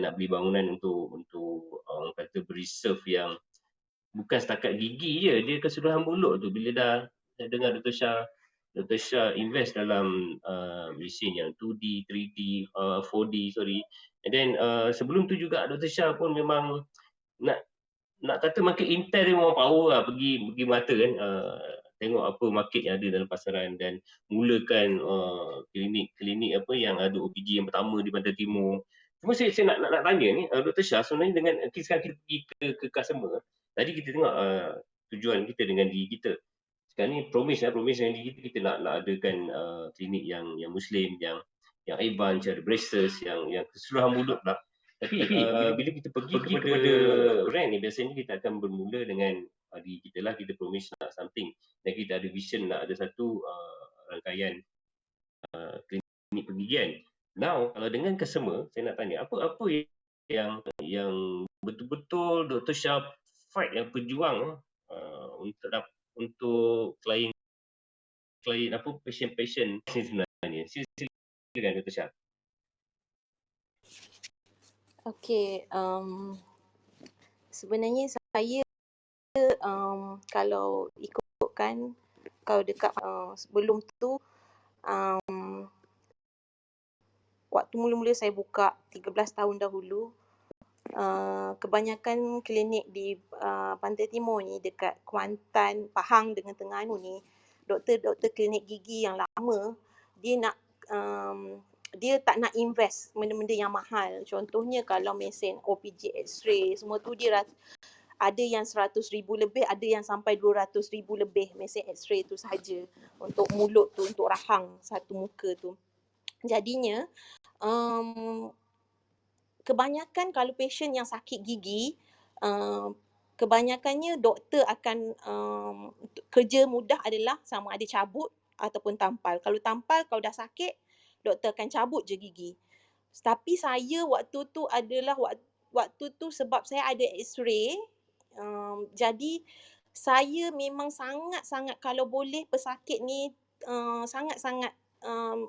nak beli bangunan untuk orang kata bereserve yang bukan setakat gigi je, dia keseluruhan mulut tu. Bila dah dengar Dr. Shah invest dalam mesin yang 2D, 3D, 4D, sorry. And then sebelum tu juga Dr. Shah pun memang nak nak kata market intel dia memang power lah, pergi mata kan, tengok apa market yang ada dalam pasaran dan mulakan klinik apa yang ada OPG yang pertama di Pantai Timur. Cuma saya nak tanya ni, Dr. Shah, sebenarnya dengan sekarang kita pergi ke customer, tadi kita tengok tujuan kita dengan diri kita. Sekarang ni promise dengan diri kita, kita nak adakan klinik yang Muslim, yang advance, ada braces, yang keseluruhan mulut lah. Tapi bila kita pergi kepada brand ni, biasanya kita akan bermula dengan diri kita lah. Kita promise nak something dan kita ada vision nak ada satu rangkaian klinik pergigian. Now kalau dengan customer, saya nak tanya apa yang betul-betul Dr. Shah fight, yang berjuang untuk klien apa, pasien sebenarnya. Silakan Dr. Shah. Okey, sebenarnya saya kalau ikutkan, kalau dekat sebelum tu, waktu mula-mula saya buka 13 tahun dahulu, kebanyakan klinik di Pantai Timur ni, dekat Kuantan, Pahang dengan Terengganu ni, doktor klinik gigi yang lama, dia tak nak invest benda-benda yang mahal. Contohnya kalau mesin OPG X-ray semua tu, dia ada yang 100,000 lebih, ada yang sampai 200,000 lebih mesin X-ray tu sahaja untuk mulut tu, untuk rahang satu muka tu. Jadinya kebanyakan kalau pasien yang sakit gigi, kebanyakannya doktor akan kerja mudah adalah sama ada cabut ataupun tampal. Kalau tampal, kalau dah sakit, doktor akan cabut je gigi. Tapi saya waktu tu adalah waktu tu sebab saya ada X-ray, jadi saya memang sangat-sangat, kalau boleh pesakit ni sangat-sangat,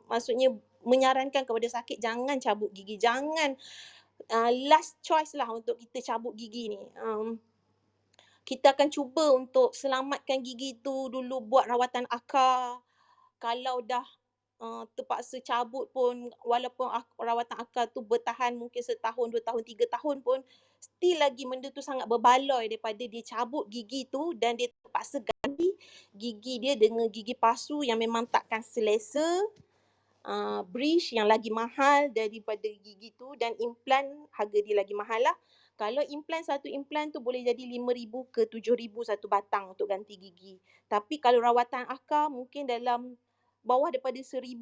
maksudnya menyarankan kepada sakit jangan cabut gigi, jangan last choice lah untuk kita cabut gigi ni. Kita akan cuba untuk selamatkan gigi tu dulu, buat rawatan akar. Kalau dah terpaksa cabut pun, walaupun rawatan akar tu bertahan mungkin setahun, 2 tahun, 3 tahun pun, still lagi benda tu sangat berbaloi daripada dia cabut gigi tu dan dia terpaksa ganti gigi dia dengan gigi palsu yang memang takkan selesa, bridge yang lagi mahal daripada gigi tu, dan implant harga dia lagi mahal lah. Kalau satu implant tu boleh jadi 5,000 ke 7,000 satu batang untuk ganti gigi. Tapi kalau rawatan akar mungkin dalam bawah daripada 1,000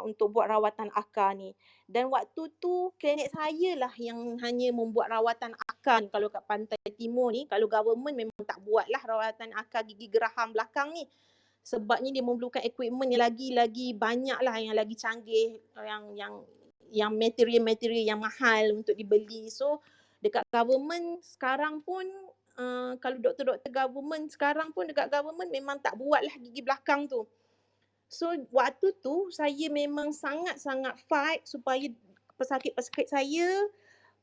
untuk buat rawatan akar ni. Dan waktu tu klinik saya lah yang hanya membuat rawatan akar ni. Kalau kat Pantai Timur ni, kalau government memang tak buat lah rawatan akar gigi geraham belakang ni. Sebabnya dia memerlukan equipment yang lagi banyak lah, yang lagi canggih, yang material-material yang mahal untuk dibeli. So dekat government sekarang pun, kalau doktor-doktor government sekarang pun dekat government memang tak buat lah gigi belakang tu. So waktu tu saya memang sangat-sangat fight supaya pesakit-pesakit saya,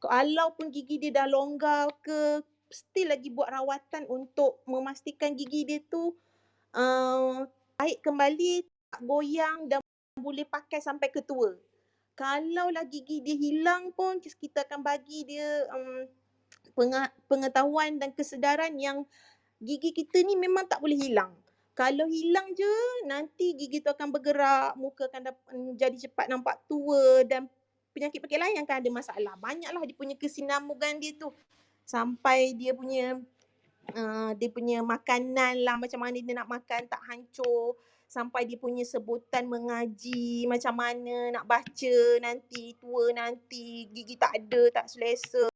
walaupun gigi dia dah longgar ke, still lagi buat rawatan untuk memastikan gigi dia tu baik kembali, tak goyang dan boleh pakai sampai ke tua. Kalau lah gigi dia hilang pun, kita akan bagi dia pengetahuan dan kesedaran yang gigi kita ni memang tak boleh hilang. Kalau hilang je, nanti gigi tu akan bergerak, muka akan jadi cepat nampak tua dan penyakit-penyakit lain akan ada masalah. Banyaklah dia punya kesinambungan dia tu. Sampai dia punya makanan lah, macam mana dia nak makan tak hancur. Sampai dia punya sebutan mengaji, macam mana nak baca nanti, tua nanti, gigi tak ada, tak selesa.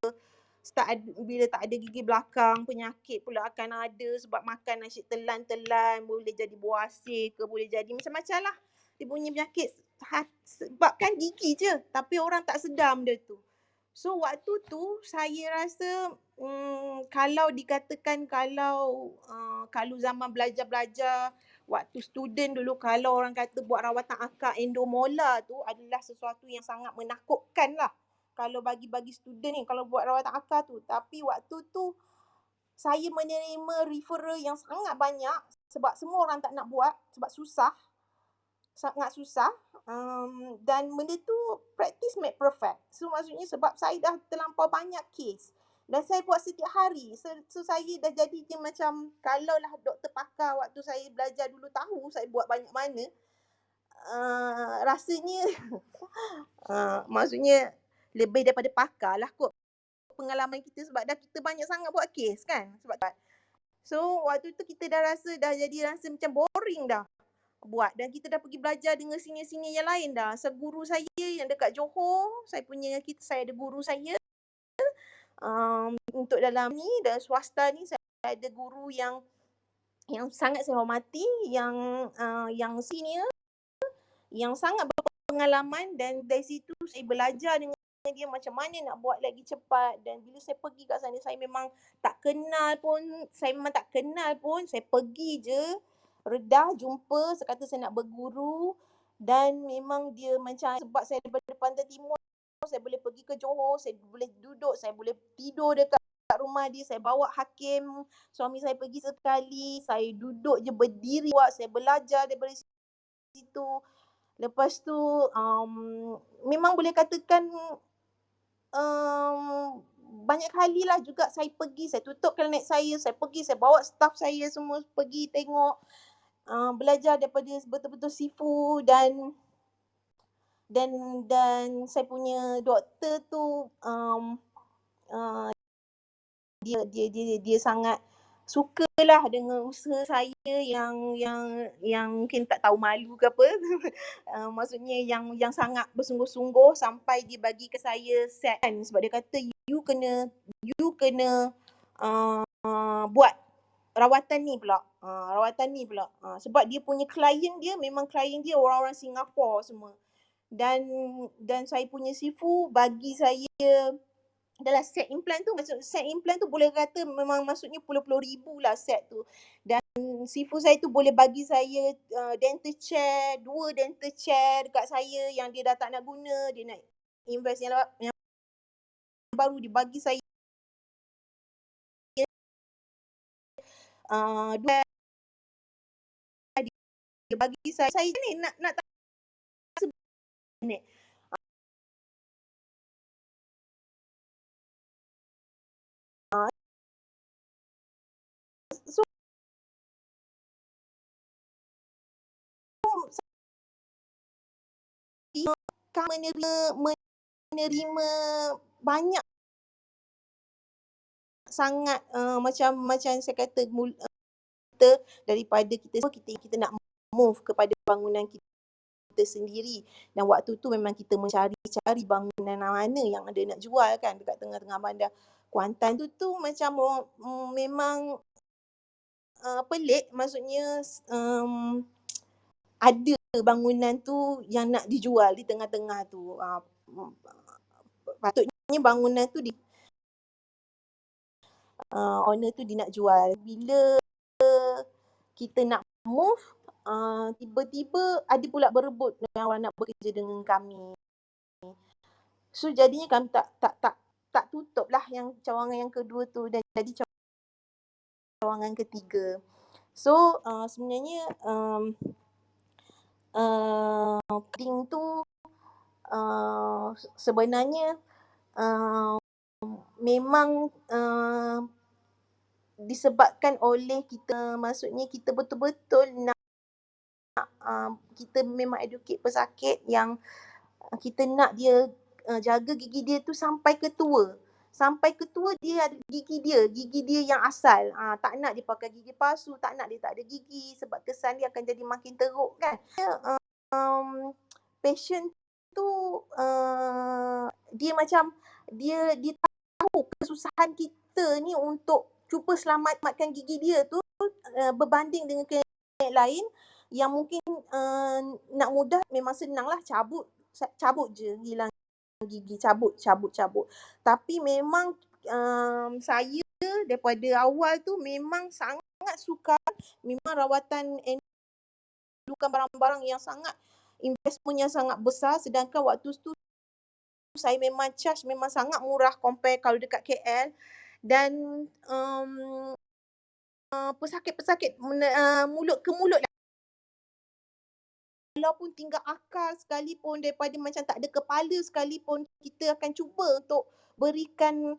Bila tak ada gigi belakang, penyakit pula akan ada sebab makan nasi telan-telan, boleh jadi buasir ke, boleh jadi macam-macam lah. Dia punya penyakit sebabkan gigi je, tapi orang tak sedar benda tu. So waktu tu saya rasa kalau dikatakan kalau zaman belajar-belajar, waktu student dulu, kalau orang kata buat rawatan akar endomolar tu adalah sesuatu yang sangat menakutkan lah. kalau bagi-bagi student ni, kalau buat rawatan akar tu. Tapi waktu tu saya menerima referral yang sangat banyak sebab semua orang tak nak buat sebab susah, sangat susah. Dan benda tu practice make perfect. So maksudnya sebab saya dah terlampau banyak kes dan saya buat setiap hari. So saya dah jadi dia macam, kalaulah doktor pakar waktu saya belajar dulu tahu saya buat banyak mana, rasanya maksudnya lebih daripada pakar lah kot pengalaman kita sebab dah kita banyak sangat buat kes kan. Sebab so waktu tu kita dah rasa dah jadi rasa macam boring dah buat, dan kita dah pergi belajar dengan senior-senior yang lain dah. Seguru saya yang dekat Johor, saya ada guru saya untuk dalam ni dan swasta ni, saya ada guru yang sangat saya hormati, yang senior, yang sangat berpengalaman, dan dari situ saya belajar dengan dia macam mana nak buat lagi cepat. Dan bila saya pergi kat sana, saya memang tak kenal pun, saya pergi je, redah jumpa, saya kata saya nak berguru, dan memang dia macam, sebab saya daripada Pantai Timur, saya boleh pergi ke Johor, saya boleh duduk, saya boleh tidur dekat rumah dia, saya bawa Hakim, suami saya pergi sekali, saya duduk je berdiri buat, saya belajar daripada situ. Lepas tu memang boleh katakan banyak kali lah juga saya pergi, saya tutup klinik saya pergi, saya bawa staff saya semua pergi tengok, belajar daripada betul-betul sifu, dan saya punya doktor tu dia sangat sukalah dengan usaha saya yang mungkin tak tahu malu ke apa. Maksudnya yang sangat bersungguh-sungguh sampai dia bagi ke saya set kan, sebab dia kata you kena buat rawatan ni pula. Sebab dia punya klien dia memang klien dia orang-orang Singapura semua. Dan saya punya sifu bagi saya adalah set implant tu. Maksud set implant tu boleh kata memang maksudnya puluh-puluh ribu lah set tu. Dan sifu saya tu boleh bagi saya dental chair, 2 dental chair dekat saya yang dia dah tak nak guna, dia nak invest yang baru, dia bagi saya dia bagi saya ni nak ni. So menerima banyak sangat macam saya kata daripada kita nak move kepada bangunan kita sendiri. Dan waktu tu memang kita mencari bangunan mana yang ada nak jual kan dekat tengah-tengah bandar Kuantan tu macam memang pelik. Maksudnya ada bangunan tu yang nak dijual di tengah-tengah tu. Patutnya bangunan tu owner tu dia nak jual. Bila kita nak move, tiba-tiba ada pula berebut dengan orang nak bekerja dengan kami. So jadinya kami tak tutup lah yang cawangan yang kedua tu, dan jadi cawangan ketiga. So sebenarnya coding tu sebenarnya memang disebabkan oleh kita, maksudnya kita betul-betul nak kita memang educate pesakit yang kita nak dia jaga gigi dia tu sampai ke tua. Sampai ke tua dia ada gigi dia yang asal. Tak nak dia pakai gigi palsu, tak nak dia tak ada gigi sebab kesan dia akan jadi makin teruk kan. Patient tu dia macam dia tahu kesusahan kita ni untuk cuba selamatkan gigi dia tu berbanding dengan klinik lain yang mungkin nak mudah memang senang lah, cabut je, hilang gigi, cabut. Tapi memang saya daripada awal tu memang sangat suka memang rawatan bukan barang-barang yang sangat investment yang sangat besar, sedangkan waktu tu saya memang charge memang sangat murah compare kalau dekat KL dan pesakit-pesakit mulut ke mulut lah. Walaupun tinggal akal sekalipun, daripada macam tak ada kepala sekalipun, kita akan cuba untuk berikan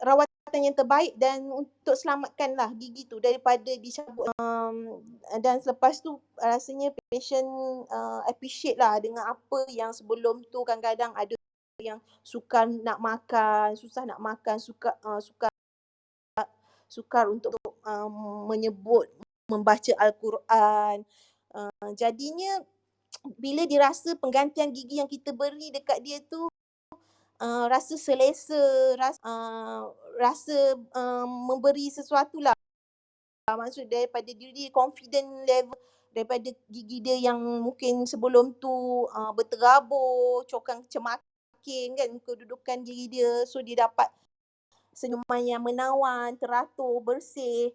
rawatan yang terbaik dan untuk selamatkanlah gigi tu daripada dicabut. Dan selepas tu rasanya patient appreciate lah dengan apa yang sebelum tu kadang-kadang ada yang sukar nak makan, susah nak makan, sukar untuk menyebut, membaca Al-Quran. Jadinya bila dia rasa penggantian gigi yang kita beri dekat dia tu rasa selesa, rasa memberi sesuatu lah. Maksud daripada diri dia, confident level daripada gigi dia yang mungkin sebelum tu berterabur, cokang cemakin kan kedudukan gigi dia. So dia dapat senyuman yang menawan, teratur, bersih,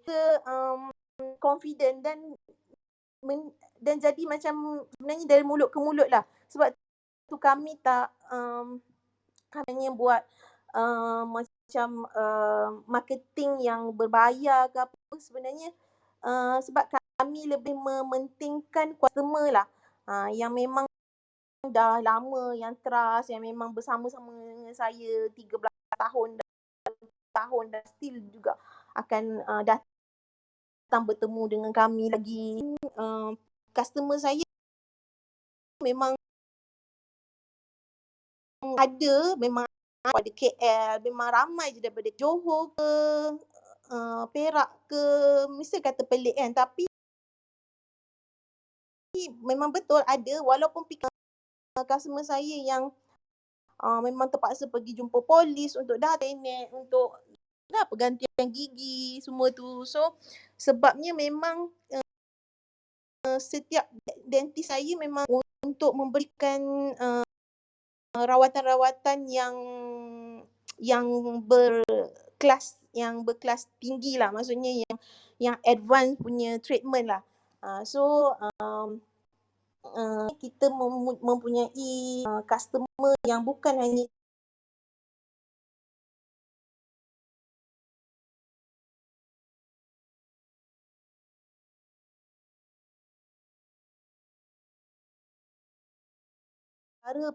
confident dan jadi macam sebenarnya dari mulut ke mulut lah. Sebab tu kami tak kami hanya buat macam marketing yang berbayar ke apa. Sebenarnya sebab kami lebih mementingkan customer lah, yang memang dah lama, yang trust, yang memang bersama-sama dengan saya 13 tahun dan still juga akan datang bertemu dengan kami lagi. Customer saya memang ada, memang daripada KL, memang ramai je daripada Johor ke Perak ke, mesti kata pelik kan, tapi memang betul ada, walaupun customer saya yang memang terpaksa pergi jumpa polis untuk nenek, untuk pergantian gigi semua tu. So sebabnya memang setiap dentist saya memang untuk memberikan rawatan-rawatan yang berkelas tinggi lah, maksudnya yang advance punya treatment lah. So kita mempunyai customer yang bukan hanya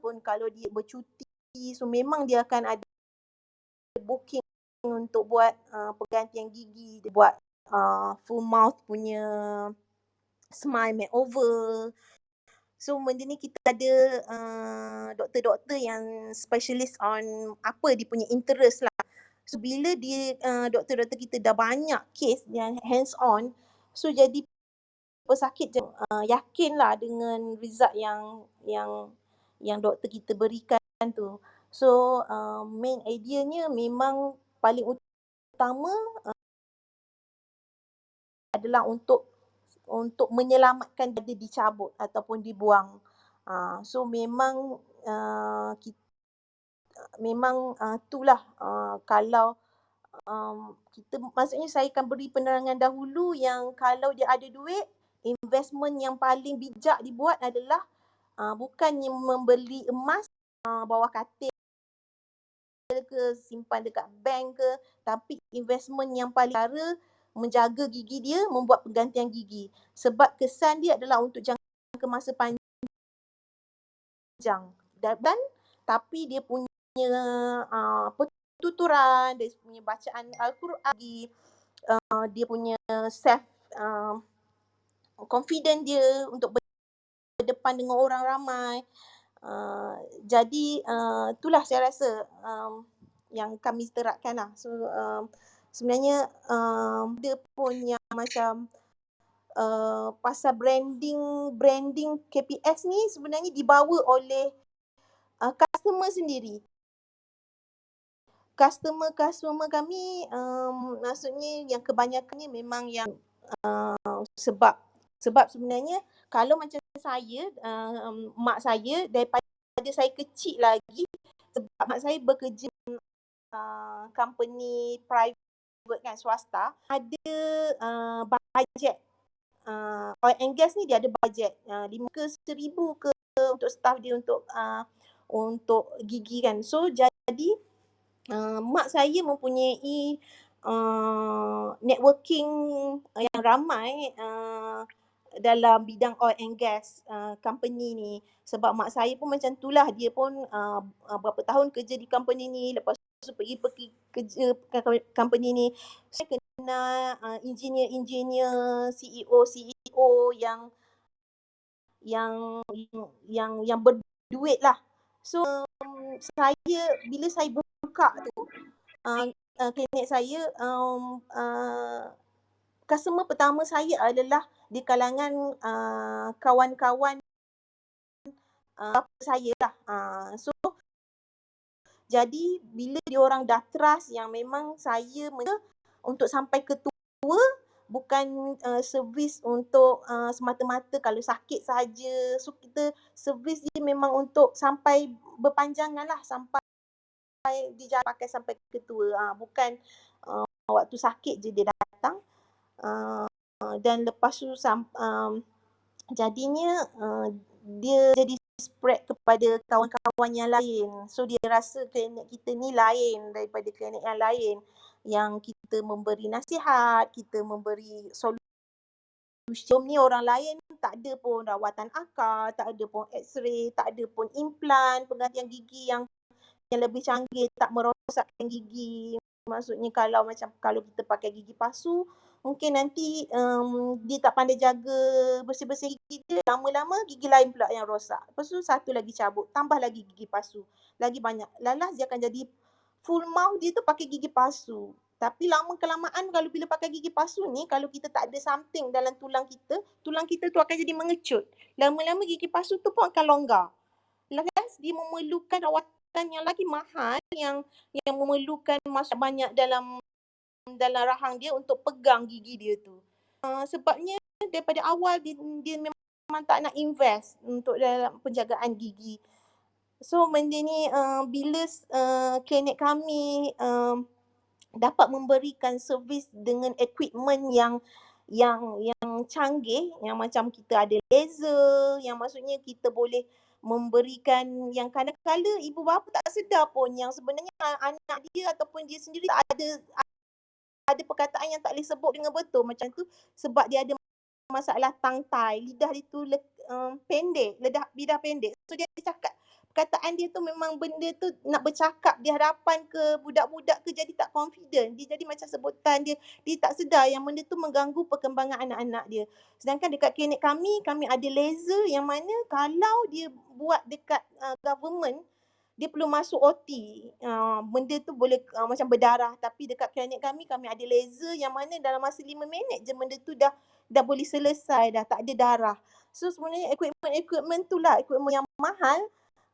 pun kalau dia bercuti, so memang dia akan ada booking untuk buat pergantian gigi, dia buat full mouth punya smile makeover. So benda ni kita ada doktor-doktor yang specialist on apa dia punya interest lah. So bila dia doktor-doktor kita dah banyak case yang hands on, so jadi pesakit yakinlah dengan result yang doktor kita berikan tu. So main ideanya memang paling utama adalah untuk menyelamatkan dia dicabut ataupun dibuang. So memang kita memang itulah kalau kita, maksudnya saya akan beri penerangan dahulu yang kalau dia ada duit, investment yang paling bijak dibuat adalah bukannya membeli emas bawah katil ke, simpan dekat bank ke, tapi investment yang paling cara menjaga gigi dia, membuat pergantian gigi. Sebab kesan dia adalah untuk jangka masa panjang. Dan tapi dia punya pertuturan, dia punya bacaan Al-Quran, dia punya self confident dia untuk berdepan dengan orang ramai. Jadi itulah saya rasa yang kami terapkan lah. So sebenarnya dia pun yang macam pasal branding KPS ni sebenarnya dibawa oleh customer sendiri. Customer kami maksudnya yang kebanyakannya memang yang sebab sebenarnya kalau macam saya, mak saya daripada saya kecil lagi, sebab mak saya bekerja company private kan, swasta, ada bajet oil and gas ni, dia ada bajet 5 ke 1,000 ke untuk staff dia untuk gigi kan. So jadi mak saya mempunyai networking yang ramai dalam bidang oil and gas company ni. Sebab mak saya pun macam itulah, dia pun berapa tahun kerja di company ni, lepas tu pergi kerja company ni. Saya kenal engineer CEO yang berduit lah. So saya bila saya buka tu klinik saya, customer pertama saya adalah di kalangan kawan-kawan bapa saya lah. So jadi bila diorang dah trust yang memang saya untuk sampai ke tua, bukan servis untuk semata-mata kalau sakit saja. So kita servis dia memang untuk sampai berpanjangan lah, sampai dijaga pakai sampai ke tua. Bukan waktu sakit je dia datang. Dan lepas tu jadinya dia jadi spread kepada kawan-kawan yang lain. So dia rasa klinik kita ni lain daripada klinik yang lain, yang kita memberi nasihat, kita memberi solusi. Ni orang lain tak ada pun rawatan akar, tak ada pun x-ray, tak ada pun implan, penggantian gigi yang lebih canggih, tak merosakkan gigi. Maksudnya kalau kita pakai gigi palsu, mungkin nanti dia tak pandai jaga bersih-bersih gigi dia, lama-lama gigi lain pula yang rosak. Lepas tu satu lagi cabut, tambah lagi gigi palsu. Lagi banyak. Lalas dia akan jadi full mouth dia tu pakai gigi palsu. Tapi lama kelamaan kalau bila pakai gigi palsu ni, kalau kita tak ada something dalam tulang kita tu akan jadi mengecut. Lama-lama gigi palsu tu pun akan longgar. Lalas dia memerlukan rawatan yang lagi mahal, yang memerlukan masa banyak dalam rahang dia untuk pegang gigi dia tu. Sebabnya daripada awal dia memang tak nak invest untuk dalam penjagaan gigi. So benda ni bila klinik kami dapat memberikan servis dengan equipment yang canggih, yang macam kita ada laser, yang maksudnya kita boleh memberikan yang kadang-kadang ibu bapa tak sedar pun yang sebenarnya anak dia ataupun dia sendiri tak ada perkataan yang tak boleh sebut dengan betul macam tu, sebab dia ada masalah tongue tie, lidah dia tu pendek, lidah pendek. So dia cakap, perkataan dia tu memang benda tu nak bercakap di hadapan ke budak-budak ke jadi tak confident. Dia jadi macam sebutan dia tak sedar yang benda tu mengganggu perkembangan anak-anak dia. Sedangkan dekat klinik kami ada laser yang mana kalau dia buat dekat government, dia perlu masuk OT. Benda tu boleh macam berdarah. Tapi dekat klinik kami ada laser yang mana dalam masa 5 minit je benda tu dah boleh selesai, dah tak ada darah. So sebenarnya equipment tu lah, equipment yang mahal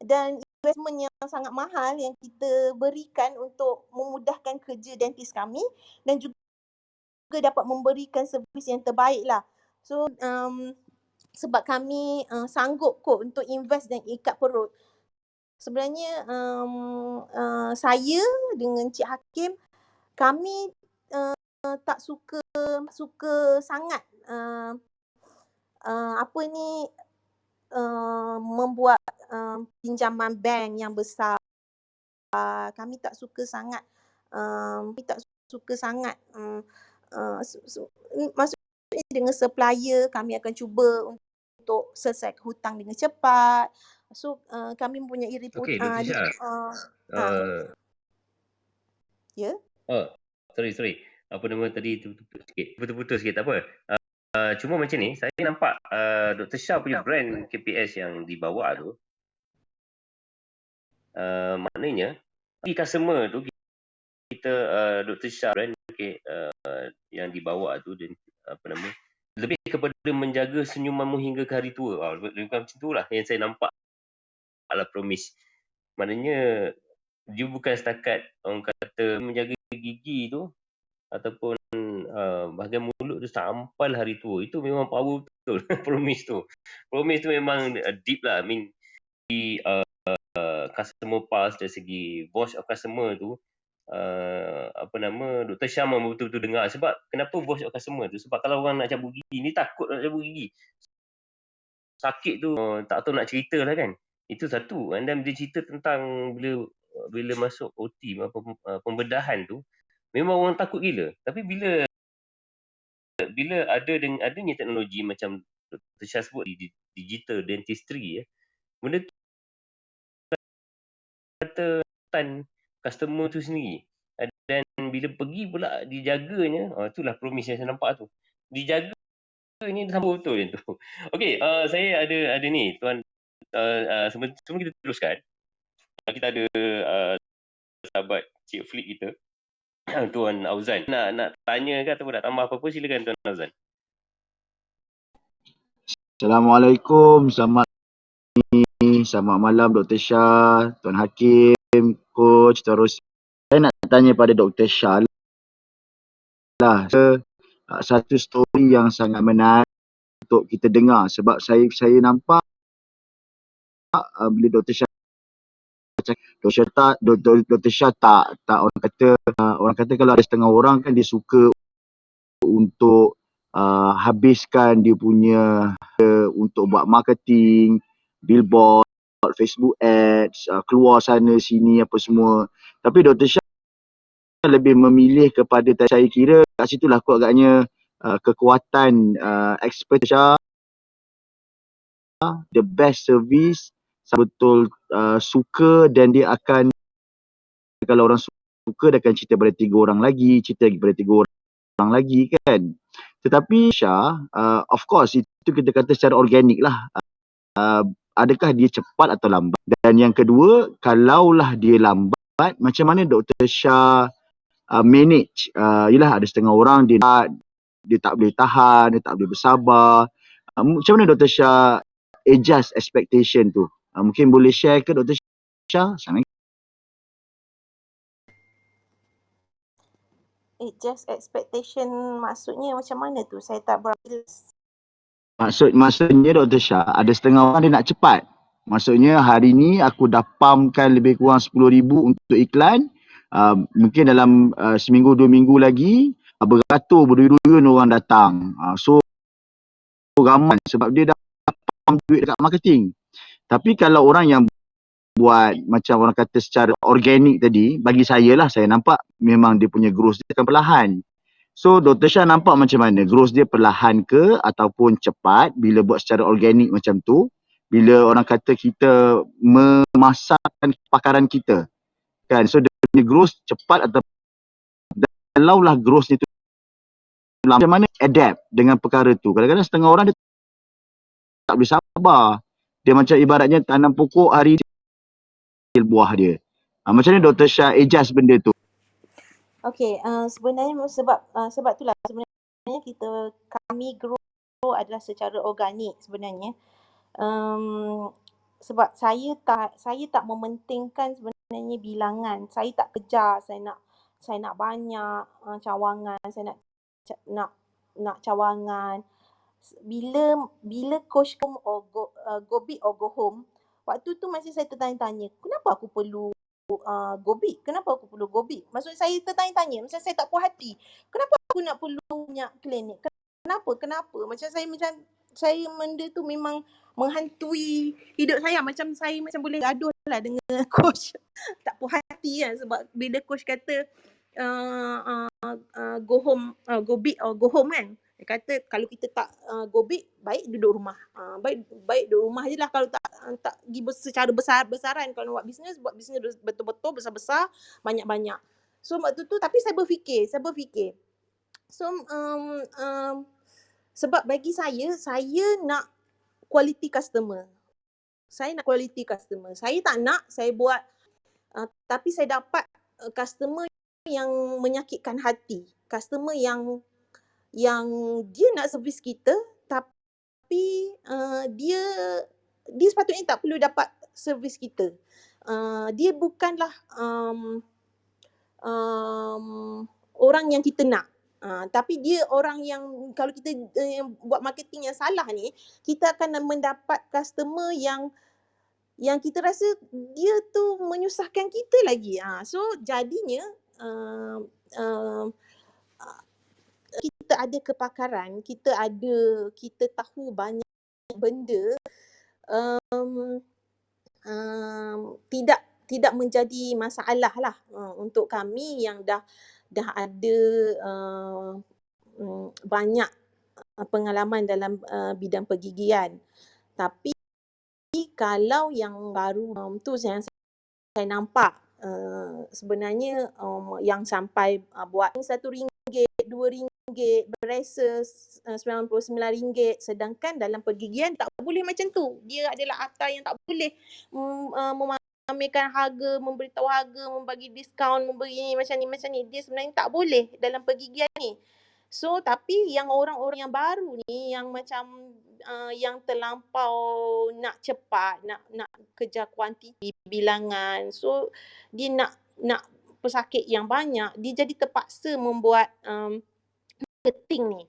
dan investment yang sangat mahal yang kita berikan untuk memudahkan kerja dentist kami dan juga dapat memberikan servis yang terbaik lah. So sebab kami sanggup kot untuk invest dan ikat perut. Sebenarnya saya dengan Cik Hakim, kami tak suka sangat membuat pinjaman bank yang besar. Kami tak suka sangat maksudnya dengan supplier kami akan cuba untuk selesai hutang dengan cepat. So kami mempunyai Okey, Dr. Syah. Ya. Sorry. Apa nama tadi putus sikit, tak apa. Cuma macam ni, saya nampak Dr. Syah punya brand KPS yang dibawa tu, maknanya di customer tu kita Dr. Syah brand yang dibawa tu dan lebih kepada menjaga senyumanmu hingga ke hari tua. Lebih macam itulah yang saya nampak ala promise. Maknanya dia bukan setakat orang kata menjaga gigi tu ataupun bahagian mulut tu sampai hari tua. Itu memang power betul. Promise tu memang deep lah. I mean di customer pulse dari segi voice of customer tu, Dr. Syah memang betul-betul dengar. Sebab kenapa voice of customer tu? Sebab kalau orang nak cabut gigi ni takut nak cabut gigi. sakit tu tak tahu nak cerita lah kan. Itu satu. And then dia cerita tentang bila masuk OT pembedahan tu, memang orang takut gila. Tapi bila adanya teknologi macam Dr. Syah sebut digital dentistry, benda tu kata customer tu sendiri. Dan bila pergi pula dijaganya, itulah promise yang saya nampak tu. Dijaga ni sambung betul yang tu. Okey, saya ada ni tuan, sebelum kita teruskan, kita ada sahabat Cik Flick kita, Tuan Auzan. Nak tanya ke ataupun nak tambah apa-apa, silakan Tuan Auzan. Assalamualaikum, selamat malam Dr. Shah, Tuan Hakim, Coach, Tuan Rosi. Saya nak tanya pada Dr. Shah lah, satu story yang sangat menarik untuk kita dengar sebab saya nampak bila Dr. Shah Dr. Shah tak orang kata kalau ada setengah orang kan dia suka untuk habiskan dia punya untuk buat marketing, billboard, Facebook ads, keluar sana sini apa semua. Tapi Dr. Shah lebih memilih kepada, saya kira kat situlah kot agaknya kekuatan expert Shah, the best service, betul suka, dan dia akan, kalau orang suka dia akan cerita pada 3 orang lagi, cerita pada 3 orang lagi kan. Tetapi Shah, of course itu kita kata secara organik lah. Adakah dia cepat atau lambat? Dan yang kedua, kalaulah dia lambat, macam mana Dr. Shah manage? Yelah ada setengah orang dia tak boleh tahan, dia tak boleh bersabar. Macam mana Dr. Shah adjust expectation tu? Mungkin boleh share ke Dr. Shah? Just expectation maksudnya macam mana tu? Saya tak berapa jelas. Maksudnya Dr. Shah, ada setengah orang dia nak cepat. Maksudnya hari ni aku dah pumpkan lebih kurang 10,000 untuk iklan. Mungkin dalam seminggu 2 minggu lagi beratur berduyun-duyun orang datang. So ramai sebab dia dah pump duit dekat marketing. Tapi kalau orang yang buat macam orang kata secara organik tadi, bagi saya lah, saya nampak memang dia punya growth dia akan perlahan. So Dr. Shah nampak macam mana? Growth dia perlahan ke ataupun cepat bila buat secara organik macam tu? Bila orang kata kita memasarkan pakaran kita. Kan? So dia punya growth cepat atau kalaulah growth itu macam mana adapt dengan perkara tu? Kadang-kadang setengah orang dia tak boleh sabar. Dia macam ibaratnya tanam pokok hari ni buah dia. Macam mana Dr. Shah adjust benda tu? Okey, sebenarnya sebab itulah sebenarnya kami grow adalah secara organik sebenarnya. Sebab saya tak mementingkan sebenarnya bilangan. Saya tak kejar saya nak banyak cawangan, saya nak cawangan. Bila coach home or go big or go home, waktu tu masih saya tertanya-tanya, kenapa aku perlu go big? Kenapa aku perlu go big? Maksud saya tertanya-tanya, macam saya tak puas hati. Kenapa aku nak perlu banyak klinik? Kenapa? Macam saya benda tu memang menghantui hidup saya. Macam saya boleh gaduh lah dengan coach. Tak puas hati kan, sebab bila coach kata go home, go big or go home kan. Dia kata kalau kita tak go big, baik duduk rumah. Baik duduk rumah je lah kalau tak pergi secara besar-besaran. Kalau buat bisnes betul-betul besar-besar, banyak-banyak. So waktu tu, tapi saya berfikir. So sebab bagi saya nak quality customer. Saya tak nak saya buat tapi saya dapat customer yang menyakitkan hati. Customer yang dia nak servis kita tapi dia sepatutnya tak perlu dapat servis kita. Dia bukanlah orang yang kita nak. Tapi dia orang yang kalau kita buat marketing yang salah ni, kita akan mendapat customer yang kita rasa dia tu menyusahkan kita lagi. So jadinya kita ada kepakaran, kita tahu banyak benda tidak menjadi masalah lah untuk kami yang dah ada banyak pengalaman dalam bidang pergigian. Tapi kalau yang baru tu yang saya nampak sebenarnya yang sampai buat RM1, RM2, braces RM99, sedangkan dalam pergigian tak boleh macam tu. Dia adalah akta yang tak boleh memamerkan harga, memberitahu harga, membagi diskaun, memberi macam ni. Dia sebenarnya tak boleh dalam pergigian ni. So tapi yang orang-orang yang baru ni yang macam yang terlampau nak cepat, nak kejar kuantiti, bilangan. So dia nak pesakit yang banyak, dia jadi terpaksa membuat marketing ni.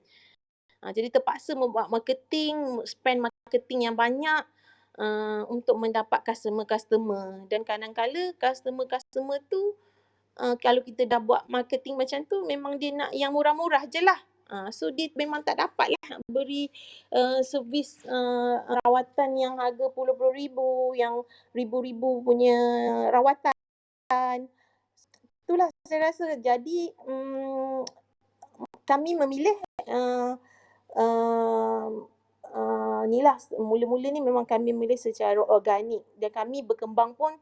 Jadi terpaksa membuat marketing, spend marketing yang banyak untuk mendapat customer. Dan kadang-kala customer tu kalau kita dah buat marketing macam tu, memang dia nak yang murah-murah je lah. So dia memang tak dapat lah beri servis rawatan yang harga puluh-puluh ribu, yang ribu-ribu punya rawatan. Itulah saya rasa. Jadi kami memilih ni lah, mula-mula ni memang kami memilih secara organik dan kami berkembang pun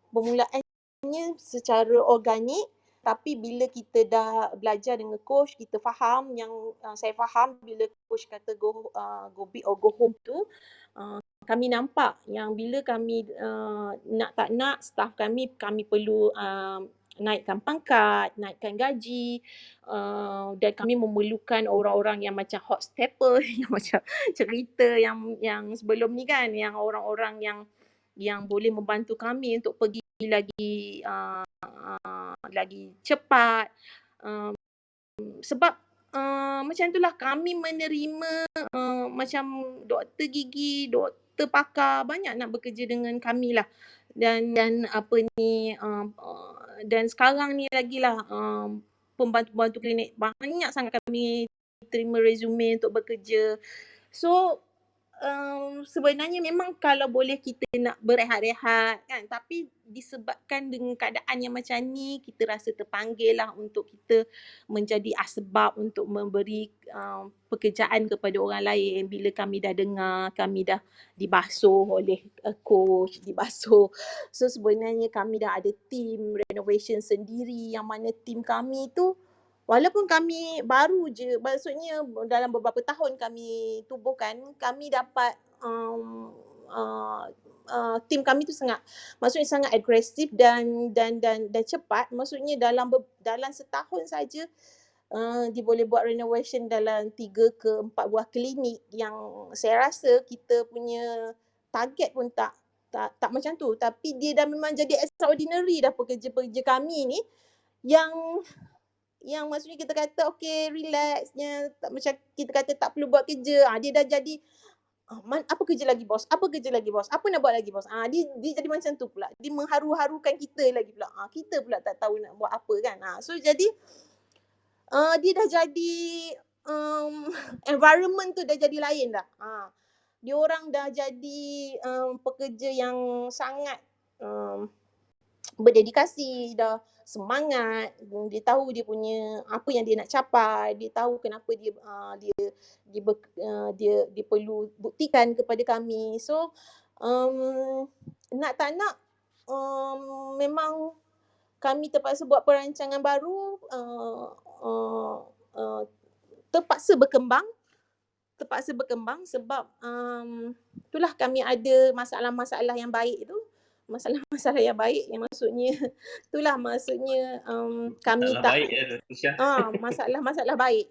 bermulaannya secara organik, tapi bila kita dah belajar dengan coach, kita faham yang saya faham bila coach kata go big or go home tu, kami nampak yang bila kami nak tak nak staff kami perlu naikkan pangkat, naikkan gaji, dan kami memerlukan orang-orang yang macam hot stepper, yang macam cerita yang sebelum ni kan, yang orang-orang yang boleh membantu kami untuk pergi lagi cepat. Sebab macam itulah kami menerima macam doktor gigi, doktor pakar banyak nak bekerja dengan kami lah. Dan dan sekarang ni lagi lah pembantu-pembantu klinik banyak sangat kami terima resume untuk bekerja. So sebenarnya memang kalau boleh kita nak berehat-rehat kan, tapi disebabkan dengan keadaan yang macam ni, kita rasa terpanggil lah untuk kita menjadi asbab untuk memberi pekerjaan kepada orang lain. Bila kami dah dengar, kami dah dibasuh oleh coach, dibasuh. So sebenarnya kami dah ada team renovation sendiri, yang mana team kami tu walaupun kami baru je, maksudnya dalam beberapa tahun kami tubuhkan, kami dapat tim kami tu sangat agresif dan cepat. Maksudnya dalam setahun saja dia boleh buat renovation dalam 3 ke 4 buah klinik, yang saya rasa kita punya target pun tak macam tu. Tapi dia dah memang jadi extraordinary dah pekerja-pekerja kami ni, yang maksudnya kita kata okay, relaxnya, macam kita kata tak perlu buat kerja. Dia dah jadi apa kerja lagi bos? Apa nak buat lagi bos? Dia jadi macam tu pula. Dia mengharu-harukan kita lagi pula. Kita pula tak tahu nak buat apa kan. So jadi dia dah jadi environment tu dah jadi lain dah. Dia orang dah jadi pekerja yang sangat berdedikasi, dah semangat. Dia tahu dia punya apa yang dia nak capai, dia tahu kenapa dia perlu buktikan kepada kami. So nak tak nak memang kami terpaksa buat perancangan baru, terpaksa berkembang sebab itulah kami ada masalah-masalah yang baik tu. Masalah-masalah yang baik yang maksudnya itulah maksudnya kami Masalah tak baik ya Dr. Syah. masalah-masalah baik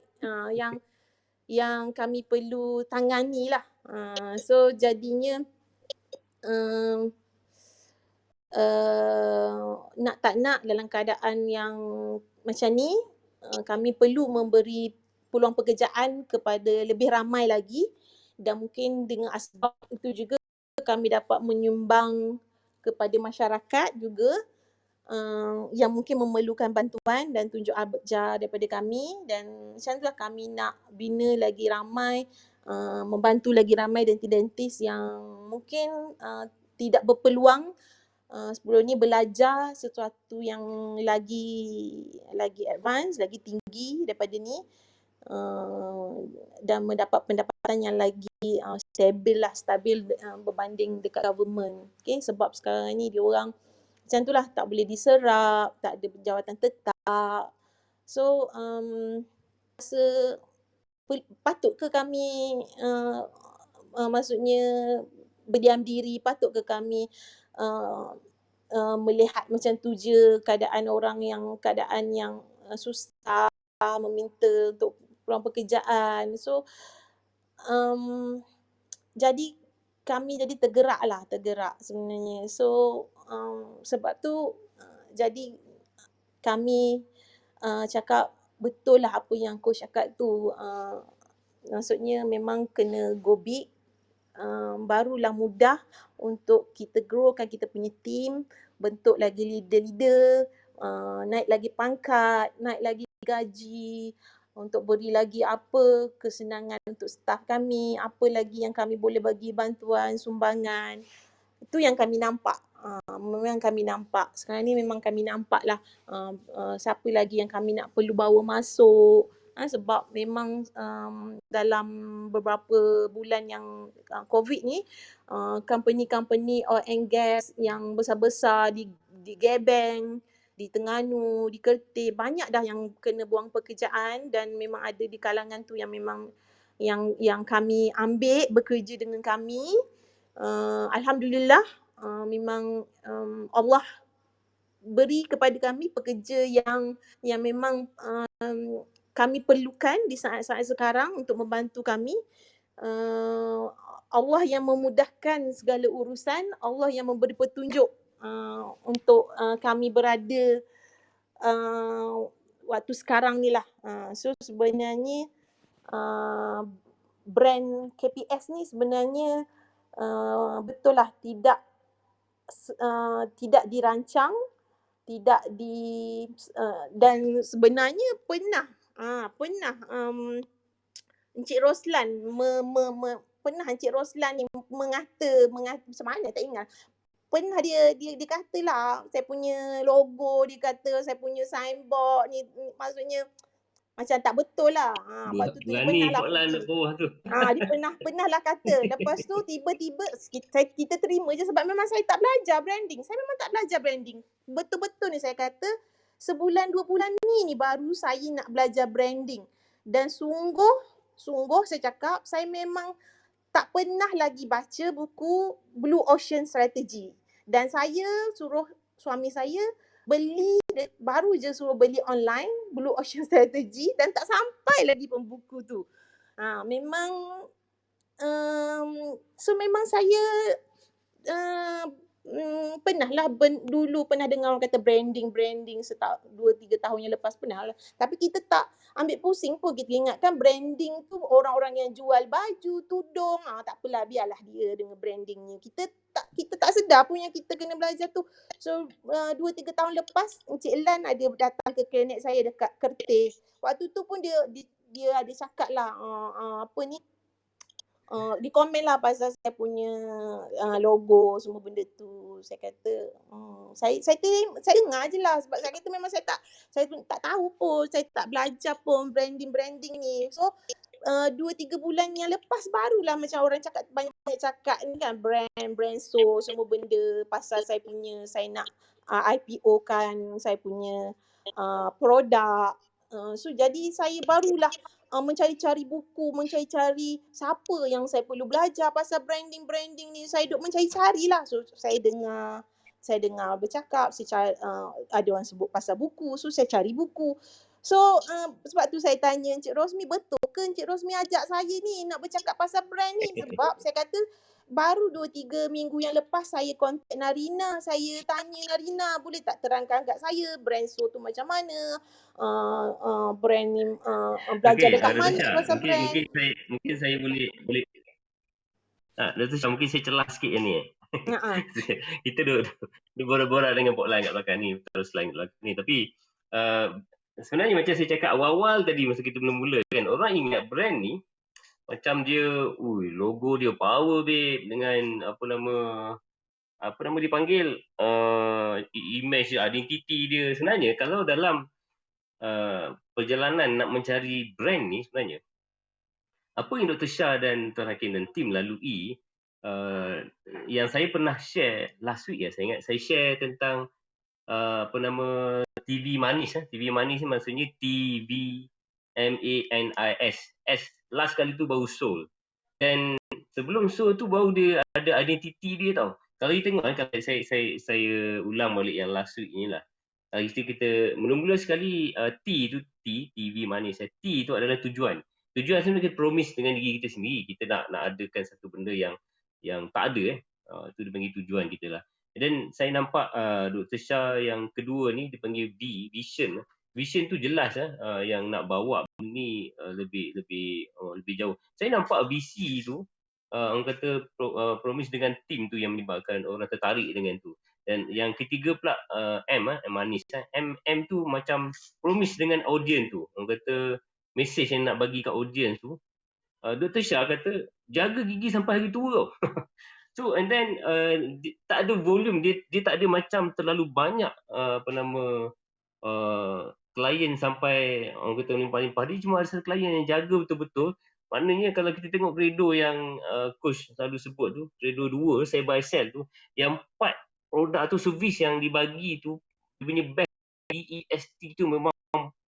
yang kami perlu tangani lah. So jadinya nak tak nak dalam keadaan yang macam ni, kami perlu memberi peluang pekerjaan kepada lebih ramai lagi, dan mungkin dengan asbab itu juga kami dapat menyumbang kepada masyarakat juga yang mungkin memerlukan bantuan dan tunjuk abjad daripada kami, dan macam itulah kami nak bina lagi ramai, membantu lagi ramai dentist-dentist yang mungkin tidak berpeluang sebelum ni belajar sesuatu yang lagi advance, lagi tinggi daripada ni, dan mendapat pendapatan yang lagi stabil berbanding dekat government. Okay, sebab sekarang ni diorang macam tu lah, tak boleh diserap, tak ada jawatan tetap. So rasa patut ke kami maksudnya berdiam diri, patut ke kami melihat macam tu je keadaan orang yang susah, meminta untuk peluang pekerjaan. So jadi kami jadi tergerak sebenarnya. So sebab tu jadi kami cakap betul lah apa yang coach cakap tu. Maksudnya memang kena go big, barulah mudah untuk kita growkan kita punya team, bentuk lagi leader-leader, naik lagi pangkat, naik lagi gaji, untuk beri lagi apa kesenangan untuk staff kami, apa lagi yang kami boleh bagi bantuan, sumbangan. Itu yang kami nampak. Memang kami nampak. Sekarang ni memang kami nampak lah siapa lagi yang kami nak perlu bawa masuk. Sebab memang dalam beberapa bulan yang COVID ni, company-company oil and gas yang besar-besar di Gebeng, di Terengganu, di Kerteh, banyak dah yang kena buang pekerjaan, dan memang ada di kalangan tu yang memang yang kami ambil bekerja dengan kami. Alhamdulillah, memang Allah beri kepada kami pekerja yang memang kami perlukan di saat-saat sekarang untuk membantu kami. Allah yang memudahkan segala urusan, Allah yang memberi petunjuk untuk kami berada waktu sekarang ni lah. So sebenarnya brand KPS ni sebenarnya betul lah tidak dirancang, tidak dan sebenarnya pernah Encik Roslan pernah Encik Roslan ni mengata macam mana tak ingat. Pernah dia katalah saya punya logo, dia kata saya punya signboard ni maksudnya macam tak betul lah. Lepas tu dia Berani pernah lah soalan pergi. nak bawah tu. Dia pernah lah kata. Lepas tu tiba-tiba kita terima je sebab memang saya tak belajar branding. Saya memang tak belajar branding. Betul-betul ni saya kata, sebulan 2 bulan ni baru saya nak belajar branding. Dan sungguh saya cakap, saya memang tak pernah lagi baca buku Blue Ocean Strategy. Dan saya suruh suami saya baru je suruh beli online Blue Ocean Strategy, dan tak sampai lagi pun buku tu. Memang so memang saya dulu pernah dengar orang kata branding 2-3 tahun yang lepas pernah lah. Tapi kita tak ambil pusing pun, kita ingatkan branding tu orang-orang yang jual baju, tudung, tak apalah, biarlah dia dengan brandingnya. Kita tak sedar pun yang kita kena belajar tu. So 2-3 tahun lepas, Encik Lan ada datang ke klinik saya dekat Kerteh. Waktu tu pun dia ada cakap lah di komen lah pasal saya punya logo semua benda tu. Saya kata saya dengar je lah, sebab saya kata memang saya tak tahu pun, saya tak belajar pun branding ni. So 2-3 bulan yang lepas barulah macam orang cakap, banyak cakap ni kan, brand so semua benda pasal saya nak IPO kan saya punya produk. So jadi saya barulah mencari-cari buku, mencari-cari siapa yang saya perlu belajar pasal branding ni. Saya duk mencari-cari lah. So saya dengar bercakap, ada orang sebut pasal buku, so saya cari buku. So sebab tu saya tanya Encik Rosmi, betul ke Encik Rosmi ajak saya ni nak bercakap pasal brand ni? Sebab saya kata baru 2-3 minggu yang lepas saya kontak Narina. Saya tanya Narina, boleh tak terangkan kat saya brand so tu macam mana? Brand ni belajar dekat mana pasal brand? Mungkin saya boleh Dr. Syah, mungkin saya celah sikit yang ni. Kita duduk borak-borak dengan Pok Lan kat belakang ni, terus lain kat belakang ni. Tapi sebenarnya macam saya cakap awal-awal tadi masa kita mula-mula kan, orang ingat brand ni macam dia, logo dia power babe, dengan apa nama dipanggil, image dia, identiti dia. Sebenarnya kalau dalam perjalanan nak mencari brand ni, sebenarnya apa yang Dr. Shah dan Tuan Hakim dan tim lalui, yang saya pernah share last week saya ingat, saya share tentang TV Manis. TV Manis ni maksudnya TVMANIS. Last kali tu baru Soul. Dan sebelum Soul tu baru dia ada identiti dia tau. Kalau kita tengok kalau saya ulang balik yang last week ni lah. Kita mula-mula sekali TV Manis. T tu adalah tujuan. Tujuan sebenarnya kita promise dengan diri kita sendiri. Kita nak adakan satu benda yang tak ada. Itu dia panggil tujuan kita lah. Dan saya nampak Dr. Shah yang kedua ni dipanggil Vision. Vision tu jelas yang nak bawa ni lebih jauh. Saya nampak VC tu orang kata promise dengan tim tu yang menyebabkan orang tertarik dengan tu. Dan yang ketiga pula M Manis. M tu macam promise dengan audience tu. Orang kata message yang nak bagi kat audience tu. Dr. Shah kata jaga gigi sampai hari tua tau. So and then tak ada volume, dia tak ada macam terlalu banyak klien sampai orang kata melimpah-limpah. Dia cuma ada satu klien yang jaga betul-betul. Maknanya kalau kita tengok Credo yang coach selalu sebut tu, Credo 2 sell by sell tu, yang 4 produk atau servis yang dibagi tu, dia punya best BEST tu memang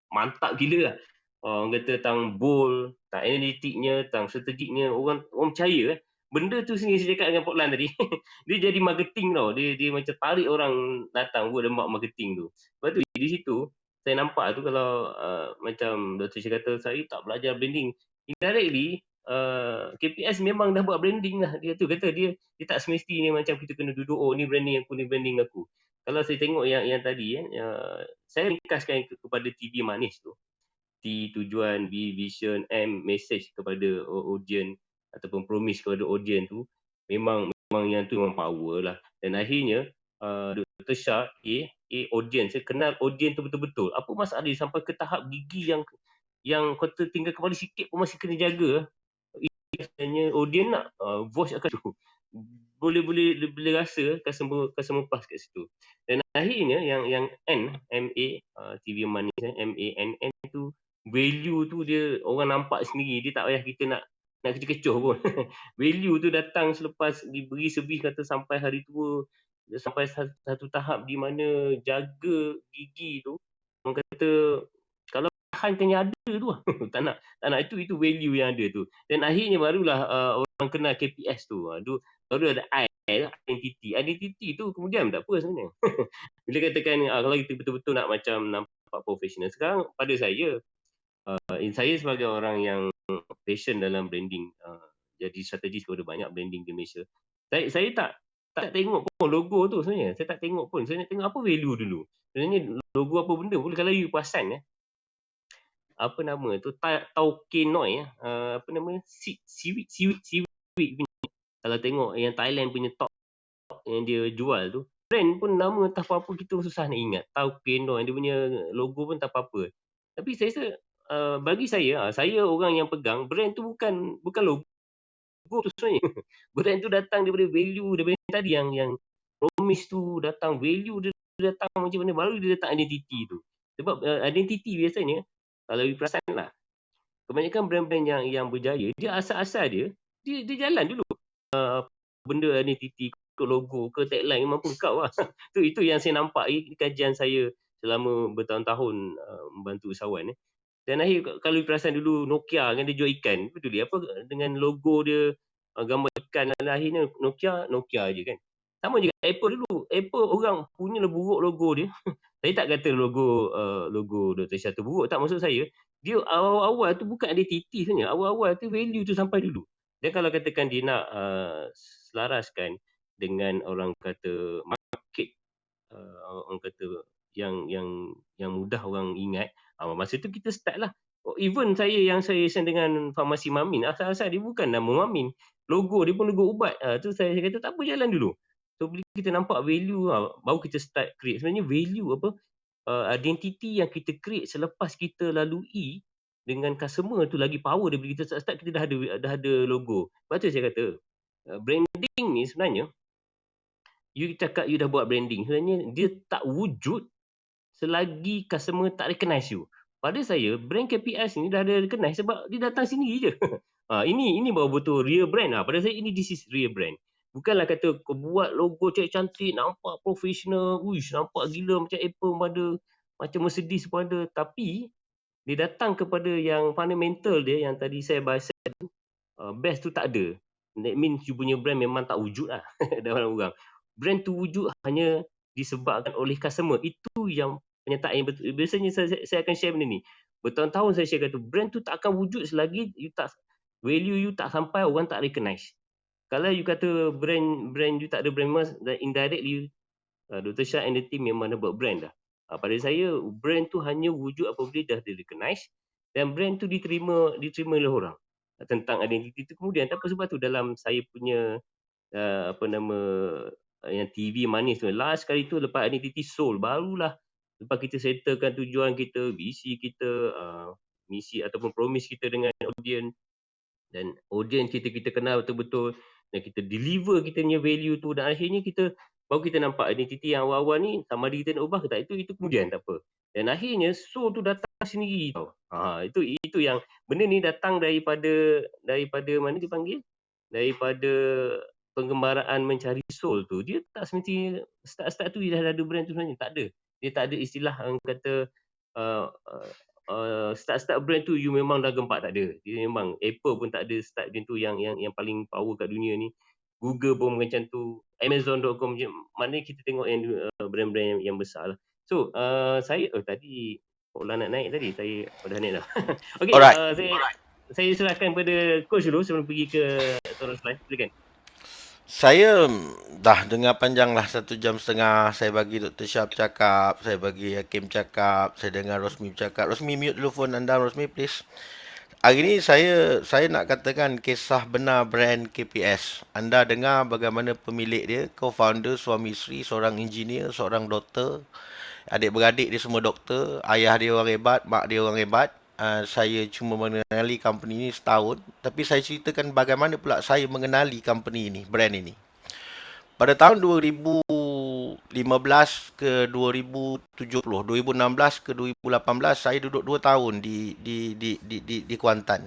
mantap gila lah. Orang kata tentang bold, tentang analitiknya, tentang strategiknya, orang percaya benda tu sendiri saya cakap dengan Pok Lan tadi. Dia jadi marketing tau. Dia macam tarik orang datang word of mouth marketing tu. Lepas tu di situ saya nampak tu kalau macam Dr. Syah kata saya tak belajar branding. Indirectly KPS memang dah buat branding lah. Dia kata dia tak semestinya macam kita kena duduk ni branding aku, ni branding aku. Kalau saya tengok yang tadi saya ringkaskan kepada TV Manis tu. T tujuan, B vision, M message kepada audience ataupun promise kepada audience tu, memang yang tu memang power lah. Dan akhirnya Dr. Shah audience, saya kenal audience tu betul-betul. Apa masalah dia sampai ke tahap gigi yang kata tinggal kepala sikit pun masih kena jaga. Sebenarnya audience nak voice akan tu boleh rasa customer pas kat situ. Dan akhirnya yang N, MA, TV Manis, MANN tu, value tu dia orang nampak sendiri. Dia tak payah kita nak kecoh pun. Value tu datang selepas diberi servis kata sampai hari tua, sampai satu tahap di mana jaga gigi tu, orang kata kalau tahankan yang ada tu tak nak itu value yang ada tu. Dan akhirnya barulah orang kenal KPS tu. Baru ada identity tu kemudian tak apa sebenarnya. Bila katakan kalau kita betul-betul nak macam nampak profesional, sekarang pada saya sebagai orang yang passion dalam branding, jadi strategis kepada banyak branding di Malaysia, saya tak tengok pun logo tu sebenarnya. Saya tak tengok pun. Saya nak tengok apa value dulu. Sebenarnya logo apa benda. Boleh kalau you perasan apa nama tu, Taukenoi apa nama, seaweed punya. Kalau tengok yang Thailand punya top yang dia jual tu, brand pun nama tak apa-apa kita susah nak ingat. Taukenoi dia punya logo pun tak apa-apa. Tapi saya rasa bagi saya orang yang pegang brand tu bukan logo tu sebenarnya. Brand tu datang daripada value, daripada tadi yang promise tu datang, value dia datang macam mana, baru dia datang identity tu. Sebab identity biasanya kalau you perasan lah, kebanyakan brand-brand yang berjaya, dia asal-asal dia jalan dulu. Benda identity ke logo ke tagline memang pun kau lah. Itu yang saya nampak di kajian saya selama bertahun-tahun membantu usahawan. Dan akhir kalau perasan dulu Nokia kan dia jual ikan, betul dia apa dengan logo dia gambar ikan, dan akhirnya Nokia je kan. Sama juga Apple dulu. Apple orang punya buruk logo dia. Saya tak kata logo Dr. Shah tu buruk, tak, maksud saya dia awal-awal tu bukan identiti sebenarnya. Awal-awal tu value tu sampai dulu. Dan kalau katakan dia nak selaraskan dengan orang kata market, orang kata yang mudah orang ingat, masa tu kita start lah. Even saya send dengan farmasi Mamin, asal-asal dia bukan nama Mamin, logo dia pun logo ubat. Tu saya kata tak apa, jalan dulu. So bila kita nampak value baru kita start create. Sebenarnya value identity yang kita create selepas kita lalui dengan customer tu lagi power daripada kita start kita dah ada logo. Sebab tu saya kata branding ni sebenarnya you cakap you dah buat branding, sebenarnya dia tak wujud selagi customer tak recognize you. Pada saya brand KPS ni dah ada recognize sebab dia datang sini je. Ini baru betul real brand. Pada saya this is real brand. Bukanlah kata kau buat logo cantik-cantik, nampak profesional, uish, nampak gila macam Apple pun ada, macam Mercedes pun ada, tapi dia datang kepada yang fundamental dia yang tadi saya bahas, best tu tak ada. That means you punya brand memang tak wujud lah dalam orang. Brand tu wujud hanya disebabkan oleh customer. Itu yang penyertaan yang betul. Biasanya saya akan share benda ni. Bertahun-tahun saya share kata brand tu tak akan wujud selagi value you tak sampai orang tak recognize. Kalau you kata brand you tak ada brand mas, dan indirectly Dr. Shah and the team memang dah buat brand dah. Pada saya brand tu hanya wujud apabila dah di recognize dan brand tu diterima oleh orang. Tentang identiti tu kemudian sebab tu dalam saya punya yang TV manis tu last kali tu lepas identiti soul barulah lepas kita settlekan tujuan kita, visi kita, misi ataupun promise kita dengan audience dan audience kita kenal betul-betul dan kita deliver kita punya value tu dan akhirnya baru kita nampak identiti yang awal-awal ni sama ada kita nak ubah ke tak, itu kemudian tak apa. Dan akhirnya soul tu datang sendiri tau. Itu yang benda ni datang daripada mana dipanggil? Daripada penggembaraan mencari soul tu. Dia tak semestinya start tu dia dah ada brand tu sebenarnya, tak ada. Dia tak ada istilah yang kata start brand tu you memang dah gempak, tak ada. Dia memang Apple pun tak ada start macam tu yang paling power kat dunia ni. Google pun macam tu, Amazon.com je. Maknanya kita tengok yang brand-brand yang besar lah. So saya tadi Paula nak naik tadi, saya dah naik dah. Okay, saya serahkan kepada coach dulu sebelum pergi ke Torres Live. Silakan. Saya dah dengar panjang lah 1.5 jam. Saya bagi Dr. Shah cakap, saya bagi Hakim cakap, saya dengar Rosmi cakap. Rosmi, mute dulu phone anda, Rosmi, please. Hari ni saya nak katakan kisah benar brand KPS. Anda dengar bagaimana pemilik dia, co-founder, suami isteri, seorang engineer, seorang doktor. Adik-beradik dia semua doktor. Ayah dia orang hebat, mak dia orang hebat. Saya cuma mengenali company ini setahun. Tapi saya ceritakan bagaimana pula saya mengenali company ini, brand ini. Pada tahun 2015 ke 2016 ke 2018 saya duduk 2 tahun di Kuantan.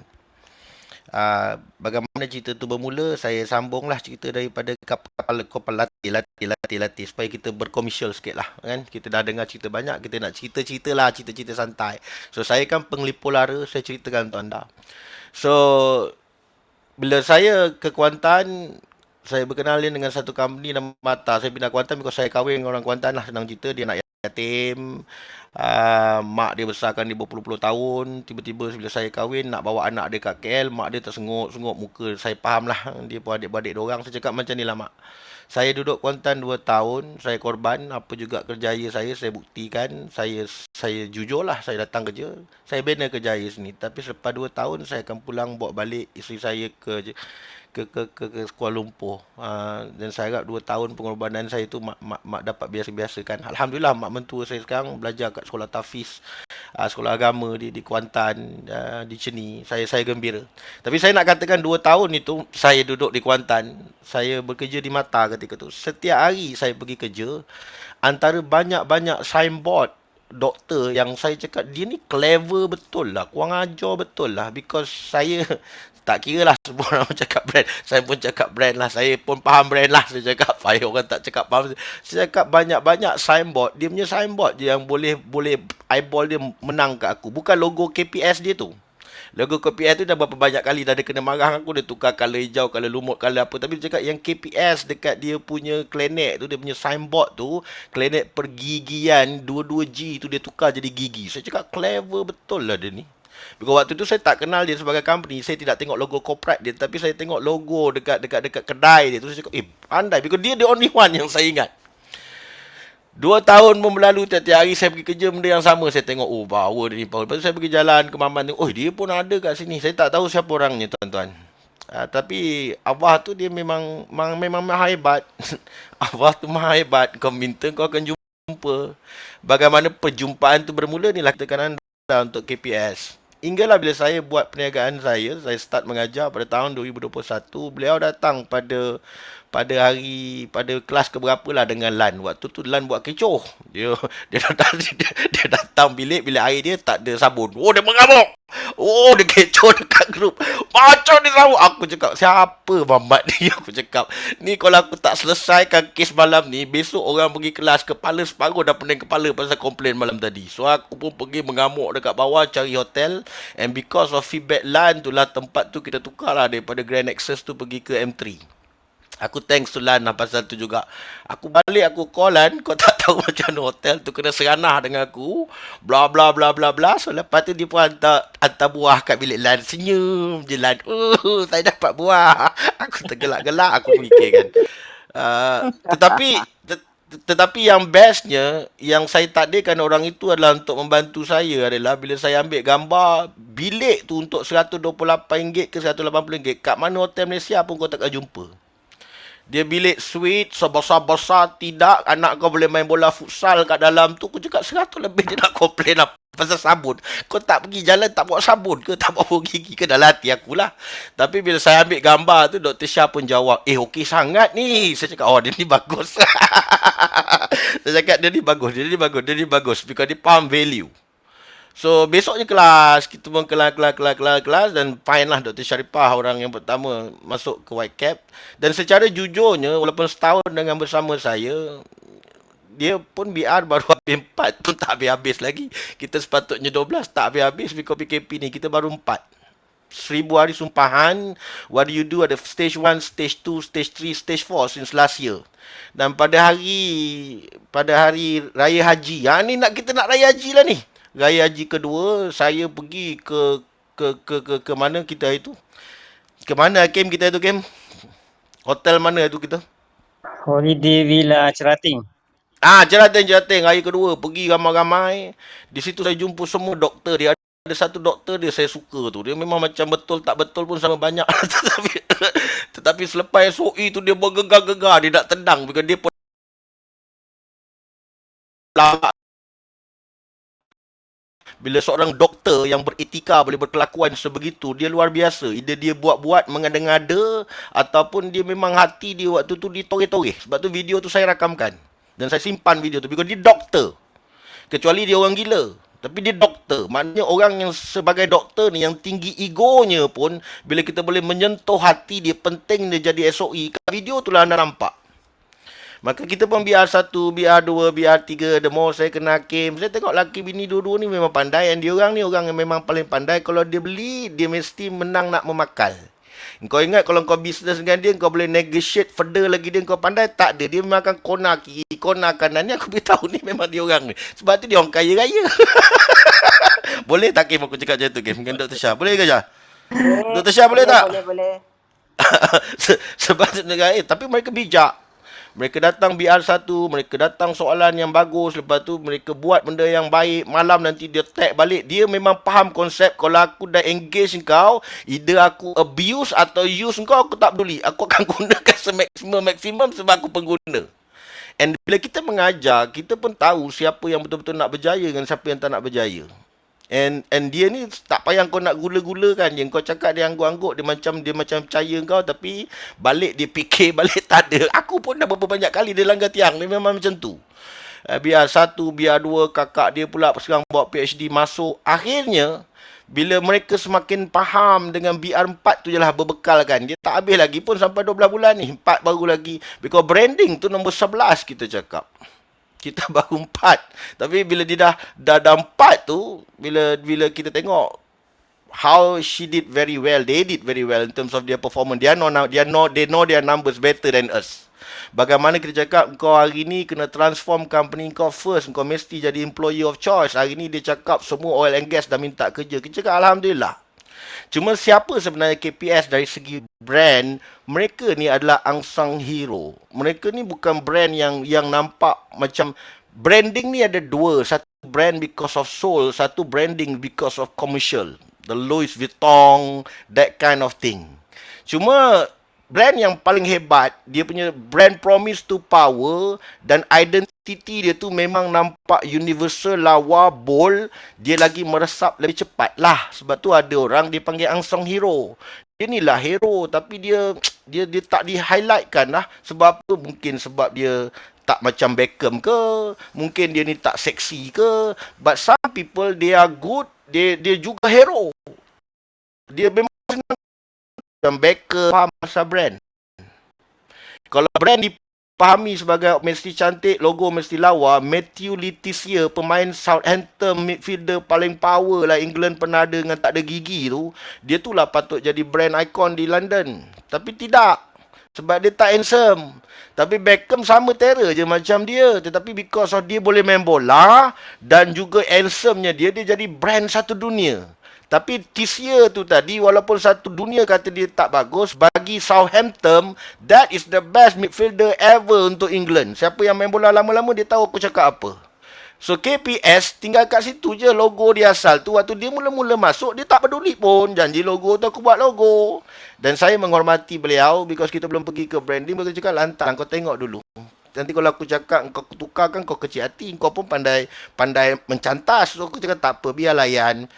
Bagaimana cerita tu bermula, saya sambunglah cerita daripada kapal latih supaya kita berkomersial sikit lah kan. Kita dah dengar cerita banyak, kita nak cerita santai. So saya kan penglipur lara, saya ceritakan untuk anda. So bila saya ke Kuantan, saya berkenalin dengan satu company nama Mata. Saya pindah Kuantan because saya kahwin dengan orang Kuantan lah, senang cerita. Dia nak yatim, mak dia besarkan dia berpuluh-puluh tahun. Tiba-tiba bila saya kahwin nak bawa anak dia kat KL, mak dia tersenguk muka. Saya faham lah, dia pun adik-beradik diorang. Saya cakap macam ni lah mak, saya duduk Kuantan 2 tahun, saya korban apa juga kerjaya saya buktikan. Saya jujur lah, saya datang kerja, saya bina kerjaya sini. Tapi selepas 2 tahun saya akan pulang bawa balik isteri saya ke Kuala Lumpur. Dan saya harap 2 tahun pengorbanan saya tu mak dapat biasa-biasa kan. Alhamdulillah mak mentua saya sekarang belajar kat sekolah Tafiz, sekolah agama di Kuantan, di Ceni. Saya gembira. Tapi saya nak katakan 2 tahun itu saya duduk di Kuantan, saya bekerja di Mata ketika tu. Setiap hari saya pergi kerja, antara banyak-banyak signboard doktor yang saya cakap dia ni clever betul lah, kurang ajar betul lah, because saya tak kira lah semua orang cakap brand, saya pun cakap brand lah, saya pun faham brand lah. Saya cakap fire orang tak cakap faham. Saya cakap banyak-banyak signboard, dia punya signboard je yang boleh eyeball dia menang kat aku. Bukan logo KPS dia tu. Logo KPS tu dah berapa banyak kali dah ada kena marah aku, dia tukar colour hijau, colour lumut, colour apa. Tapi dia cakap yang KPS dekat dia punya klinik tu, dia punya signboard tu, klinik pergigian 22G tu dia tukar jadi gigi. Saya cakap clever betul lah dia ni. Because waktu tu saya tak kenal dia sebagai company, saya tidak tengok logo corporate dia, tapi saya tengok logo dekat kedai dia tu. Saya cakap pandai, because dia the only one yang saya ingat. 2 tahun pun berlalu, tiap-tiap hari saya pergi kerja benda yang sama. Saya tengok power dia ni power. Lepas tu saya pergi jalan ke Maman tu, dia pun ada kat sini. Saya tak tahu siapa orangnya tuan-tuan. Tapi Allah tu dia memang maha hebat. Allah tu maha hebat. Kau minta kau akan jumpa. Bagaimana perjumpaan tu bermula ni lah kita kan anda untuk KPS. Hinggalah bila saya buat perniagaan saya start mengajar pada tahun 2021, beliau datang pada kelas keberapa lah dengan Lan. Waktu tu Lan buat kecoh. Dia datang bilik air dia tak ada sabun. Oh, dia mengamuk. Oh, dia kecoh dekat grup. Macam dia tahu. Aku cakap, siapa Mamat ni? Aku cakap, ni kalau aku tak selesaikan kes malam ni, besok orang pergi kelas, kepala separuh dah pening kepala pasal komplain malam tadi. So, aku pun pergi mengamuk dekat bawah, cari hotel. And because of feedback Lan tu lah, tempat tu kita tukar lah daripada Grand Access tu pergi ke M3. Aku thanks to Lan lah pasal tu juga. Aku balik, aku call Lan. Kau tak tahu macam mana hotel tu kena seranah dengan aku. Bla bla bla bla bla. So lepas tu dia pun hantar buah kat bilik Lan. Senyum je Lan. Saya dapat buah. Aku tergelak-gelak. Aku fikirkan. Tetapi yang bestnya, yang saya takdirkan orang itu adalah untuk membantu saya adalah bila saya ambil gambar bilik tu untuk RM128 ke RM180. Kat mana hotel Malaysia pun kau takkan jumpa. Dia bilik suite sebesar-besar, tidak anak kau boleh main bola futsal kat dalam tu. Aku cakap 100 lebih dia nak komplain apa pasal sabun. Kau tak pergi jalan tak bawa sabun ke, tak bawa gigi ke, dalam hati akulah. Tapi bila saya ambil gambar tu, Dr. Shah pun jawab, okey sangat ni. Saya cakap, oh dia ni bagus. Saya cakap dia ni bagus because dia faham value. So besoknya kelas, kita pun kelas dan fine lah Dr. Sharifah orang yang pertama masuk ke White Cap. Dan secara jujurnya walaupun setahun dengan bersama saya, dia pun BR baru habis 4 pun tak habis-habis lagi. Kita sepatutnya 12 tak habis-habis because PKP ni kita baru 4. 1000 hari sumpahan. What do you do? Ada stage 1, stage 2, stage 3, stage 4 since last year. Dan pada hari Raya Haji, ni kita nak Raya Haji lah ni. Raya Haji kedua, saya pergi ke mana kita itu? Ke mana Hakim kita itu, Hakim? Hotel mana itu kita? Holiday Villa Cerating. Cerating. Hari kedua, pergi ramai-ramai. Di situ saya jumpa semua doktor dia. Ada satu doktor dia saya suka tu. Dia memang macam betul tak betul pun sama banyak. Tetapi selepas SOE tu dia bergegar-gegar. Dia nak tendang. Because dia pun lama. Bila seorang doktor yang beretika boleh berkelakuan sebegitu, dia luar biasa. Either dia buat-buat mengada-ngada ataupun dia memang hati dia waktu tu ditoreh-toreh. Sebab tu video tu saya rakamkan. Dan saya simpan video tu. Because dia doktor. Kecuali dia orang gila. Tapi dia doktor. Maknanya orang yang sebagai doktor ni yang tinggi egonya pun bila kita boleh menyentuh hati dia, penting dia jadi SOE. Kat video tu lah anda nampak. Maka kita pun BR1, BR2, BR3, the more saya kena Hakim. Saya tengok laki bini dua-dua ni memang pandai. Dan dia orang ni orang yang memang paling pandai. Kalau dia beli, dia mesti menang nak memakal. Kau ingat kalau kau bisnes dengan dia, kau boleh negotiate further lagi dia, kau pandai? Tak ada. Dia memang akan kona kiri, kona kanan. Ni aku beritahu ni memang dia orang ni. Sebab tu dia orang kaya raya. Boleh tak Kim aku cakap macam tu Kim? Dengan Dr. Shah. Boleh ke Shah? Dr. Shah boleh tak? Boleh. Sebab tu tapi mereka bijak. Mereka datang BR1, mereka datang soalan yang bagus, lepas tu mereka buat benda yang baik, malam nanti dia tag balik. Dia memang faham konsep, kalau aku dah engage kau, either aku abuse atau use kau, aku tak peduli. Aku akan gunakan semaksimum sebab aku pengguna. And bila kita mengajar, kita pun tahu siapa yang betul-betul nak berjaya dan siapa yang tak nak berjaya. And dia ni tak payah kau nak gula-gula kan. Yang kau cakap dia angguk-angguk, dia macam percaya kau, tapi balik dia fikir balik tak ada. Aku pun dah berapa banyak kali dia langgar tiang. Dia memang macam tu. BR1, BR2, kakak dia pula sekarang bawa PhD masuk. Akhirnya bila mereka semakin faham dengan BR4 tu je lah berbekal kan. Dia tak habis lagi pun sampai 12 bulan ni. 4 baru lagi. Because branding tu nombor 11 kita cakap. Kita baru 4. Tapi bila dia dah 4 tu, bila kita tengok how she did very well, they did very well in terms of their performance. They know their numbers better than us. Bagaimana kita cakap kau hari ni kena transform company kau first, kau mesti jadi employee of choice. Hari ni dia cakap semua oil and gas dah minta kerja. Kita cakap alhamdulillah. Cuma siapa sebenarnya KPS dari segi brand? Mereka ni adalah unsung hero. Mereka ni bukan brand yang nampak macam. Branding ni ada dua. Satu brand because of soul, satu branding because of commercial. The Louis Vuitton, that kind of thing. Cuma brand yang paling hebat, dia punya brand promise to power dan identity dia tu memang nampak universal, lawa, bold. Dia lagi meresap lebih cepat lah. Sebab tu ada orang dia panggil unsung hero. Dia ni lah hero tapi dia tak di-highlightkan lah. Sebab apa? Mungkin sebab dia tak macam Beckham ke, mungkin dia ni tak seksi ke. But some people they are good, dia juga hero. Dia memang macam Beckham faham pasal brand. Kalau brand dipahami sebagai mesti cantik, logo mesti lawa, Matthew Letizia, pemain Southampton midfielder paling power lah England pernah ada dengan tak ada gigi tu, dia tu lah patut jadi brand icon di London. Tapi tidak. Sebab dia tak handsome. Tapi Beckham sama terror je macam dia. Tetapi because of dia boleh main bola dan juga handsome-nya dia jadi brand satu dunia. Tapi Tisia tu tadi, walaupun satu dunia kata dia tak bagus, bagi Southampton, that is the best midfielder ever untuk England. Siapa yang main bola lama-lama, dia tahu aku cakap apa. So KPS tinggal kat situ je logo dia asal tu. Waktu dia mula-mula masuk, dia tak peduli pun. Janji logo tu, aku buat logo. Dan saya menghormati beliau because kita belum pergi ke branding. Beliau cakap, lantak, kau tengok dulu. Nanti kalau aku cakap kau tukarkan, kau kecil hati, kau pun pandai mencantas. So aku cakap tak apa, biar layan.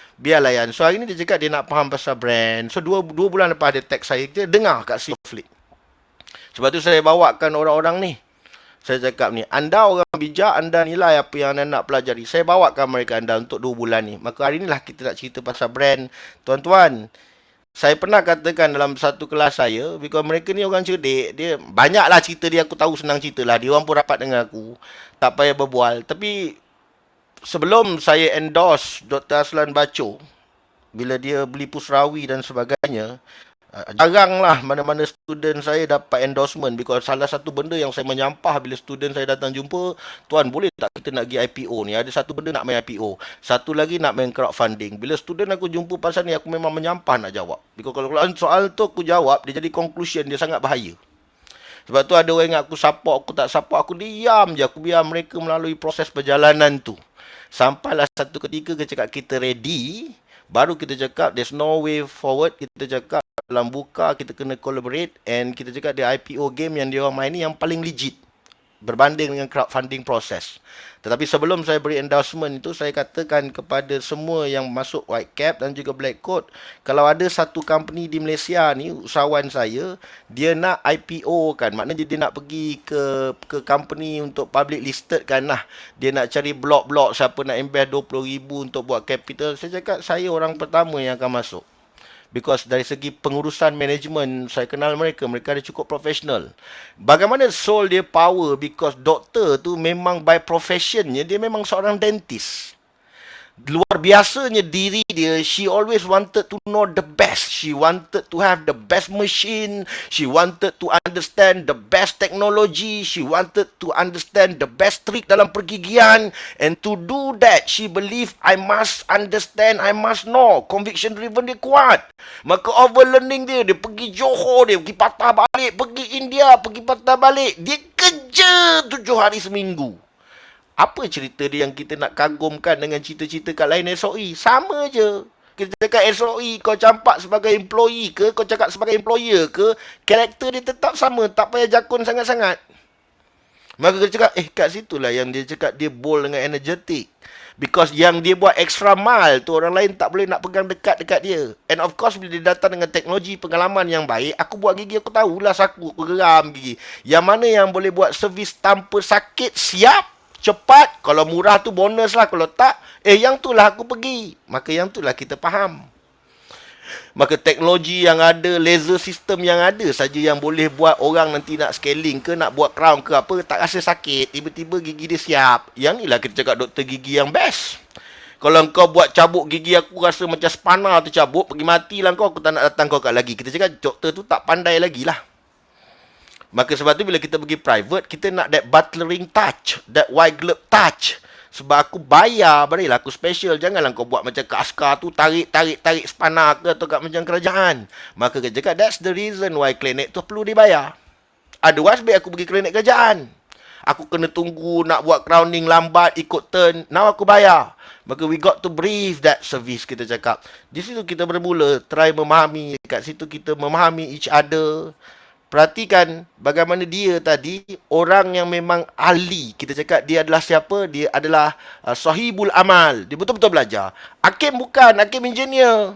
So hari ni dia cakap dia nak faham pasal brand. So dua bulan lepas dia text saya, dia dengar kat Snowflake. Sebab tu saya bawakan orang-orang ni. Saya cakap ni, anda orang bijak, anda nilai apa yang anda nak pelajari. Saya bawakan mereka anda untuk 2 bulan ni. Maka hari ni lah kita nak cerita pasal brand. Tuan-tuan, saya pernah katakan dalam satu kelas saya, because mereka ni orang cerdik, dia banyaklah cerita dia, aku tahu senang cerita lah. Dia orang pun rapat dengan aku, tak payah berbual. Tapi sebelum saya endorse Dr. Aslan Bacho, bila dia beli Pusrawi dan sebagainya, jaranglah mana-mana student saya dapat endorsement because salah satu benda yang saya menyampah bila student saya datang jumpa, tuan boleh tak kita nak pergi IPO ni, ada satu benda nak main IPO, satu lagi nak main crowdfunding. Bila student aku jumpa pasal ni, aku memang menyampah nak jawab because kalau soal tu aku jawab, dia jadi conclusion, dia sangat bahaya. Sebab tu ada orang ingat aku support, aku tak support, aku diam je, aku biar mereka melalui proses perjalanan tu. Sampailah satu ketika kita cakap kita ready, baru kita cakap there's no way forward. Kita cakap dalam buka kita kena collaborate and kita cakap the IPO game yang dia orang main ni yang paling legit berbanding dengan crowdfunding proses. Tetapi sebelum saya beri endorsement itu, saya katakan kepada semua yang masuk white cap dan juga black coat, kalau ada satu company di Malaysia ni, usahawan saya, dia nak IPO kan, maknanya dia nak pergi ke company untuk public listed kan lah. Dia nak cari blok-blok siapa nak invest 20,000 untuk buat capital. Saya cakap saya orang pertama yang akan masuk. Because dari segi pengurusan manajemen, saya kenal mereka ada cukup profesional. Bagaimana soul dia power? Because doktor tu memang by professionnya, dia memang seorang dentist. Luar biasanya diri dia, she always wanted to know the best. She wanted to have the best machine. She wanted to understand the best technology. She wanted to understand the best trick dalam pergigian. And to do that, she believe I must understand, I must know. Conviction driven dia kuat. Maka overlearning dia pergi Johor, dia pergi patah balik, pergi India, pergi patah balik. Dia kerja 7 hari seminggu. Apa cerita dia yang kita nak kagumkan dengan cerita-cerita kat lain SOE? Sama je. Kita cakap SOE, kau campak sebagai employee ke, kau cakap sebagai employer ke, karakter dia tetap sama, tak payah jakun sangat-sangat. Maka kita cakap, kat situlah yang dia cakap dia bold dengan energetic. Because yang dia buat extra mile tu, orang lain tak boleh nak pegang dekat-dekat dia. And of course, bila dia datang dengan teknologi pengalaman yang baik, aku buat gigi, aku tahulah saku, aku geram gigi. Yang mana yang boleh buat servis tanpa sakit, siap. Cepat, kalau murah tu bonus lah, kalau tak, yang tu lah aku pergi. Maka yang tu lah kita faham. Maka teknologi yang ada, laser system yang ada saja yang boleh buat orang nanti nak scaling ke, nak buat crown ke apa, tak rasa sakit, tiba-tiba gigi dia siap. Yang ni lah kita cakap doktor gigi yang best. Kalau kau buat cabuk gigi aku rasa macam spana tu cabuk, pergi matilah kau, aku tak nak datang kau kat lagi. Kita cakap doktor tu tak pandai lagi lah. Maka sebab tu bila kita pergi private, kita nak that butlering touch, that white glove touch. Sebab aku bayar, barulah aku special. Janganlah kau buat macam kat askar tu, tarik spana ke atau kat macam kerajaan. Maka kita cakap, that's the reason why klinik tu perlu dibayar. Otherwise, baik aku pergi klinik kerajaan. Aku kena tunggu nak buat crowning lambat, ikut turn. Now aku bayar. Maka we got to brief that service, kita cakap. Di situ kita bermula try memahami. Kat situ kita memahami each other. Perhatikan bagaimana dia tadi orang yang memang ahli. Kita cakap dia adalah siapa? Dia adalah sahibul amal. Dia betul-betul belajar. Hakim bukan, hakim engineer.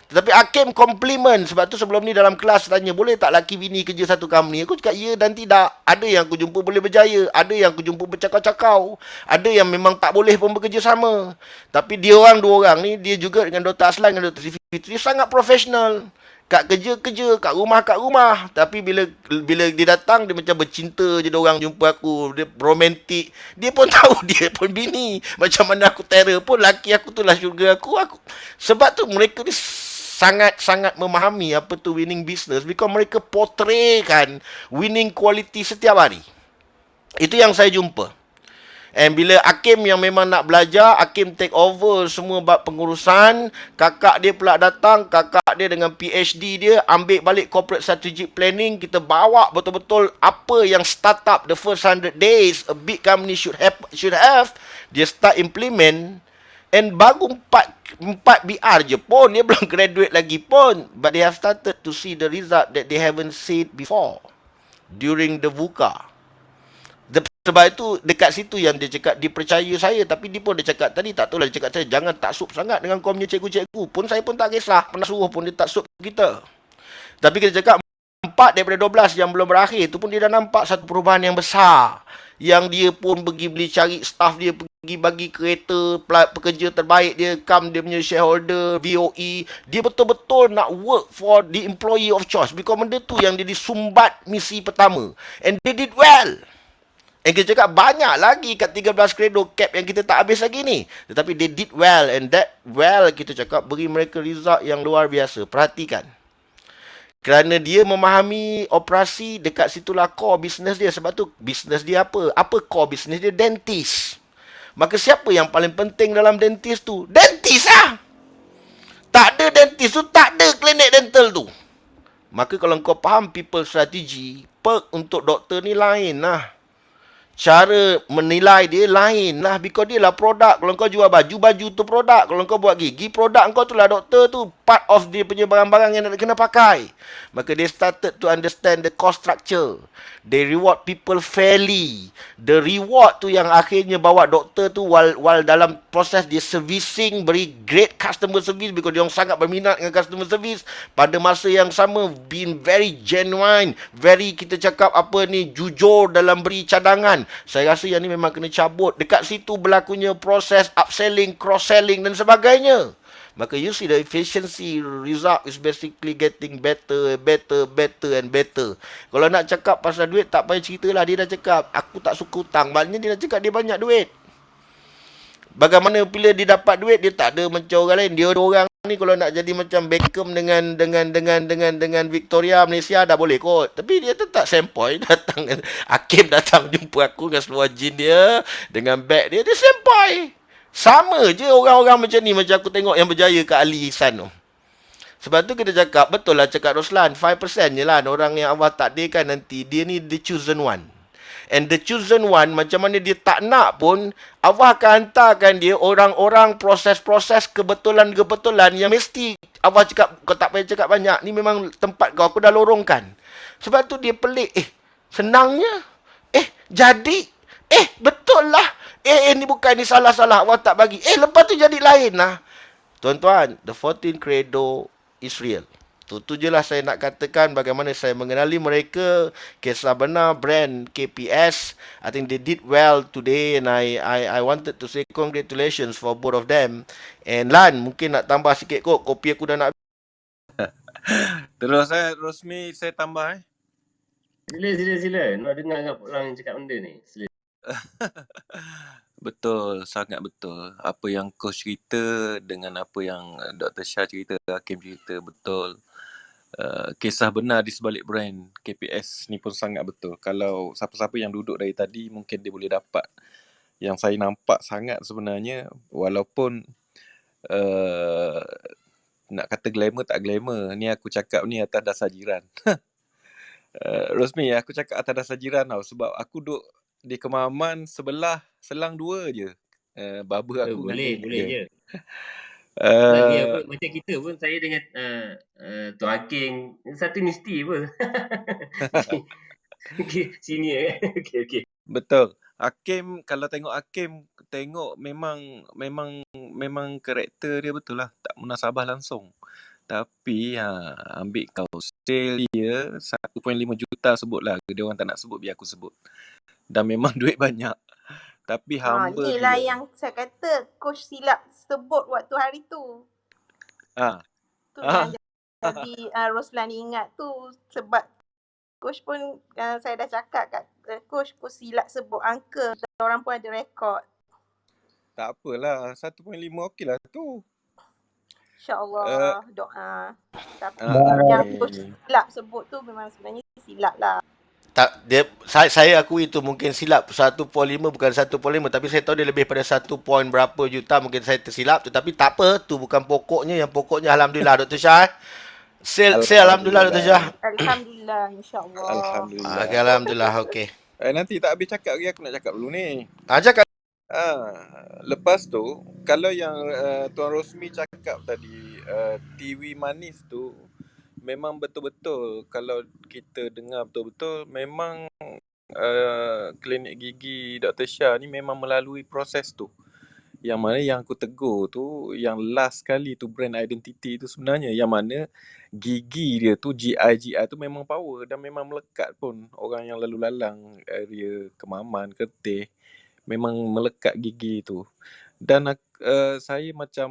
Tetapi hakim compliment. Sebab tu sebelum ni dalam kelas tanya, boleh tak laki bini kerja satu company? Aku cakap ya dan tidak. Ada yang aku jumpa boleh berjaya. Ada yang aku jumpa bercakap-cakau. Ada yang memang tak boleh pun bekerja sama. Tapi dia orang, dua orang ni, dia juga dengan Dr. Aslan dan Dr. Fitri sangat profesional. Kat kerja, kat rumah. Tapi bila dia datang, dia macam bercinta je dia orang jumpa aku. Dia romantik. Dia pun tahu dia pun bini. Macam mana aku terror pun, laki aku tu lah syurga aku. Sebab tu mereka ni sangat-sangat memahami apa tu winning business, because mereka portraykan winning quality setiap hari. Itu yang saya jumpa. And bila Hakim yang memang nak belajar, Hakim take over semua bab pengurusan. Kakak dia pula datang, kakak dia dengan PhD dia ambil balik corporate strategic planning. Kita bawa betul-betul apa yang startup the first 100 days a big company should have. Dia start implement. And baru 4 BR je pun, dia belum graduate lagi pun, but they have started to see the result that they haven't seen before during the VUCA. Sebab itu dekat situ yang dia cakap dia percaya saya, tapi dia pun dia cakap tadi, tak tahulah, dia cakap saya jangan taksub sangat dengan kau punya cikgu-cikgu. Pun saya pun tak kisah, pernah suruh pun dia taksub kita. Tapi kita cakap 4 daripada 12 yang belum berakhir tu pun dia dah nampak satu perubahan yang besar. Yang dia pun pergi beli cari staff dia, pergi bagi kereta pekerja terbaik dia, dia punya shareholder, VOE. Dia betul-betul nak work for the employee of choice. Because benda tu yang dia disumbat misi pertama. And they did well. And kita cakap banyak lagi kat 13 credo cap yang kita tak habis lagi ni. Tetapi they did well. And that well kita cakap beri mereka result yang luar biasa. Perhatikan. Kerana dia memahami operasi, dekat situlah core business dia. Sebab tu business dia apa? Apa core business dia? Dentist. Maka siapa yang paling penting dalam dentist tu? Dentist lah! Tak ada dentist tu, tak ada klinik dental tu. Maka kalau kau faham people strategy, perk untuk doktor ni lain lah. Cara menilai dia lain lah. Because dia lah produk. Kalau kau jual baju, baju tu produk. Kalau kau buat gigi, produk kau tu lah doktor tu. Part of dia punya barang-barang yang nak kena pakai. Maka they started to understand the cost structure. They reward people fairly. The reward tu yang akhirnya bawa doktor tu while dalam proses dia servicing, beri great customer service, because dia orang sangat berminat dengan customer service. Pada masa yang sama, being very genuine, very kita cakap apa ni, jujur dalam beri cadangan. Saya rasa yang ni memang kena cabut. Dekat situ berlakunya proses upselling, cross-selling dan sebagainya. Maka you see the efficiency result is basically getting better and better. Kalau nak cakap pasal duit, tak payah cerita lah. Dia dah cakap, aku tak suka hutang. Maknanya dia dah cakap dia banyak duit. Bagaimana bila dia dapat duit, dia tak ada macam orang lain. Dia orang ni kalau nak jadi macam Beckham dengan Victoria Malaysia dah boleh kot. Tapi dia tetap sempoi datang. Hakim datang jumpa aku dengan seluar jean dia, dengan beg dia sempoi. Sama je orang-orang macam ni, macam aku tengok yang berjaya kat Ali Ihsan tu. Sebab tu kita cakap, betul lah cakap Roslan, 5% je lah orang yang Allah takdirkan nanti. Dia ni the chosen one. And the chosen one, macam mana dia tak nak pun, Allah akan hantarkan dia orang-orang proses-proses kebetulan-kebetulan yang mesti Allah cakap, kau tak payah cakap banyak. Ni memang tempat kau, aku dah lorongkan. Sebab tu dia pelik. Senangnya? Jadi? Betul lah. Ni bukan, ni salah-salah. Allah tak bagi. Lepas tu jadi lain lah. Tuan-tuan, the 14 credo is real. Tu je lah saya nak katakan bagaimana saya mengenali mereka. Kisah benar brand KPS. I think they did well today, and I wanted to say congratulations for both of them. And Lan, mungkin nak tambah sikit kot. Kopi aku dah nak. Terus Rosmi saya tambah Sila. Nak dengar orang cakap benda ni. Sila. Betul, sangat betul. Apa yang coach cerita dengan apa yang Dr. Shah cerita, Hakim cerita, betul. Kisah benar di sebalik brand KPS ni pun sangat betul. Kalau siapa-siapa yang duduk dari tadi, mungkin dia boleh dapat. Yang saya nampak sangat sebenarnya, walaupun nak kata glamour tak glamour, ni aku cakap ni atas dasar jiran. Rosmi, aku cakap atas dasar jiran tau. Sebab aku duduk di Kemaman sebelah selang 2 je. Barber aku dengan Boleh klinik dia. je. Lagi Uh, apa macam kita pun, saya dengan Tuan Hakim satu mesti apa. Senior kan. Okey. Betul. Hakim, kalau tengok Hakim, tengok memang karakter dia betul lah. Tak munasabah langsung. Tapi ambil kau sale dia 1.5 juta sebutlah. Dia orang tak nak sebut, biar aku sebut. Dan memang duit banyak. Tapi hamba Inilah gila. yang saya kata coach silap sebut waktu hari tu. Ah. Tu yang jadi Roslan ingat tu, sebab coach pun saya dah cakap kat coach silap sebut angka. Orang pun ada rekod. Tak apalah, 1.5 okey lah tu. InsyaAllah doa. Tapi yang Amin. coach silap sebut tu memang sebenarnya silap lah. Tak, saya akui itu mungkin silap 1.5 bukan 1.5, tapi saya tahu dia lebih pada 1 point berapa juta, mungkin saya tersilap, tetapi tak apa, tu bukan pokoknya. Yang pokoknya alhamdulillah Dr. Shah. Sale alhamdulillah Dr. Shah. Alhamdulillah, insyaAllah. Alhamdulillah. Okay, alhamdulillah, okey. Nanti tak habis cakap lagi, aku nak cakap dulu ni. Cakap. Lepas tu, kalau yang Tuan Rosmi cakap tadi, TV manis tu, memang betul-betul kalau kita dengar betul-betul, memang klinik gigi Dr. Shah ni memang melalui proses tu. Yang mana yang aku tegur tu, yang last kali tu brand identity tu sebenarnya, yang mana gigi dia tu, GI tu memang power dan memang melekat pun. Orang yang lalu lalang area Kemaman, Kerteh, memang melekat gigi tu. Dan saya macam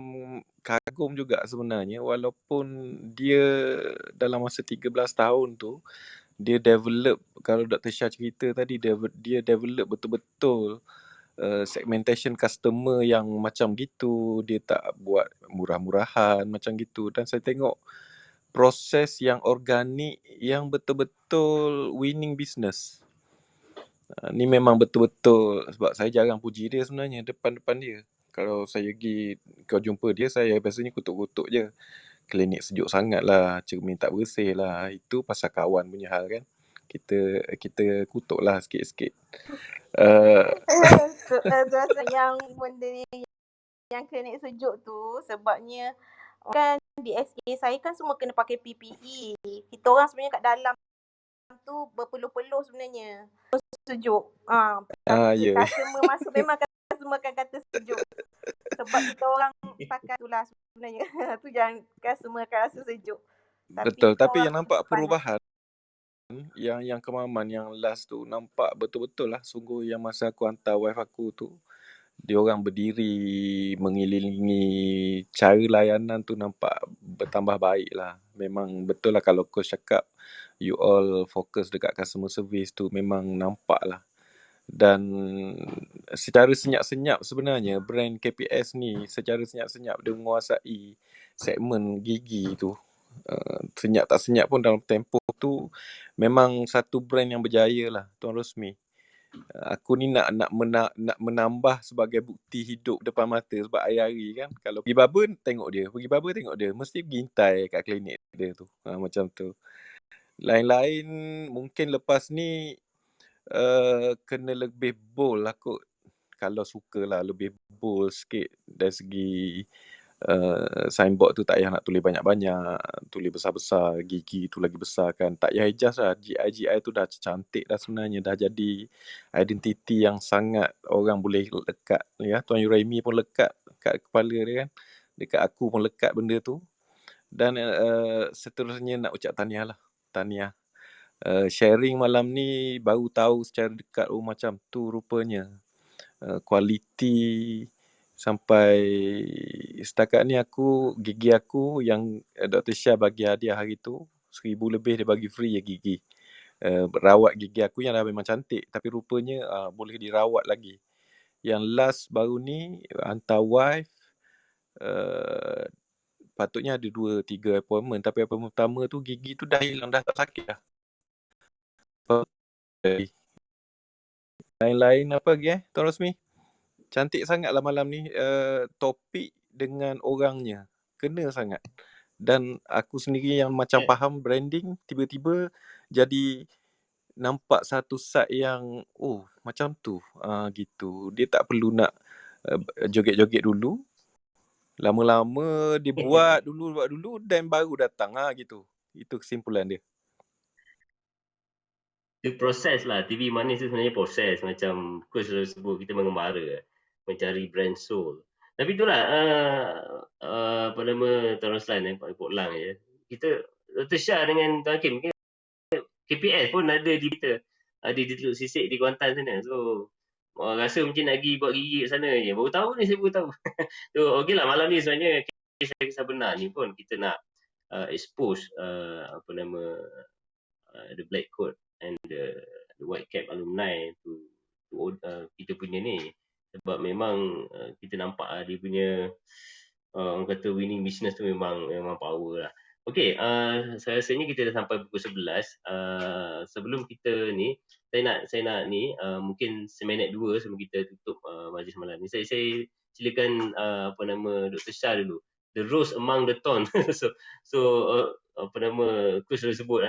kagum juga sebenarnya, walaupun dia dalam masa 13 tahun tu, dia develop, kalau Dr. Shah cerita tadi, dia develop betul-betul segmentation customer yang macam gitu. Dia tak buat murah-murahan macam gitu. Dan saya tengok proses yang organik, yang betul-betul winning business. Ni memang betul-betul, sebab saya jarang puji dia sebenarnya depan-depan dia. Kalau saya pergi, kau jumpa dia, saya biasanya kutuk-kutuk je. Klinik sejuk sangat lah, cermin tak bersih lah. Itu pasal kawan punya hal kan. Kita kutuk lah sikit-sikit. Yang benda ni, yang klinik sejuk tu, sebabnya kan di SK saya kan semua kena pakai PPE. Kita orang sebenarnya kat dalam tu berpeluh-peluh sebenarnya. Sejuk. Tapi customer masuk memang customer akan kata sejuk. Sebab kita orang pakai tu lah sebenarnya. Tu yang customer akan rasa sejuk. Betul, tapi yang nampak perubahan, yang Kemaman, yang last tu, nampak betul-betul lah. Sungguh yang masa aku hantar wife aku tu, dia orang berdiri mengelilingi, cara layanan tu nampak bertambah baik lah. Memang betul lah kalau coach cakap, you all fokus dekat customer service tu, memang nampak lah. Dan secara senyap-senyap sebenarnya, brand KPS ni secara senyap-senyap dia menguasai segmen gigi tu. Senyap tak senyap pun dalam tempoh tu, memang satu brand yang berjaya lah, Tuan Rosmi. Aku ni nak menambah sebagai bukti hidup depan mata, sebab hari-hari kan, kalau pergi barber tengok dia, mesti pergi hintai kat klinik dia tu. Macam tu. Lain-lain mungkin lepas ni kena lebih bold lah kot. Kalau suka lah lebih bold sikit dari segi signboard tu, tak payah nak tulis banyak-banyak, tulis besar-besar, gigi tu lagi besar kan, tak payah adjust lah. GI tu dah cantik dah sebenarnya, dah jadi identiti yang sangat orang boleh lekat ya. Tuan Yuraimi pun lekat kat kepala dia kan, dekat aku pun lekat benda tu. Dan seterusnya nak ucap tahniah lah. Sharing malam ni baru tahu secara dekat macam tu rupanya. Kualiti sampai setakat ni gigi aku yang Dr. Shah bagi hadiah hari tu, 1,000 lebih dia bagi free ya gigi. Rawat gigi aku yang dah memang cantik, tapi rupanya boleh dirawat lagi. Yang last baru ni hantar wife, patutnya ada 2-3 appointment, tapi appointment pertama tu gigi tu dah hilang, dah tak sakit dah. Lain-lain apa lagi Tuan Rosmi? Cantik sangatlah malam ni. Topik dengan orangnya kena sangat. Dan aku sendiri yang macam faham branding, tiba-tiba jadi nampak satu side yang macam tu, gitu. Dia tak perlu nak joget-joget dulu. Lama-lama dia buat dulu dan baru datang gitu. Itu kesimpulan dia. Itu proses lah. TV manis tu sebenarnya proses. Macam coach selalu sebut, kita mengembara. Mencari brand soul. Tapi itulah, apa nama, Tuan Roslan, Pak Lang ya. Kita, Dr. Shah dengan Tuan Hakim, KPS pun ada di kita. Ada di Teluk Sisik, di Kuantan sana. So, rasa macam nak pergi buat gigi kat sana je. Baru tahu ni, saya baru tahu. So, okey lah, malam ni sebenarnya kisah-kisah benar ni pun kita nak expose apa nama the black coat and the white cap alumni to kita punya ni. Sebab memang kita nampak dia punya orang kata winning business tu memang power lah. Okey, saya rasanya kita dah sampai pukul 11. Sebelum kita ni, saya nak ni mungkin seminit dua sebelum kita tutup majlis malam ni. Saya silakan apa nama Dr. Shah dulu. The rose among the thorn. so apa nama coach selalu sebut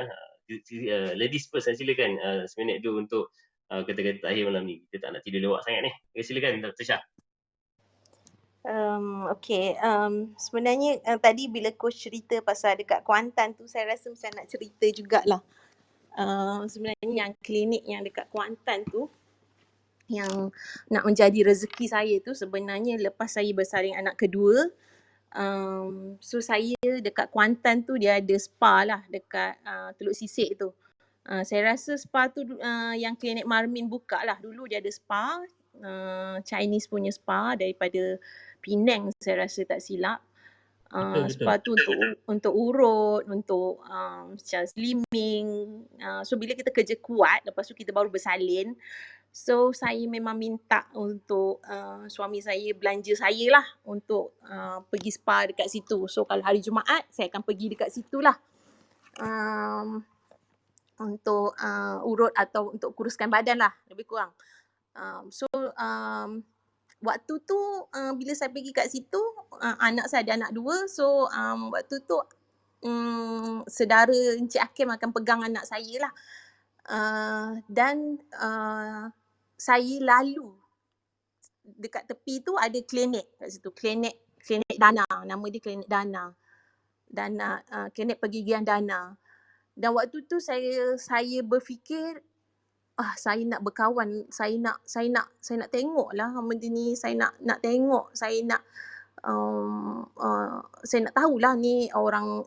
ladies first, silakan seminit dua untuk kata-kata akhir malam ni. Kita tak nak tidur lewat sangat ni. Okay, silakan Dr. Shah. Sebenarnya tadi bila coach cerita pasal dekat Kuantan tu, saya rasa macam nak cerita jugalah. Sebenarnya yang klinik yang dekat Kuantan tu, yang nak menjadi rezeki saya tu sebenarnya lepas saya bersalin anak kedua. So saya dekat Kuantan tu dia ada spa lah dekat Teluk Sisik tu. Saya rasa spa tu yang klinik Marmin buka lah. Dulu dia ada spa, Chinese punya spa daripada Penang saya rasa tak silap. Spa tu untuk urut, untuk macam slimming. So bila kita kerja kuat, lepas tu kita baru bersalin. So saya memang minta untuk suami saya belanja saya lah untuk pergi spa dekat situ. So kalau hari Jumaat saya akan pergi dekat situ lah. Untuk urut atau untuk kuruskan badan lah lebih kurang. Waktu tu bila saya pergi kat situ, anak saya ada anak dua. So waktu tu saudara Encik Hakim akan pegang anak saya lah. Dan saya lalu dekat tepi tu ada klinik kat situ. Klinik Dana. Nama dia klinik Dana. Klinik pergigian Dana. Dan waktu tu saya berfikir, saya nak berkawan, saya nak tengok lah benda ni, saya nak tengok, saya nak tahulah ni orang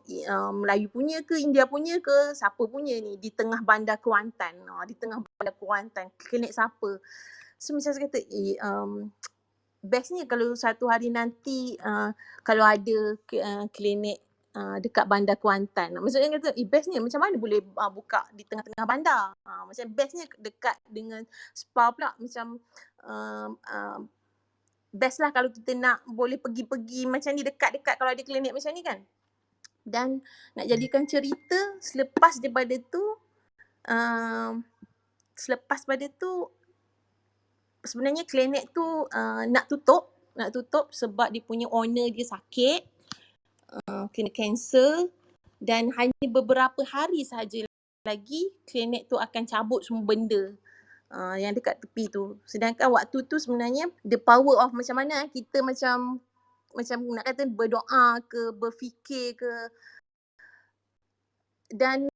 Melayu punya ke, India punya ke, siapa punya ni di tengah bandar Kuantan. Klinik siapa? So macam saya kata, bestnya kalau satu hari nanti kalau ada klinik dekat bandar Kuantan. Maksudnya kata, bestnya macam mana boleh buka di tengah-tengah bandar. Macam bestnya dekat dengan spa pula. Macam best lah kalau kita nak boleh pergi-pergi macam ni dekat-dekat kalau ada klinik macam ni kan. Dan nak jadikan cerita, selepas daripada tu sebenarnya klinik tu nak tutup sebab dia punya owner dia sakit, kena kanser, dan hanya beberapa hari sahaja lagi klinik tu akan cabut semua benda yang dekat tepi tu. Sedangkan waktu tu sebenarnya the power of macam mana kita macam nak kata berdoa ke, berfikir ke, dan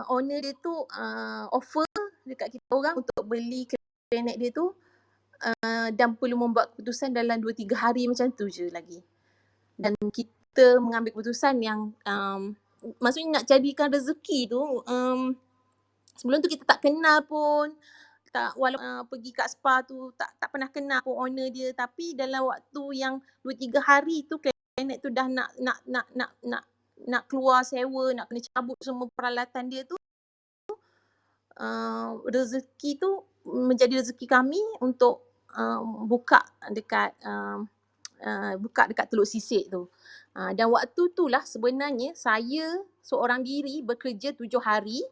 owner dia tu offer dekat kita orang untuk beli klinik dia tu, dan perlu membuat keputusan dalam 2-3 hari macam tu je lagi. Dan kita mengambil keputusan yang maksudnya nak jadikan rezeki tu, sebelum tu kita tak kenal pun, walaupun pergi kat spa tu tak pernah kenal pun owner dia, tapi dalam waktu yang 2-3 hari tu klinik tu dah nak keluar sewa, nak kena cabut semua peralatan dia tu, rezeki tu menjadi rezeki kami untuk buka dekat Teluk Sisik tu. Dan waktu tu lah sebenarnya saya seorang diri bekerja 7 hari.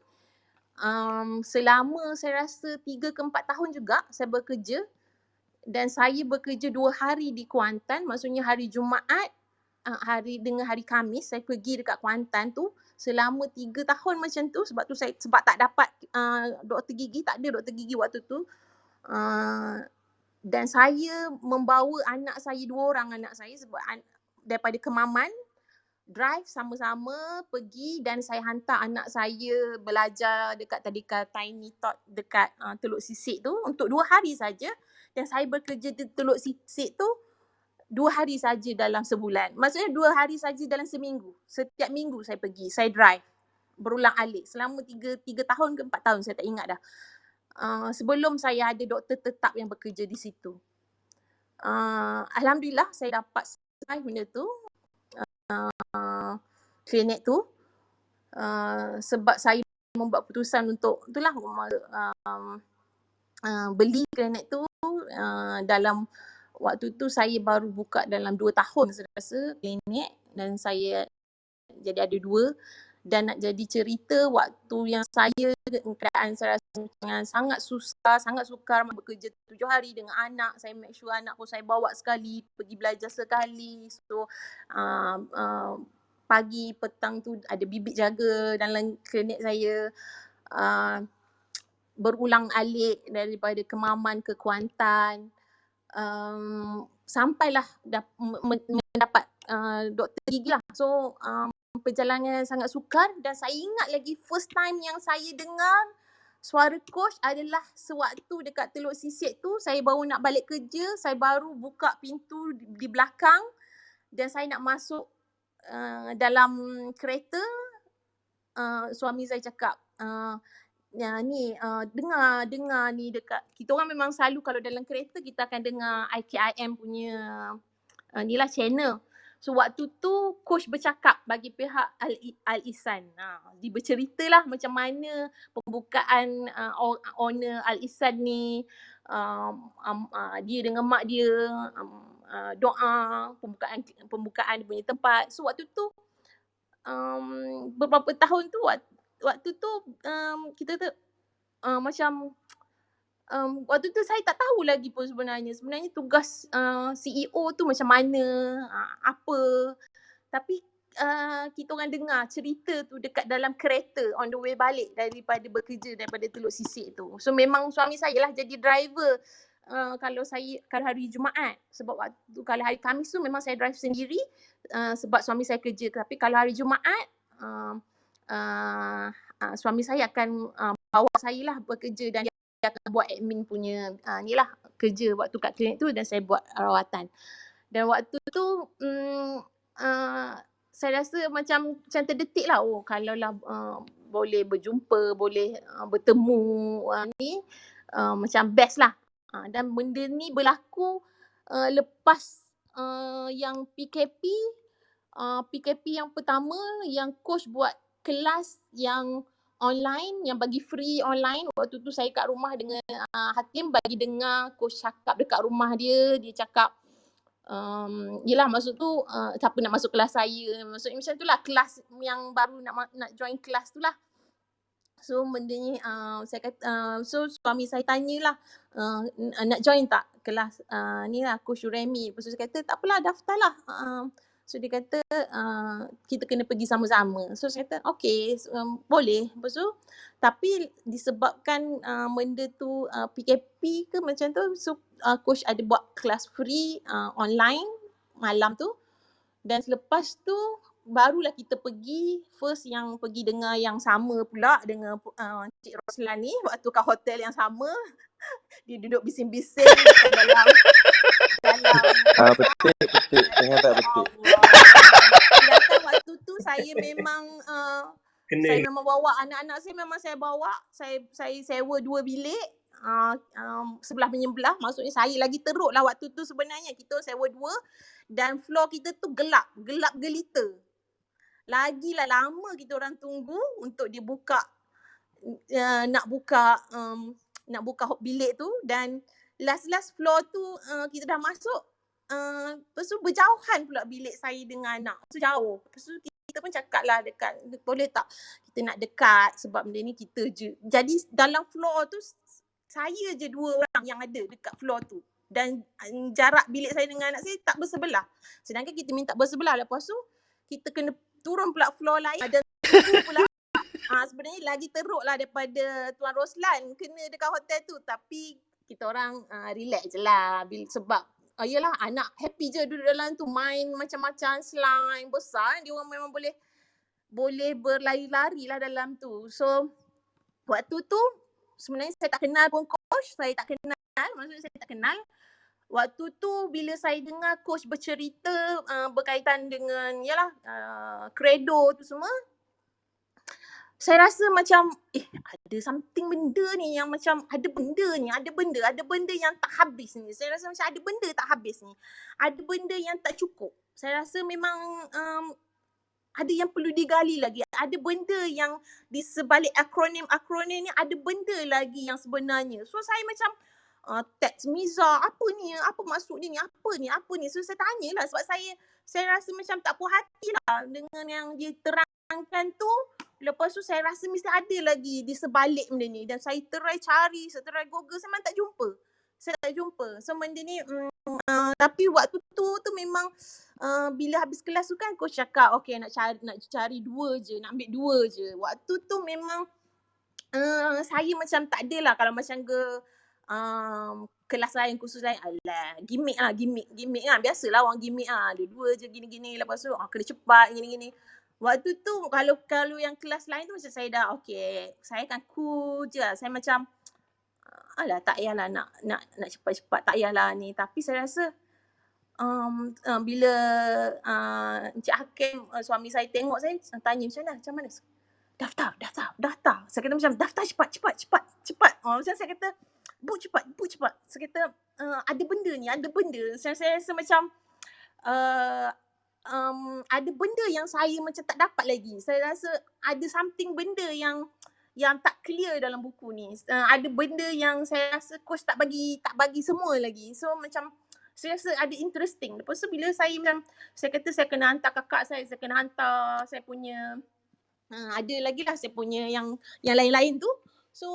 Selama saya rasa 3 ke 4 tahun juga saya bekerja. Dan saya bekerja 2 hari di Kuantan, maksudnya hari Jumaat hari Khamis saya pergi dekat Kuantan tu selama 3 tahun macam tu, sebab tu saya tak dapat doktor gigi, tak ada doktor gigi waktu tu. Dan saya membawa anak saya, 2 orang anak saya, sebab daripada Kemaman drive sama-sama pergi, dan saya hantar anak saya belajar dekat tadika Tiny Tot dekat Teluk Sisik tu untuk 2 hari saja, dan saya bekerja di Teluk Sisik tu 2 hari saja dalam sebulan. Maksudnya 2 hari saja dalam seminggu. Setiap minggu saya pergi, saya drive berulang alik selama 3 tahun ke 4 tahun, saya tak ingat dah. Sebelum saya ada doktor tetap yang bekerja di situ. Alhamdulillah saya dapat selesai benda tu, klinik tu, sebab saya membuat keputusan untuk itulah beli klinik tu. Dalam waktu tu saya baru buka dalam 2 tahun saya rasa klinik, dan saya jadi ada 2. Dan nak jadi cerita, waktu yang saya keadaan saya rasa sangat susah, sangat sukar bekerja 7 hari dengan anak. Saya make sure anak pun saya bawa sekali, pergi belajar sekali. So pagi petang tu ada bibik jaga dalam klinik saya. Berulang alik daripada Kemaman ke Kuantan. Sampailah mendapat doktor gigi lah. So perjalanan sangat sukar, dan saya ingat lagi first time yang saya dengar suara coach adalah sewaktu dekat Teluk Sisik tu. Saya baru nak balik kerja, saya baru buka pintu di belakang dan saya nak masuk dalam kereta. Suami saya cakap, dengar ni dekat, kita orang memang selalu kalau dalam kereta kita akan dengar IKIM punya ni lah channel. So waktu tu coach bercakap bagi pihak Al-Ihsan. Dia berceritalah macam mana pembukaan owner Al-Ihsan ni, dia dengan mak dia doa pembukaan dia punya tempat. So waktu tu beberapa tahun tu waktu tu kita tu macam waktu tu saya tak tahu lagi pun sebenarnya tugas CEO tu macam mana, apa. Tapi kita orang dengar cerita tu dekat dalam kereta on the way balik daripada bekerja daripada Teluk Sisik tu. So memang suami saya lah jadi driver kalau hari Jumaat. Sebab waktu kalau hari Khamis tu memang saya drive sendiri sebab suami saya kerja. Tapi kalau hari Jumaat suami saya akan bawa saya lah bekerja, dan dia akan buat admin punya ni lah kerja waktu kat klinik tu, dan saya buat rawatan. Dan waktu tu saya rasa macam terdetik lah, kalau lah boleh berjumpa, boleh bertemu ni macam best lah. Dan benda ni berlaku lepas yang PKP yang pertama, yang coach buat kelas yang online, yang bagi free online. Waktu tu saya kat rumah dengan Hakim bagi dengar coach cakap dekat rumah dia. Dia cakap yelah maksud tu siapa nak masuk kelas saya. Maksudnya macam tu lah, kelas yang baru nak join kelas tu lah. So benda ni saya kata, so suami saya tanyalah nak join tak kelas ni lah coach Remy. Lepas tu saya kata tak apalah, daftar lah. So dia kata kita kena pergi sama-sama. So saya kata okey, boleh. Lepas tu tapi disebabkan benda tu PKP ke macam tu, so coach ada buat kelas free online malam tu. Dan selepas tu barulah kita pergi, first yang pergi dengar yang sama pula dengan Cik Roslan ni, waktu kat hotel yang sama. Dia duduk bising-bising dalam betik tengah tak betik. Datang waktu tu saya memang saya memang bawa anak-anak saya, memang saya bawa, saya sewa 2 bilik sebelah menyebelah. Maksudnya saya lagi teruk lah waktu tu sebenarnya. Kita sewa 2 dan floor kita tu gelap gelita. Lagilah lama kita orang tunggu untuk dia buka nak buka bilik tu. Dan last floor tu kita dah masuk, lepas tu berjauhan pula bilik saya dengan anak. So jauh. Lepas tu kita pun cakap lah dekat, boleh tak kita nak dekat, sebab benda ni kita je. Jadi dalam floor tu saya je 2 orang yang ada dekat floor tu. Dan jarak bilik saya dengan anak saya tak bersebelah. Sedangkan kita minta bersebelah, lepas tu kita kena turun pula floor lain dan tunggu pula. Sebenarnya lagi teruk lah daripada Tuan Roslan kena dekat hotel tu. Tapi kita orang relax je lah sebab yelah anak happy je duduk dalam tu, main macam-macam slime besar. Dia orang memang boleh berlari-lari lah dalam tu. So waktu tu sebenarnya saya tak kenal pun coach, maksudnya saya tak kenal. Waktu tu bila saya dengar coach bercerita berkaitan dengan credo tu semua, saya rasa macam ada something benda ni yang macam ada benda yang tak habis ni. Saya rasa macam ada benda tak habis ni. Ada benda yang tak cukup. Saya rasa memang ada yang perlu digali lagi. Ada benda yang di sebalik akronim ni ada benda lagi yang sebenarnya. So saya macam teks Miza, apa ni? Apa maksud dia ni? Apa ni? So saya tanyalah sebab saya rasa macam tak puas hati lah dengan yang dia terangkan tu. Lepas tu saya rasa mesti ada lagi di sebalik benda ni. Dan saya try cari, saya try Google, saya memang tak jumpa. So benda ni tapi waktu tu memang bila habis kelas tu kan coach cakap nak cari 2 je, nak ambil 2 je. Waktu tu memang saya macam tak adalah kalau macam kelas lain, kursus lain, alah gimmick lah. Biasalah orang gimmick ada 2 je gini-gini, lepas tu kena cepat gini-gini. Waktu tu kalau yang kelas lain tu macam saya dah saya akan cool je lah. Saya macam tak payahlah nak cepat-cepat, tak payahlah ni. Tapi saya rasa bila Encik Hakim, suami saya tengok saya, tanya macam mana? Daftar. Saya kata macam daftar cepat. Macam saya kata book cepat. Saya kata ada benda ni. Saya rasa macam ada benda yang saya macam tak dapat lagi. Saya rasa ada something benda yang tak clear dalam buku ni. Ada benda yang saya rasa coach tak bagi semua lagi. So macam saya rasa ada interesting. Lepas tu bila saya kata saya kena hantar kakak saya kena hantar saya punya ada lagi lah saya punya yang lain-lain tu. So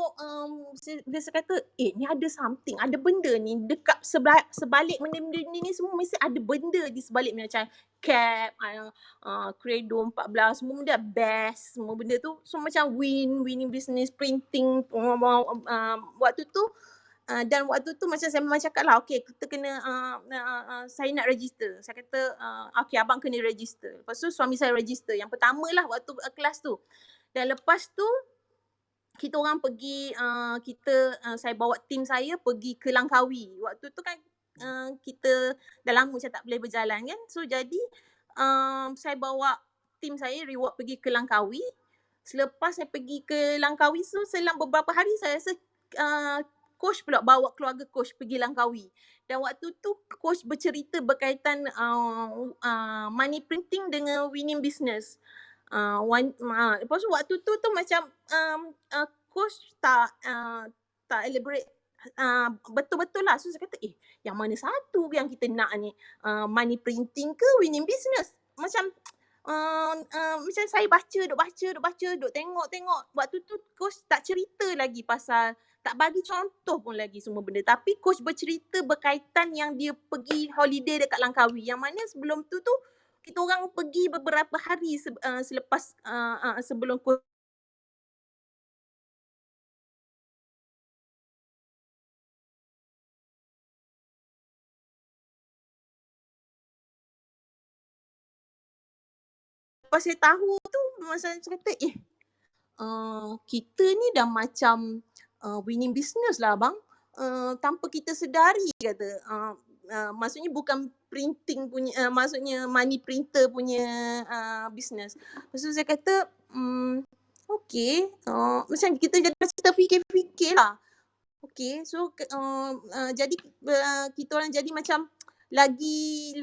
dia kata ni ada something, ada benda ni dekat sebalik benda-benda ni semua mesti ada benda di sebalik macam cap, credo 14, semua benda best, semua benda tu. So macam winning business, printing waktu tu. Dan waktu tu macam saya memang cakap lah, kita kena, saya nak register. Saya kata, abang kena register. Lepas tu suami saya register. Yang pertama lah waktu kelas tu. Dan lepas tu, kita orang pergi, saya bawa tim saya pergi ke Langkawi. Waktu tu kan kita dah lama macam tak boleh berjalan kan. So jadi, saya bawa tim saya reward pergi ke Langkawi. Selepas saya pergi ke Langkawi tu, selang beberapa hari saya rasa coach pula bawa keluarga coach pergi Langkawi. Dan waktu tu coach bercerita berkaitan money printing dengan winning business. Lepas tu waktu tu macam coach tak elaborate betul-betul lah. So saya kata yang mana satu yang kita nak ni, money printing ke winning business? Macam macam saya duk tengok. Waktu tu coach tak cerita lagi pasal, tak bagi contoh pun lagi semua benda. Tapi coach bercerita berkaitan yang dia pergi holiday dekat Langkawi. Yang mana sebelum tu kita orang pergi beberapa hari selepas sebelum coach lepas saya tahu tu, masa saya kata kita ni dah macam winning business lah abang, tanpa kita sedari kata. Maksudnya bukan printing punya, maksudnya money printer punya business. Lepas tu saya kata macam kita terfikir lah. So jadi kita orang jadi macam lagi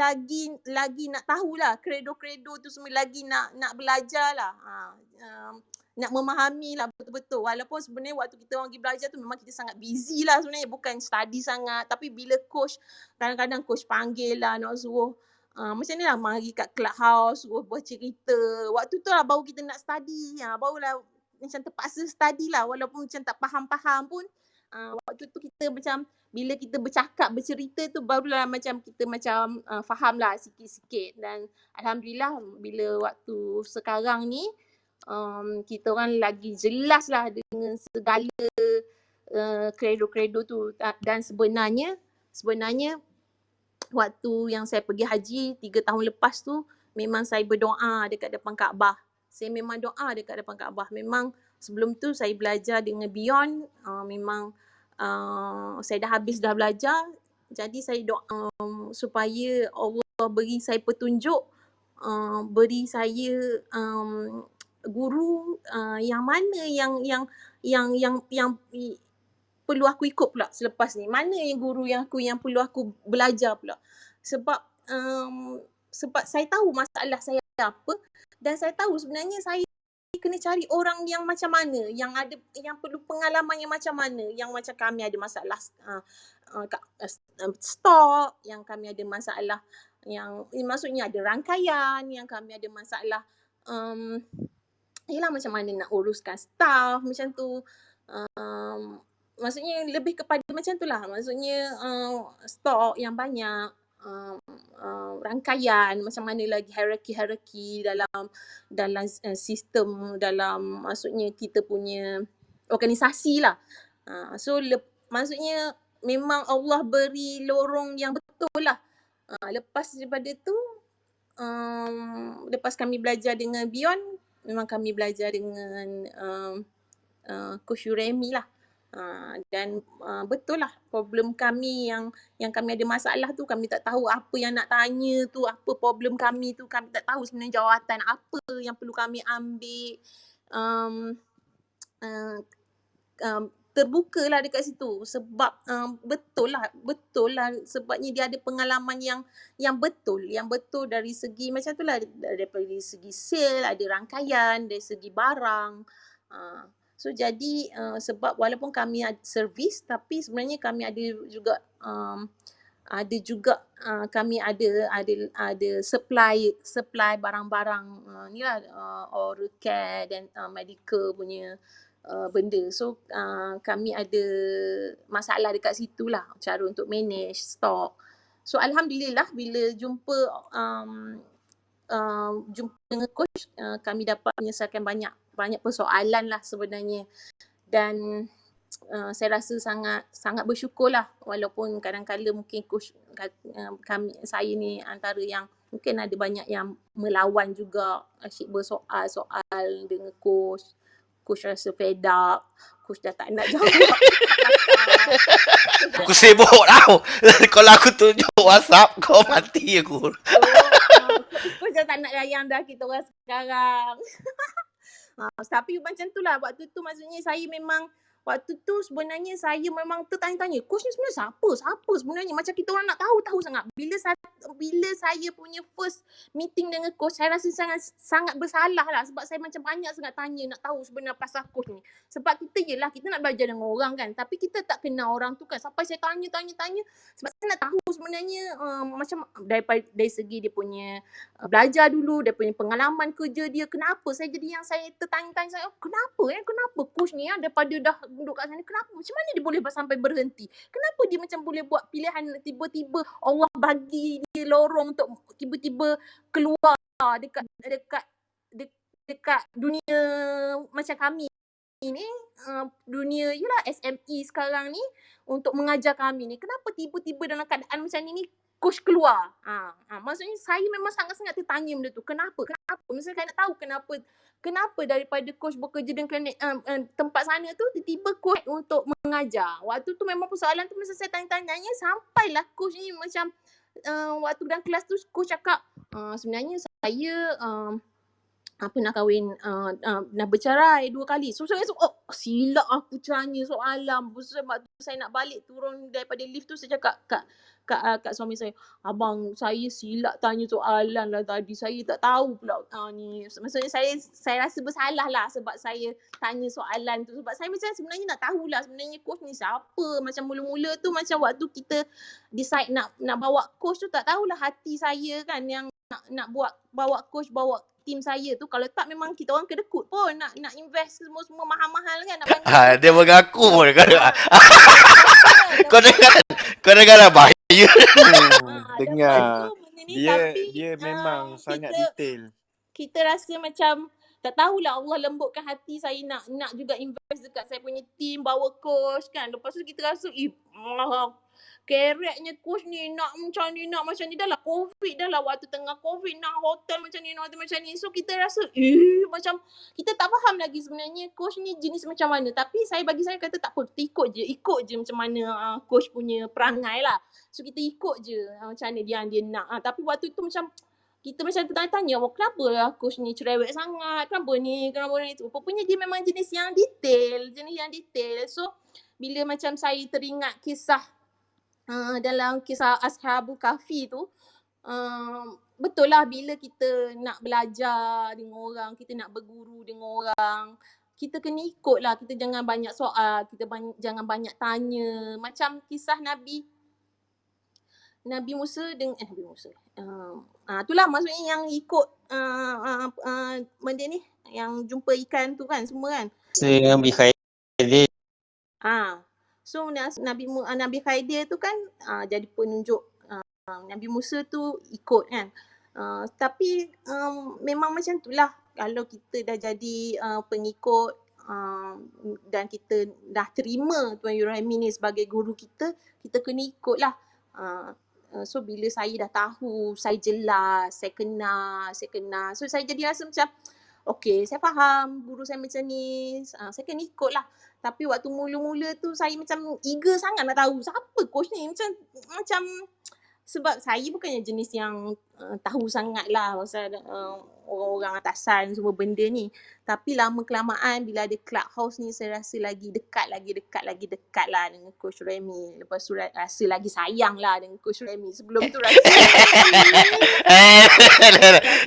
nak tahulah kredo-kredo tu semua, lagi nak belajar lah, nak memahami lah betul-betul. Walaupun sebenarnya waktu kita orang pergi belajar tu memang kita sangat busy lah sebenarnya, bukan study sangat. Tapi bila coach, kadang-kadang coach panggil lah nak suruh macam ni lah, mari kat clubhouse, suruh bercerita. Waktu tu lah baru kita nak study, barulah macam terpaksa study lah, walaupun macam tak faham-faham pun. Waktu tu kita macam bila kita bercakap, bercerita tu barulah macam kita macam faham lah sikit-sikit. Dan alhamdulillah bila waktu sekarang ni kita orang lagi jelas lah dengan segala kredo-kredo tu. Dan sebenarnya waktu yang saya pergi haji 3 tahun lepas tu, memang saya berdoa dekat depan Kaabah. Saya memang doa dekat depan Kaabah. Memang sebelum tu saya belajar dengan Beyond, memang saya dah habis dah belajar. Jadi saya doa supaya Allah beri saya petunjuk, beri saya guru yang mana yang perlu aku ikut pula selepas ni. Mana yang guru yang perlu aku belajar pula. Sebab saya tahu masalah saya apa, dan saya tahu sebenarnya saya kena cari orang yang macam mana, yang perlu pengalaman yang macam mana, yang macam kami ada masalah stok, yang kami ada masalah yang maksudnya ada rangkaian, yang kami ada masalah yelah macam mana nak uruskan staff macam tu. Maksudnya lebih kepada macam tu lah. Maksudnya stok yang banyak, rangkaian, macam mana lagi hierarki dalam sistem, dalam maksudnya kita punya organisasi lah. So maksudnya memang Allah beri lorong yang betul lah. Lepas daripada tu, lepas kami belajar dengan Beyond, memang kami belajar dengan Coach Yuremi lah. Dan betul lah problem kami yang kami ada masalah tu, kami tak tahu apa yang nak tanya tu, apa problem kami tu, kami tak tahu sebenarnya jawatan apa yang perlu kami ambil. Terbukalah dekat situ sebab betul lah sebabnya dia ada pengalaman yang betul dari segi macam tu lah, daripada segi sale, ada rangkaian, dari segi barang. So jadi sebab walaupun kami ada servis, tapi sebenarnya kami ada juga kami ada supply barang-barang ni lah, oral care dan medical punya benda. So kami ada masalah dekat situ lah, cara untuk manage stok. So alhamdulillah bila jumpa dengan coach, kami dapat menyelesaikan banyak persoalan lah sebenarnya. Dan saya rasa sangat bersyukur lah, walaupun kadang-kadang mungkin coach saya ni antara yang mungkin ada banyak yang melawan juga, asyik bersoal dengan coach rasa fed up, coach dah tak nak jawab. Aku sibuk tau. Kalau aku tunjuk WhatsApp, kau mati aku. Coach dah tak nak layan dah kita orang sekarang. Tapi macam tu lah, waktu tu maksudnya saya memang, waktu tu sebenarnya saya memang tertanya-tanya, coach ni sebenarnya siapa sebenarnya, macam kita orang nak tahu sangat. Bila saya punya first meeting dengan coach, saya rasa sangat bersalah lah, sebab saya macam banyak sangat tanya, nak tahu sebenarnya pasal coach ni. Sebab kita nak belajar dengan orang kan, tapi kita tak kenal orang tu kan. Sampai saya tanya, sebab saya nak tahu sebenarnya macam dari segi dia punya belajar dulu, dia punya pengalaman kerja dia, kenapa saya jadi yang saya tertanya-tanya, saya kenapa coach ni daripada dah duduk kat sana, kenapa, macam mana dia boleh sampai berhenti, kenapa dia macam boleh buat pilihan tiba-tiba Allah bagi dia lorong untuk tiba-tiba keluar dekat dunia macam kami ni, dunia SME sekarang ni, untuk mengajar kami ni. Kenapa tiba-tiba dalam keadaan macam ni coach keluar? Maksudnya saya memang sangat-sangat tertanya benda tu. Kenapa? Maksudnya saya nak tahu kenapa daripada coach bekerja dengan klinik tempat sana tu, tiba-tiba coach untuk mengajar. Waktu tu memang persoalan tu masa saya tanya-tanya, sampailah coach ni macam waktu dalam kelas tu coach cakap, sebenarnya saya nak kahwin, nak bercerai 2 kali. So saya silap aku tanya soalan. Sebab tu saya nak balik turun daripada lift tu, saya cakap kat suami saya, abang saya silap tanya soalan lah tadi, saya tak tahu pula ni. Maksudnya saya rasa bersalah lah sebab saya tanya soalan tu, sebab saya macam sebenarnya nak tahulah sebenarnya coach ni siapa. Macam mula-mula tu, macam waktu kita decide nak bawa coach tu, tak tahulah hati saya kan yang nak bawa coach, bawa tim saya tu, kalau tak memang kita orang kedekut pun nak invest semua mahal-mahal kan, nak bagi coach Dia kan. mengaku pun kau Kau kau dengar lah bahaya. Dengar. lepas tu benda ni, tapi Dia memang sangat detail. kita rasa macam tak tahulah Allah lembutkan hati saya nak juga invest dekat saya punya team, bawa coach kan. Lepas tu kita rasa keretnya coach ni nak macam ni dah lah COVID dah lah, waktu tengah COVID nak hotel macam ni. So kita rasa macam kita tak faham lagi sebenarnya coach ni jenis macam mana. Tapi bagi saya kata tak apa, kita ikut je macam mana coach punya perangai lah. So kita ikut je macam mana dia nak. Tapi waktu tu macam kita macam tanya, kenapa lah coach ni cerewet sangat, kenapa ni tu. Rupanya dia memang jenis yang detail. So bila macam saya teringat kisah dalam kisah Ashabul Kahfi tu, betul lah bila kita nak belajar dengan orang, kita nak berguru dengan orang, kita kena ikut lah, kita jangan banyak soal, jangan banyak tanya. Macam kisah Nabi Musa dengan Nabi Musa. Itulah maksudnya yang ikut benda ni, yang jumpa ikan tu kan semua kan. Nabi Khadir. So Nabi Khadir tu kan jadi penunjuk Nabi Musa tu ikut kan. Tapi memang macam itulah, kalau kita dah jadi pengikut dan kita dah terima Tuan Yurahimi ni sebagai guru kita kena ikut lah. So bila saya dah tahu, saya jelas, saya kenal, so saya jadi rasa macam okay, saya faham guru saya macam ni, saya kena ikut lah. Tapi waktu mula-mula tu saya macam eager sangat nak tahu siapa coach ni, macam sebab saya bukannya jenis yang tahu sangat lah pasal orang-orang atasan semua benda ni. Tapi lama-kelamaan bila ada Clubhouse ni, saya rasa lagi dekat lah dengan Coach Remy. Lepas tu rasa lagi sayang lah dengan Coach Remy. Sebelum tu rasa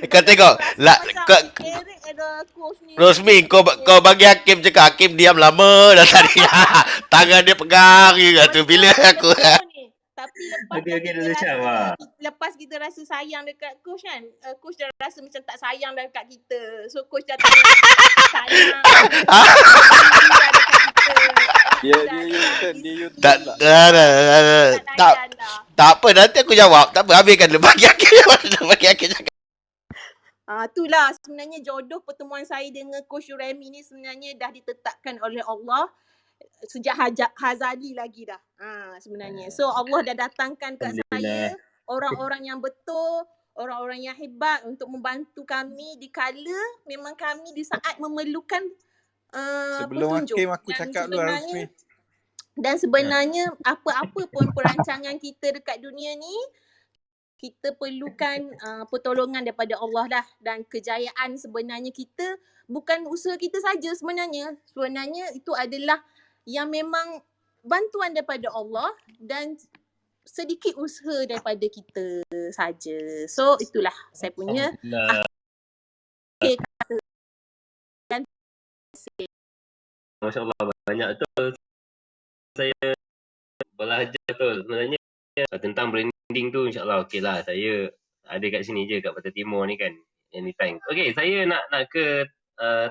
kau tengok Rosmi, kau bagi Hakim cakap, Hakim diam lama dah tadi. Tangan dia pegang je tu bila aku. Tapi lepas kita rasa sayang dekat coach kan, coach dah rasa macam tak sayang dah dekat kita. So coach dah sayang Dia tak apa, nanti aku jawab. Tak apa, habiskan dulu. Bagi Hakim cakap. Itulah sebenarnya jodoh pertemuan saya dengan Coach Yurahimi ni sebenarnya dah ditetapkan oleh Allah sejak Hazali lagi dah sebenarnya. So Allah dah datangkan kat saya orang-orang yang betul, orang-orang yang hebat untuk membantu kami di kala memang kami di saat memerlukan sebelum petunjuk. Hakim aku cakap dulu Rosmi. Dan sebenarnya apa-apa pun perancangan kita dekat dunia ni, kita perlukan pertolongan daripada Allah lah. Dan kejayaan sebenarnya kita bukan usaha kita saja sebenarnya. Sebenarnya itu adalah yang memang bantuan daripada Allah dan sedikit usaha daripada kita saja. So itulah saya punya Masya-Allah, banyak tu saya belajar tu sebenarnya tentang branding tu. InsyaAllah okey lah, saya ada kat sini je kat Pantai Timur ni kan, anytime. Okey, saya nak ke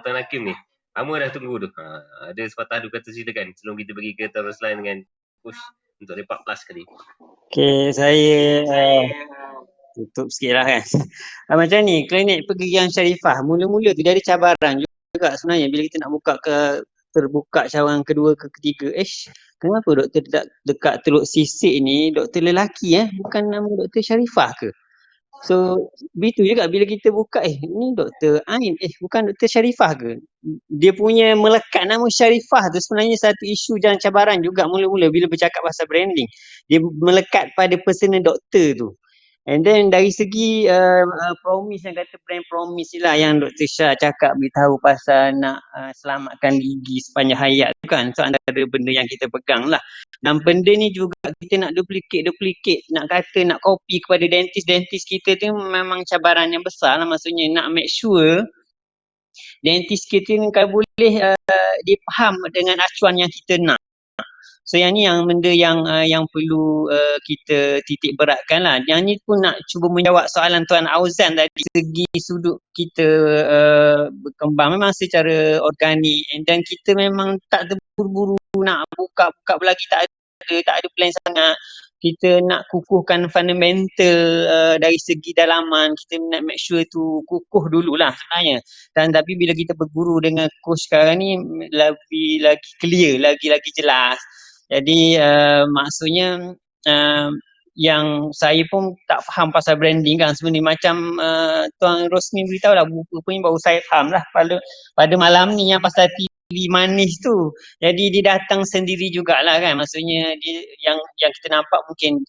Tuan Hakim ni. Lama dah tunggu tu. Ada sepatah dua kata silakan sebelum kita pergi ke Tuan Roslan dengan Push untuk lepak plus kali. Okay, saya tutup sikit lah kan. Macam ni, klinik pegigihan Sharifah, mula-mula tu dia ada cabaran juga sebenarnya bila kita nak buka terbuka cawangan kedua ke ketiga. Kenapa doktor dekat Teluk Sisik ni doktor lelaki bukan nama Doktor Sharifah ke? So begitu juga bila kita buka ni Doktor Ain, bukan Doktor Sharifah ke? Dia punya melekat nama Sharifah tu sebenarnya satu isu dan cabaran juga mula-mula bila bercakap pasal branding. Dia melekat pada personal doktor tu. And then dari segi promise, yang kata brand promise ni lah yang Dr. Shah cakap, beritahu pasal nak selamatkan gigi sepanjang hayat tu kan. So antara benda yang kita pegang lah. Dan benda ni juga kita nak duplicate, nak kata nak copy kepada dentist kita tu memang cabaran yang besar lah. Maksudnya nak make sure dentist kita ni kalau boleh dia faham dengan acuan yang kita nak. So yang ni yang benda yang perlu kita titik beratkan lah. Yang ni pun nak cuba menjawab soalan Tuan Auzan tadi. Segi sudut kita berkembang memang secara organik, dan kita memang tak terburu-buru nak buka lagi, tak ada plan sangat. Kita nak kukuhkan fundamental dari segi dalaman, kita nak make sure tu kukuh dululah sebenarnya. Dan tapi bila kita berguru dengan coach sekarang ni lebih lagi clear, lagi jelas. Jadi maksudnya yang saya pun tak faham pasal branding kan sebenarnya, macam Tuan Rosmi beritahu lah, rupanya baru saya faham lah pada malam ni yang pasal TV manis tu. Jadi dia datang sendiri jugalah kan, maksudnya dia yang kita nampak mungkin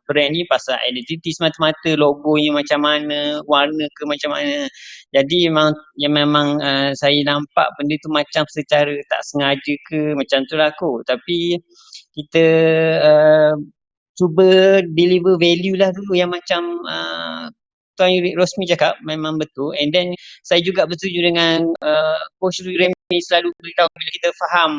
brand ni pasal identiti semata-mata, logonya macam mana, warna ke macam mana. Jadi memang saya nampak benda tu macam secara tak sengaja ke macam tu lah kot. Tapi kita cuba deliver value lah dulu yang macam Tuan Rosmi cakap, memang betul. And then saya juga bersetuju dengan Coach Remy selalu beritahu bila kita faham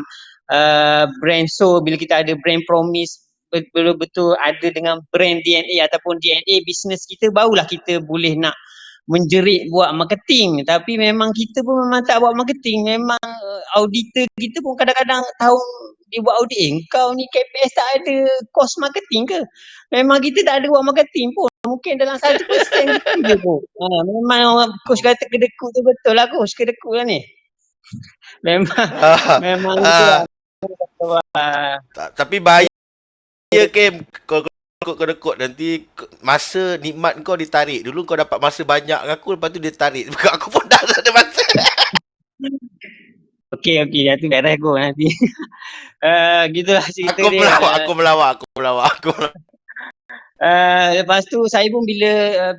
brand, so bila kita ada brand promise, betul-betul ada dengan brand DNA ataupun DNA business kita, barulah kita boleh nak menjerit buat marketing. Tapi memang kita pun memang tak buat marketing. Memang auditor kita pun kadang-kadang tahu dia buat audit, kau ni KPS tak ada cost marketing ke? Memang kita tak ada buat marketing pun. Mungkin dalam 1% kita je pun. Memang coach kata kedekut tu betul lah, coach kedekut lah ni. Memang itu lah. Tapi bahaya Kim, kau dekut nanti masa nikmat kau ditarik. Dulu kau dapat masa banyak dengan aku, lepas tu dia tarik. Aku pun dah ada masa. Okey, dah tu kat aku nanti. Gitulah cerita dia. Aku melawak. Lepas tu saya pun bila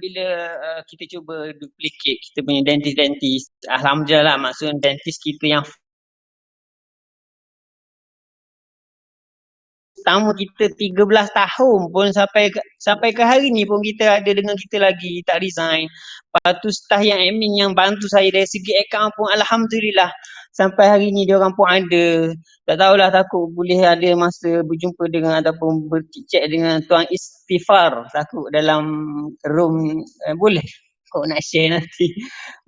kita cuba duplicate kita punya dentist, alhamdulillah lah, maksudnya dentist kita yang pertama kita 13 tahun pun sampai ke hari ni pun kita ada dengan kita lagi, tak resign. Lepas tu staff yang admin yang bantu saya dari segi account pun alhamdulillah sampai hari ni dia orang pun ada. Tak tahulah, takut boleh ada masa berjumpa dengan ataupun bercicak dengan Tuan Istighfar, takut dalam room boleh kau nak share nanti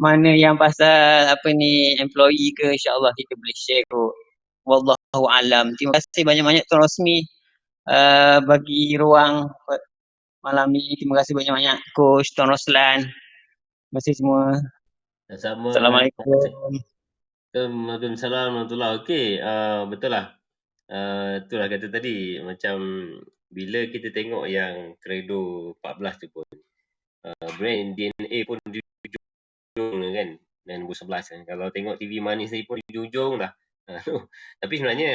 mana yang pasal apa ni employee ke, insyaAllah kita boleh share kot. Wallahu alam. Terima kasih banyak-banyak Tuan Rosmi bagi ruang malam ni. Terima kasih banyak-banyak Coach Tuan Roslan. Terima kasih semua. Sama. Assalamualaikum. Waalaikumsalam warahmatullahi. Okey, betul lah. Itulah kata tadi, macam bila kita tengok yang Credo 14 tu pun, brand DNA pun di ujung kan, dan 2011 kan. Kalau tengok TV Manis ni pun di ujung dah. Tapi sebenarnya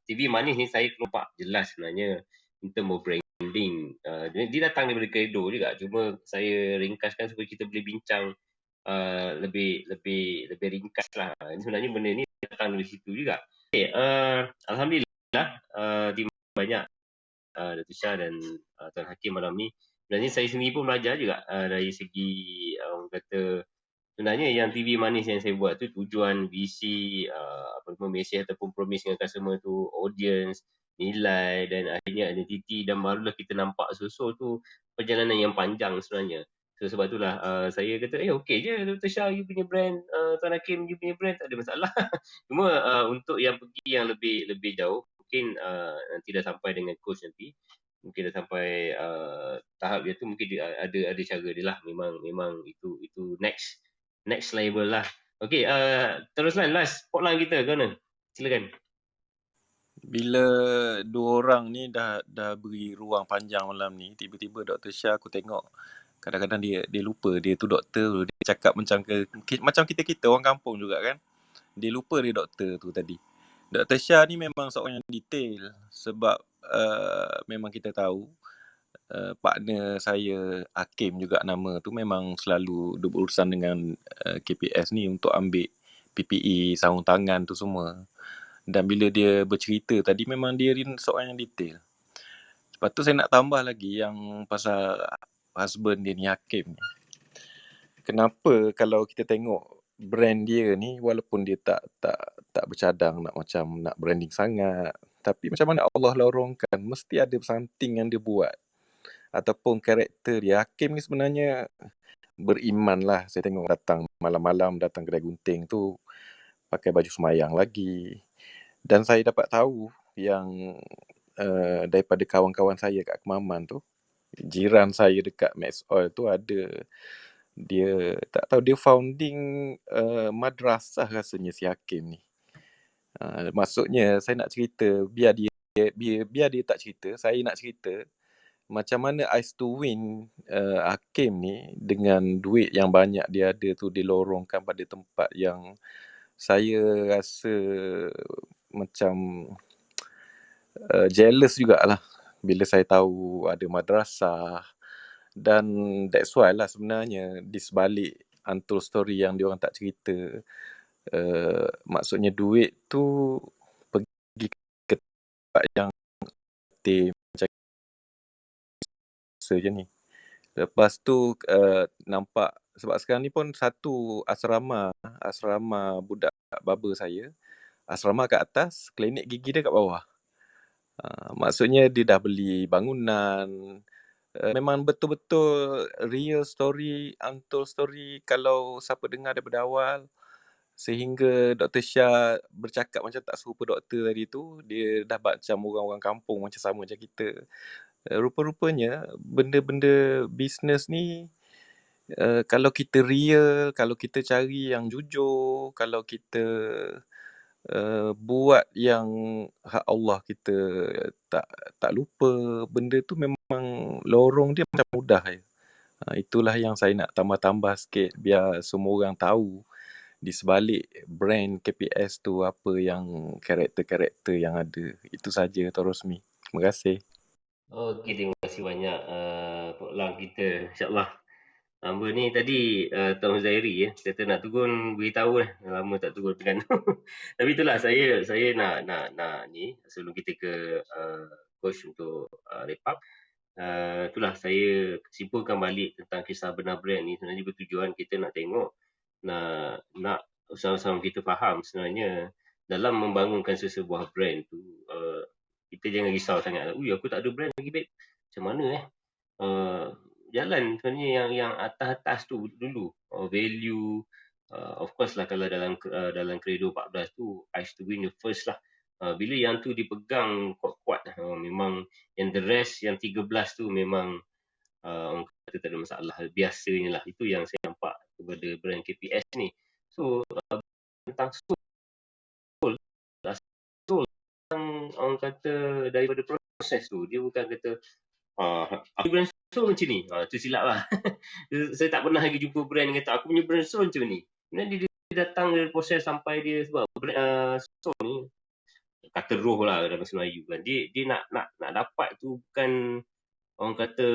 TV Manis ni saya nampak jelas sebenarnya in term of branding. Dia datang daripada Credo juga. Cuma saya ringkaskan supaya kita boleh bincang lebih ringkas lah. Sebenarnya benda ni datang dari situ juga. Okay, alhamdulillah terima banyak Datuk Syah dan Tuan Hakim malam ni. Sebenarnya saya sendiri pun belajar juga dari segi orang kata, sebenarnya yang TV Manis yang saya buat tu tujuan, visi, mesej ataupun promise dengan customer tu, audience, nilai dan akhirnya identiti, dan barulah kita nampak susul tu perjalanan yang panjang sebenarnya. So sebab itulah saya kata okey je Dr. Syah you punya brand, Tuan Hakim you punya brand, tak ada masalah. Cuma untuk yang pergi yang lebih jauh, mungkin nanti dah sampai dengan coach nanti, mungkin dah sampai tahap dia tu, mungkin dia ada cara dia lah. Memang itu next level lah. Okey, teruslah last spotline kita ke mana? Silakan. Bila dua orang ni dah beri ruang panjang malam ni, tiba-tiba Dr. Syah aku tengok kadang-kadang dia lupa dia tu doktor, dia cakap macam kita orang kampung juga kan. Dia lupa dia doktor tu tadi. Dr. Syah ni memang seorang yang detail, sebab memang kita tahu partner saya Hakim juga nama tu memang selalu berurusan dengan KPS ni untuk ambil PPE, sarung tangan tu semua. Dan bila dia bercerita tadi, memang dia seorang yang detail. Lepas tu saya nak tambah lagi yang pasal husband dia ni, Hakim ni. Kenapa kalau kita tengok brand dia ni, walaupun dia tak bercadang nak branding sangat, Tapi macam mana Allah lorongkan, mesti ada something yang dia buat. Ataupun karakter dia. Hakim ni sebenarnya beriman lah. Saya tengok datang malam-malam, datang kedai gunting tu pakai baju semayang lagi. Dan saya dapat tahu yang daripada kawan-kawan saya kat Kemaman tu, jiran saya dekat Max Oil tu ada, dia tak tahu, dia founding madrasah rasanya si Hakim ni. Maksudnya saya nak cerita, biar dia tak cerita, saya nak cerita macam mana Ice to Win Hakim ni dengan duit yang banyak dia ada tu dilorongkan pada tempat yang saya rasa macam jealous jugalah bila saya tahu ada madrasah. Dan that's why lah sebenarnya di sebalik untold story yang diorang tak cerita, maksudnya duit tu pergi ke tempat yang macam je ni. Lepas tu nampak, sebab sekarang ni pun satu asrama budak baba saya, asrama kat atas, klinik gigi dia kat bawah. Maksudnya dia dah beli bangunan. Memang betul-betul real story, untold story. Kalau siapa dengar daripada awal sehingga Dr. Shah bercakap macam tak serupa doktor tadi tu, dia dah macam orang-orang kampung, macam sama macam kita. Rupa-rupanya benda-benda bisnes ni, kalau kita real, kalau kita cari yang jujur, kalau kita buat yang hak Allah kita tak lupa, benda tu memang lorong dia macam mudah je. Itulah yang saya nak tambah-tambah sikit biar semua orang tahu di sebalik brand KPS tu apa yang karakter-karakter yang ada. Itu saja Tuan Rosmi. Terima kasih. Okey, terima kasih banyak Pak Lang kita. InsyaAllah. Hamba ni tadi Tuan Huzairi ya, kata nak turun beritahu lah. Lama tak turun Terengganu. Tapi itulah saya nak ni sebelum kita ke coach untuk wrap up. Itulah saya simpulkan balik tentang kisah benar brand ni. Sebenarnya bertujuan kita nak tengok, nak sama-sama kita faham sebenarnya dalam membangunkan sesebuah brand tu, kita jangan risau sangat. Ui, aku tak ada brand lagi babe. Macam mana jalan sebenarnya yang atas-atas tu dulu. Value, of course lah kalau dalam Credo 14 tu, Ice to Win the first lah. Bila yang tu dipegang kuat-kuat, memang yang the rest, yang 13 tu memang orang kata tak ada masalah. Biasanya lah. Itu yang saya nampak kepada brand KPS ni. So, tentang soul, orang kata daripada proses tu, dia bukan kata aku brand soul macam ni. Tu silap lah. Saya tak pernah lagi jumpa brand yang kata aku punya brand soul macam ni. Kemudian dia datang dari proses sampai dia, sebab soul ni kata roh lah dalam bahasa Melayu kan. Dia nak dapat tu bukan orang kata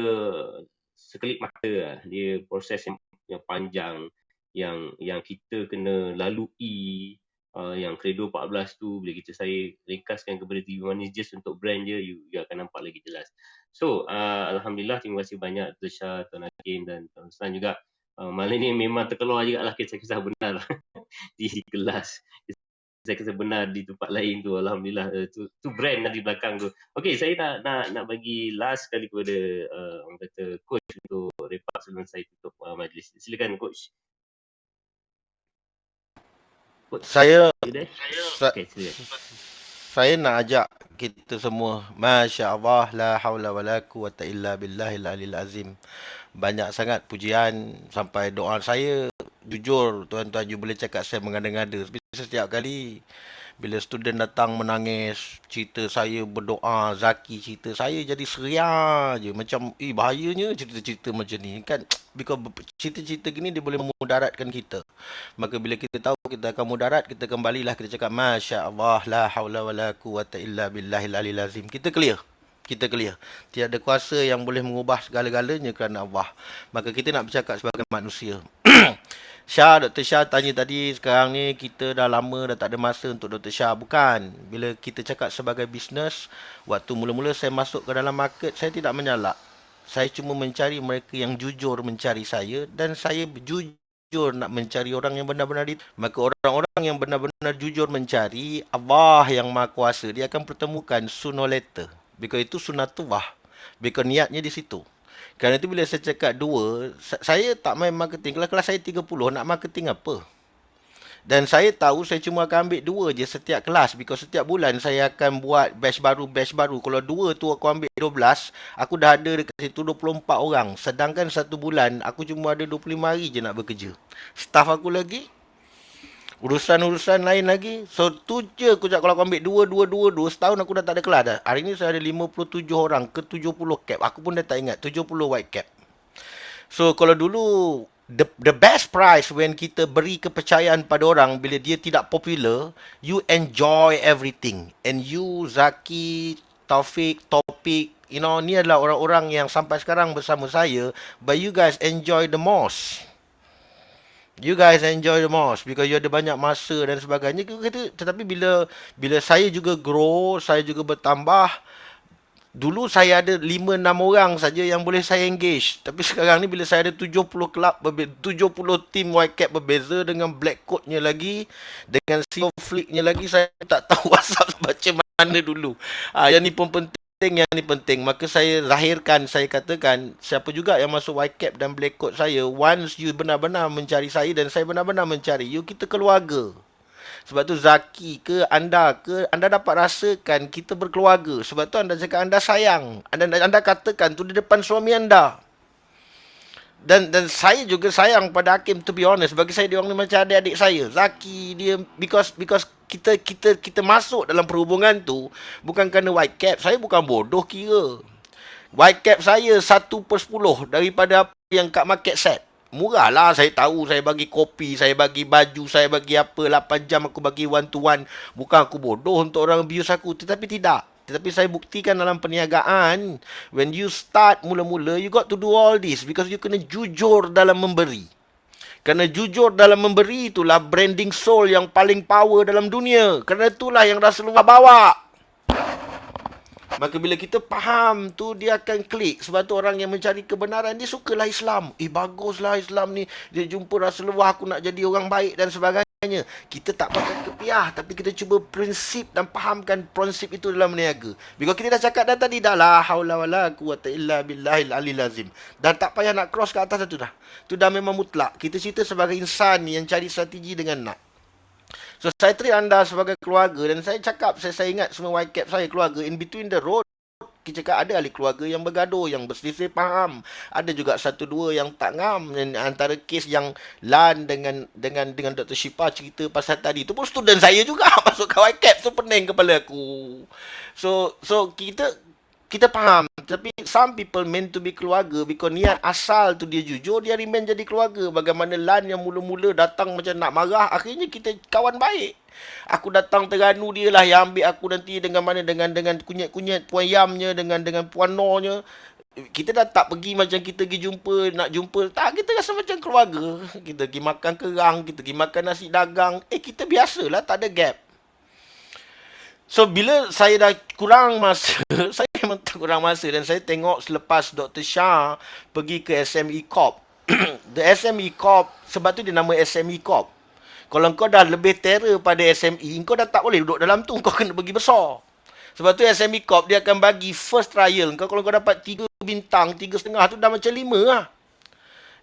sekelip mata lah. Dia proses yang panjang, yang kita kena lalui. Yang Credo 14 tu, bila saya ringkaskan kepada TV Manis just untuk brand je, you akan nampak lagi jelas. So, Alhamdulillah, terima kasih banyak Dr. Shah, Tuan Hakim dan Tuan Ruslan juga. Malam ni memang terkeluar juga lah kisah-kisah benar di kelas. Kisah-kisah benar di tempat lain tu, Alhamdulillah. Tu brand di belakang tu. Okay, saya nak bagi last kali kepada orang kata coach untuk wrap up sebelum saya tutup majlis. Silakan coach. Saya Okay, silakan. saya nak ajak kita semua, Masya Allah, la haula wa la quwata illa billahil alil azim. Banyak sangat pujian sampai doa saya. Jujur, tuan-tuan, you boleh cakap saya mengada-ngada. Setiap kali bila student datang menangis, cerita saya berdoa, Zaki cerita, saya jadi seria je. Macam, bahayanya cerita-cerita macam ni kan. Because cerita-cerita gini dia boleh memudaratkan kita. Maka bila kita tahu kita akan mudarat, kita kembalilah, kita cakap, Masya Allah, la hawla wa la quwata illa billahil alil azim. Kita clear. Tiada kuasa yang boleh mengubah segala-galanya kerana Allah. Maka kita nak bercakap sebagai manusia. Dr. Shah tanya tadi, sekarang ni kita dah lama dah tak ada masa untuk Dr. Shah. Bukan. Bila kita cakap sebagai bisnes, waktu mula-mula saya masuk ke dalam market, saya tidak menyalak. Saya cuma mencari mereka yang jujur mencari saya, dan saya jujur jujur nak mencari orang yang benar-benar maka orang-orang yang benar-benar jujur mencari Allah yang Maha Kuasa dia akan pertemukan sooner or later. Because itu sunnatullah. Because niatnya di situ. Kerana itu bila saya cakap dua, saya tak main marketing. Kalau kelas saya 30, nak marketing apa? Dan saya tahu saya cuma akan ambil dua je setiap kelas. Because setiap bulan saya akan buat batch baru. Kalau dua tu aku ambil 12, aku dah ada dekat situ 24 orang. Sedangkan satu bulan aku cuma ada 25 hari je nak bekerja. Staff aku lagi, urusan-urusan lain lagi. So tu je aku cakap kalau aku ambil dua, setahun aku dah tak ada kelas dah. Hari ni saya ada 57 orang ke 70 cap. Aku pun dah tak ingat, 70 white cap. So kalau dulu the best price when kita beri kepercayaan pada orang bila dia tidak popular, you enjoy everything. And you, Zaki, Taufik, Topik, you know, ni adalah orang-orang yang sampai sekarang bersama saya, but you guys enjoy the most. You guys enjoy the most because you ada banyak masa dan sebagainya. Tetapi bila saya juga grow, saya juga bertambah. Dulu saya ada 5-6 orang saja yang boleh saya engage. Tapi sekarang ni bila saya ada 70 club, 70 team white cap berbeza dengan black coat-nya lagi, dengan silver flick-nya lagi, saya tak tahu WhatsApp macam mana dulu. Yang ni pun penting. Yang ni penting. Maka saya zahirkan, saya katakan, siapa juga yang masuk white cap dan black coat saya, once you benar-benar mencari saya dan saya benar-benar mencari you, kita keluarga. Sebab tu Zaki ke, anda dapat rasakan kita berkeluarga. Sebab tu anda cakap anda sayang. Anda katakan tu di depan suami anda. Dan saya juga sayang pada Hakim, to be honest. Bagi saya dia orang ni macam adik-adik saya. Zaki dia because kita masuk dalam perhubungan tu bukan kerana white cap. Saya bukan bodoh kira. White cap saya 1/10 daripada apa yang kat market set. Murah lah, saya tahu. Saya bagi kopi, saya bagi baju, saya bagi apa, 8 jam aku bagi one to one. Bukan aku bodoh untuk orang abuse aku. Tetapi tidak. Tetapi saya buktikan dalam perniagaan, when you start mula-mula, you got to do all this. Because you kena jujur dalam memberi. Kerana jujur dalam memberi itulah branding soul yang paling power dalam dunia. Kerana itulah yang Rasulullah bawa. Maka bila kita faham tu, dia akan klik. Sebab tu orang yang mencari kebenaran, dia sukalah Islam. Baguslah Islam ni. Dia jumpa Rasulullah, aku nak jadi orang baik dan sebagainya. Kita tak pakai kepiah, tapi kita cuba prinsip dan fahamkan prinsip itu dalam berniaga. Because kita dah cakap dah tadi, dah la haula wala quwata illa billahil alil azim. Dan tak payah nak cross ke atas itu dah. Itu dah memang mutlak. Kita cerita sebagai insan yang cari strategi dengan nak. So saya treat anda sebagai keluarga dan saya cakap, saya ingat semua white cap saya keluarga. In between the road, kita cakap ada ahli keluarga yang bergaduh, yang berselisih faham. Ada juga 1-2 yang tak ngam. Dan antara kes yang Lan dengan Dr. Shifa cerita pasal tadi, itu pun student saya juga masuk ke white cap. So pening kepala aku. So kita faham. Tapi some people meant to be keluarga because niat asal tu dia jujur, dia remain jadi keluarga. Bagaimana Lan yang mula-mula datang macam nak marah, akhirnya kita kawan baik. Aku datang Terengganu, dia lah yang ambil aku nanti dengan mana, dengan kunyit-kunyit Puan Yamnya, dengan Puan Nornya. Kita dah tak pergi macam kita pergi nak jumpa. Tak, kita rasa macam keluarga. Kita pergi makan kerang, kita pergi makan nasi dagang. Kita biasalah, tak ada gap. So, bila saya dah kurang masa, saya memang kurang masa dan saya tengok selepas Dr. Shah pergi ke SME Corp. The SME Corp, sebab tu dia nama SME Corp. Kalau kau dah lebih terror pada SME, kau dah tak boleh duduk dalam tu, kau kena pergi besar. Sebab tu SME Corp dia akan bagi first trial. Kalau kau dapat 3 bintang, 3,5 tu dah macam 5 lah.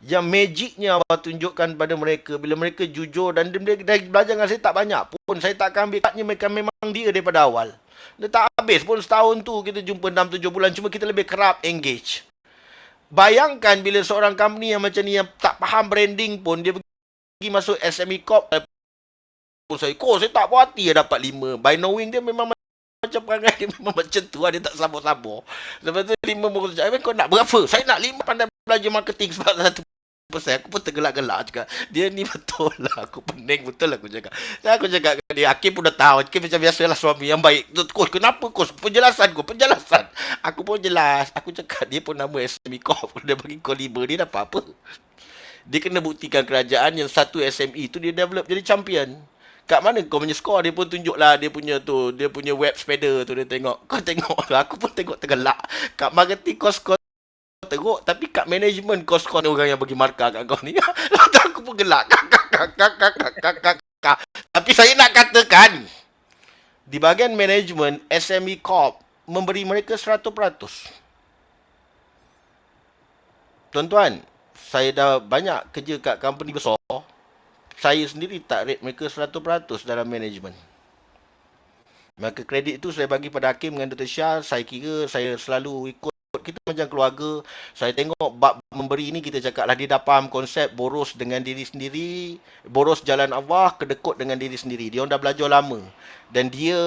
Yang magicnya Allah tunjukkan pada mereka bila mereka jujur dan mereka belajar dengan saya tak banyak pun, saya tak akan ambil katnya mereka memang dia daripada awal. Dia tak habis pun setahun tu kita jumpa 6-7 bulan, cuma kita lebih kerap engage. Bayangkan bila seorang company yang macam ni yang tak faham branding pun dia pergi masuk SME Corp pun saya tak puas hati dia dapat 5. By knowing dia memang macam perangai dia memang macam tu, dia tak sabar-sabar. Lepas tu 5 baru cakap, kau nak berapa? Saya nak 5 pandai belajar marketing sebab 1%. Aku pun tergelak-gelak cakap, dia ni betul lah, aku pening betul lah aku cakap. Dan aku cakap ke dia, Hakim pun dah tahu, Hakim macam biasalah suami yang baik. Coach, kenapa coach? Penjelasan. Aku pun jelas. Aku cakap dia pun nama SME Corp, dia bagi kau 5, dia dapat apa? Dia kena buktikan kerajaan yang satu SME tu dia develop jadi champion. Kat mana kau punya skor? Dia pun tunjuk lah dia punya web spreader tu, dia tengok. Kau tengok lah, aku pun tengok tergelak. Kat marketing kau skor teruk, tapi kat management kau skor orang yang bagi markah kat kau ni. Lepas aku Aku pun gelak. Tapi saya nak katakan, di bahagian management, SME Corp memberi mereka 100%. Tuan-tuan, saya dah banyak kerja kat company besar. Saya sendiri tak rate mereka 100% dalam management. Maka kredit itu saya bagi pada Hakim dengan Dr. Shah. Saya kira saya selalu ikut. Kita macam keluarga. Saya tengok bab memberi ni, kita cakap lah dia dah faham konsep boros dengan diri sendiri, boros jalan Allah, kedekut dengan diri sendiri. Dia orang dah belajar lama. Dan dia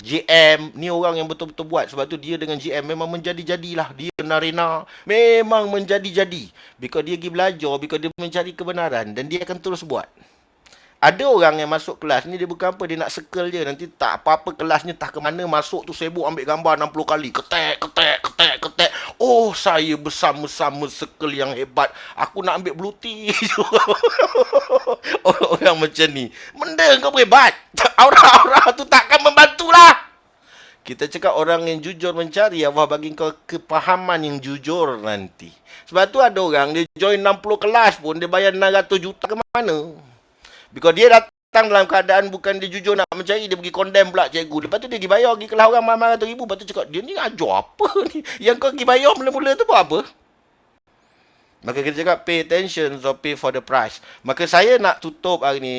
GM ni orang yang betul-betul buat. Sebab tu dia dengan GM memang menjadi-jadilah. Dia Narena memang menjadi-jadi. Because dia pergi belajar, because dia mencari kebenaran. Dan dia akan terus buat. Ada orang yang masuk kelas ni, dia bukan apa, dia nak circle je. Nanti tak apa-apa kelasnya tak ke mana, masuk tu sibuk ambil gambar 60 kali. Ketek. Oh, saya bersama-sama circle yang hebat. Aku nak ambil blue tea. Orang macam ni. Benda kau hebat. Aura-aura tu takkan membantulah. Kita cakap orang yang jujur mencari, Allah bagi kau kepahaman yang jujur nanti. Sebab tu ada orang, dia join 60 kelas pun, dia bayar 600 juta ke mana? Because dia datang dalam keadaan bukan dia jujur nak mencari, dia pergi condemn pula cikgu. Lepas tu dia pergi bayar, pergi kelas orang RM500,000. Lepas tu cakap, dia ni ajar apa ni? Yang kau pergi bayar mula-mula tu buat apa? Maka kita cakap, pay attention or pay for the price. Maka saya nak tutup hari ni.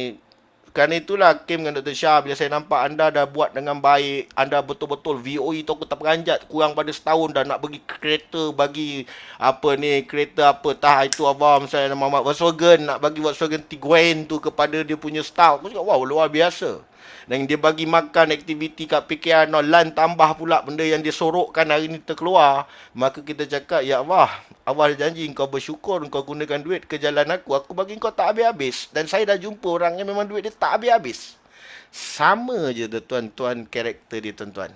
Kerana itulah Hakim dengan Dr. Shah, bila saya nampak anda dah buat dengan baik, anda betul-betul VOE tu aku tak peranjat, kurang pada setahun dah nak bagi kereta, bagi apa ni, kereta apa tah itu abang saya nama Volkswagen, nak bagi Volkswagen Tiguan tu kepada dia punya staff. Aku cakap wow, luar biasa. Dan dia bagi makan aktiviti kat PKR LAN, tambah pula benda yang dia sorokkan hari ni terkeluar. Maka kita cakap, ya Allah, Allah janji kau bersyukur kau gunakan duit ke jalan aku bagi kau tak habis-habis. Dan saya dah jumpa orang yang memang duit dia tak habis-habis. Sama je tuan-tuan karakter dia tuan-tuan.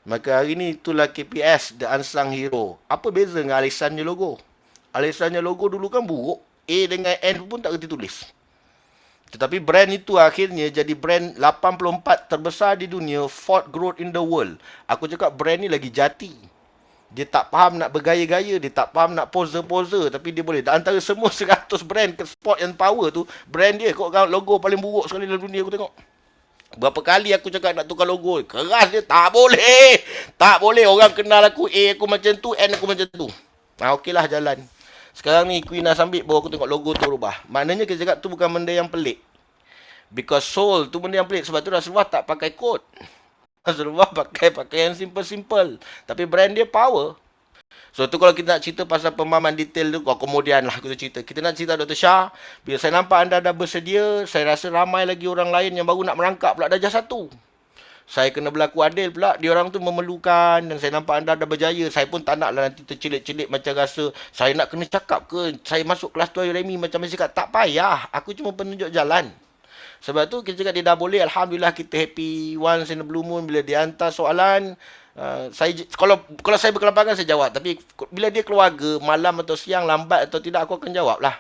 Maka hari ni itulah KPS, The Unsung Hero. Apa beza dengan Alexander logo? Alexander logo dulu kan buruk. A dengan N pun tak kerti tulis. Tetapi brand itu akhirnya jadi brand 84 terbesar di dunia, fourth growth in the world. Aku cakap brand ni lagi jati. Dia tak faham nak bergaya-gaya, dia tak faham nak pose-pose, tapi dia boleh. Antara semua 100 brand ke sport and power tu, brand dia kok logo paling buruk sekali dalam dunia aku tengok. Berapa kali aku cakap nak tukar logo, keras dia, tak boleh. Tak boleh, orang kenal aku, A aku macam tu, N aku macam tu. Okeylah jalan. Sekarang ni Queen Nas ambil, baru aku tengok logo tu berubah. Maknanya kita cakap tu bukan benda yang pelik. Because soul tu benda yang pelik. Sebab tu Rasulullah tak pakai coat. Rasulullah pakai yang simple-simple. Tapi brand dia power. So tu kalau kita nak cerita pasal pemahaman detail tu, kemudian lah kita cerita. Kita nak cerita Dr. Shah. Bila saya nampak anda dah bersedia, saya rasa ramai lagi orang lain yang baru nak merangkap pula darjah 1. Saya kena berlaku adil pula. Diorang tu memerlukan. Dan saya nampak anda dah berjaya. Saya pun tak naklah nanti tercelik-celik macam rasa saya nak kena cakap ke. Saya masuk kelas tu Remy macam saya cakap. Tak payah. Aku cuma penunjuk jalan. Sebab tu kita cakap dia dah boleh. Alhamdulillah kita happy once in a blue moon. Bila dia hantar soalan. Kalau saya berkelapangan saya jawab. Tapi bila dia keluarga malam atau siang, lambat atau tidak, aku akan jawab lah.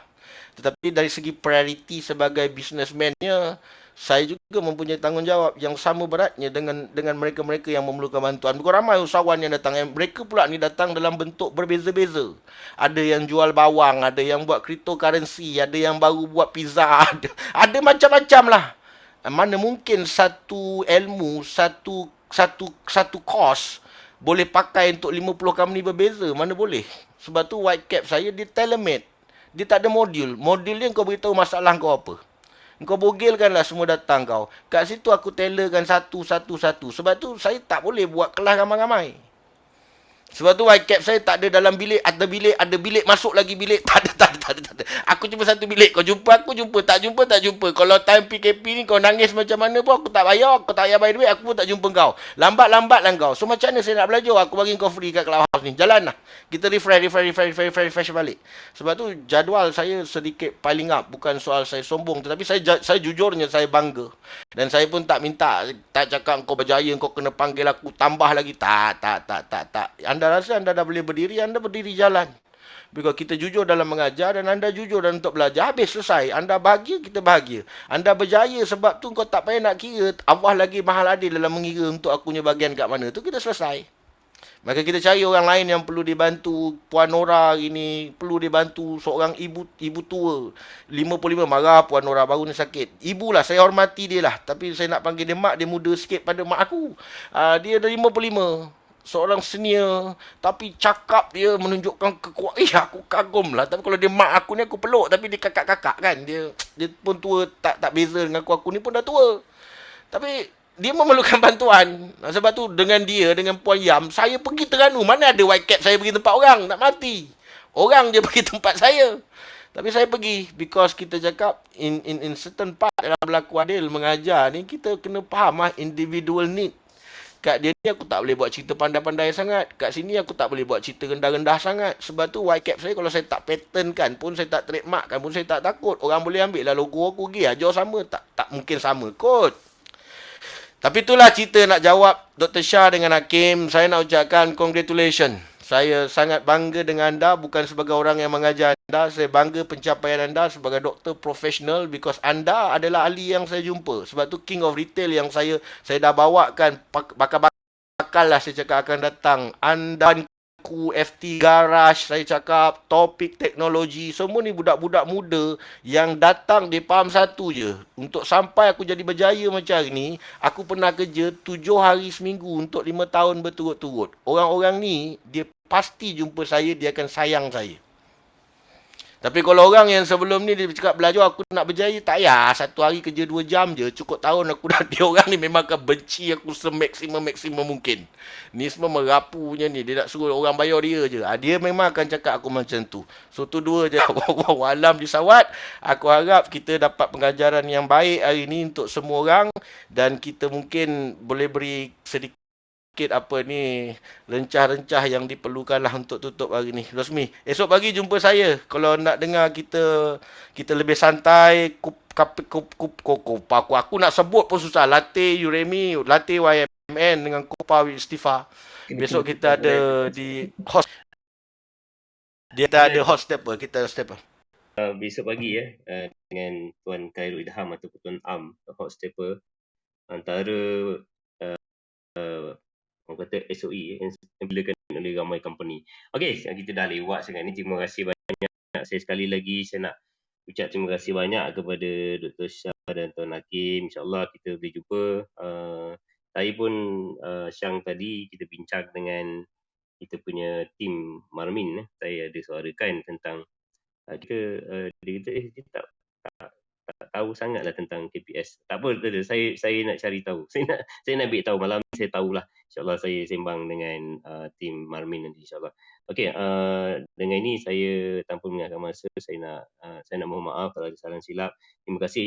Tetapi dari segi priority sebagai businessman-nya, saya juga mempunyai tanggungjawab yang sama beratnya dengan mereka-mereka yang memerlukan bantuan. Bukan ramai usahawan yang datang. Mereka pula ni datang dalam bentuk berbeza-beza. Ada yang jual bawang, ada yang buat cryptocurrency, ada yang baru buat pizza, ada macam-macam lah. Mana mungkin satu ilmu, satu course boleh pakai untuk 50 company berbeza? Mana boleh? Sebab tu white cap saya dia tailor-made. Dia tak ada modul. Modul dia kau beritahu masalah kau apa. Kau bogilkanlah semua datang kau. Kat situ aku tailorkan satu. Sebab tu saya tak boleh buat kelas ramai-ramai. Sebab tu white cap saya tak ada dalam bilik. Ada bilik masuk lagi bilik. Tak ada. Aku cuma satu bilik. Kau jumpa aku, jumpa. Tak jumpa. Kalau time PKP ni kau nangis macam mana pun aku tak bayar. Kau tak payah bayar duit, aku pun tak jumpa kau. Lambat lah kau. So macam mana saya nak belajar? Aku bagi kau free kat Clubhouse ni. Jalan lah. Kita refresh balik. Sebab tu jadual saya sedikit piling up. Bukan soal saya sombong. Tetapi saya jujurnya saya bangga. Dan saya pun tak minta. Tak cakap kau berjaya, kau kena panggil aku. Tambah lagi. Tak. Anda rasa anda dah boleh berdiri, anda berdiri jalan. Because kita jujur dalam mengajar dan anda jujur dalam untuk belajar. Habis selesai. Anda bahagia, kita bahagia. Anda berjaya sebab tu kau tak payah nak kira. Allah lagi mahal adil dalam mengira untuk aku punya bagian kat mana. Tu kita selesai. Maka kita cari orang lain yang perlu dibantu. Puan Nora ini perlu dibantu seorang ibu tua 55, marah Puan Nora baru ni sakit. Ibu lah, saya hormati dia lah, tapi saya nak panggil dia mak, dia muda sikit pada mak aku. Dia dah 55, seorang senior, tapi cakap dia menunjukkan kekuatan. Aku kagum lah. Tapi kalau dia mak aku ni aku peluk, tapi dia kakak-kakak kan. Dia pun tua, tak beza dengan aku ni pun dah tua. Tapi dia memerlukan bantuan. Sebab tu dengan dia, dengan Puan Yam, saya pergi Terengganu. Mana ada white cap saya pergi tempat orang, nak mati. Orang je pergi tempat saya. Tapi saya pergi because kita cakap in certain part dalam berlaku adil mengajar ni, kita kena faham individual need. Kat dia ni aku tak boleh buat cerita pandai-pandai sangat. Kat sini aku tak boleh buat cerita rendah-rendah sangat. Sebab tu white cap saya kalau saya tak pattern kan pun, saya tak trademark kan pun, saya tak takut. Orang boleh ambil lah logo aku pergi ajar sama. Tak mungkin sama kot. Tapi itulah cerita nak jawab Dr. Shah dengan Hakim. Saya nak ucapkan congratulations. Saya sangat bangga dengan anda, bukan sebagai orang yang mengajar anda. Saya bangga pencapaian anda sebagai doktor profesional because anda adalah ahli yang saya jumpa. Sebab tu King of Retail yang saya dah bawakan, bakal lah saya cakap akan datang. Anda FT Garage, saya cakap topik teknologi, semua ni budak-budak muda yang datang dia faham satu je. Untuk sampai aku jadi berjaya macam ni, aku pernah kerja 7 hari seminggu untuk 5 tahun berturut-turut. Orang-orang ni dia pasti jumpa saya, dia akan sayang saya. Tapi kalau orang yang sebelum ni dia cakap belajar aku nak berjaya, tak payah. 1 hari kerja 2 jam je, cukup tahun aku dah. Dia orang ni memang akan benci aku semaksimum mungkin. Ni semua merapunya ni. Dia nak suruh orang bayar dia je. Dia memang akan cakap aku macam tu. So tu dua je. Wallahualam disawat. Aku harap kita dapat pengajaran yang baik hari ni untuk semua orang. Dan kita mungkin boleh beri sedikit apa ni rencah-rencah yang diperlukan lah untuk tutup hari ni. Rosmi, esok pagi jumpa saya. Kalau nak dengar kita lebih santai, aku nak sebut pun susah. Latte Uremi, Latte YMN dengan Kopa with Istifa. Besok kita ada di host. Dia tak ada host stepper, kita stepper. Besok pagi dengan Tuan Khairul Idham ataupun Tuan Am, hot stepper antara orang kata SOE yang dilakukan oleh ramai company. Okey, kita dah lewat sangat ni. Terima kasih banyak. Saya sekali lagi saya nak ucap terima kasih banyak kepada Dr. Shah dan Tuan Hakim. InsyaAllah kita boleh jumpa. Saya pun Syang tadi kita bincang dengan kita punya tim Marmin. Saya ada suarakan tentang dia tak tahu sangatlah tentang KPS. Tak apa, saya nak cari tahu. Saya nak ambil tahu. Malam ni saya tahulah. InsyaAllah saya sembang dengan tim Marmin nanti insyaAllah. Okey, dengan ini saya tanpa mengingatkan masa, saya nak mohon maaf kalau ada salah silap. Terima kasih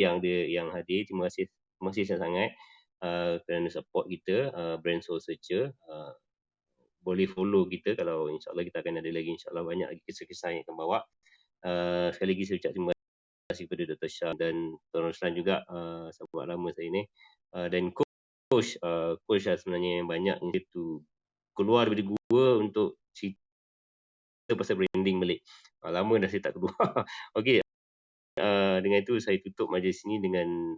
yang hadir. Terima kasih sangat kerana support kita, Brand Soul Searcher. Boleh follow kita kalau insyaAllah kita akan ada lagi insyaAllah banyak lagi kisah-kisah yang akan bawa. Sekali lagi saya ucap terima kasih kepada Dr. Shah dan Tuan Roslan juga, sahabat lama saya ni, dan coach sebenarnya yang banyak itu keluar daripada gua untuk cerita pasal branding balik. Lama dah saya tak keluar. Okey, dengan itu saya tutup majlis ini dengan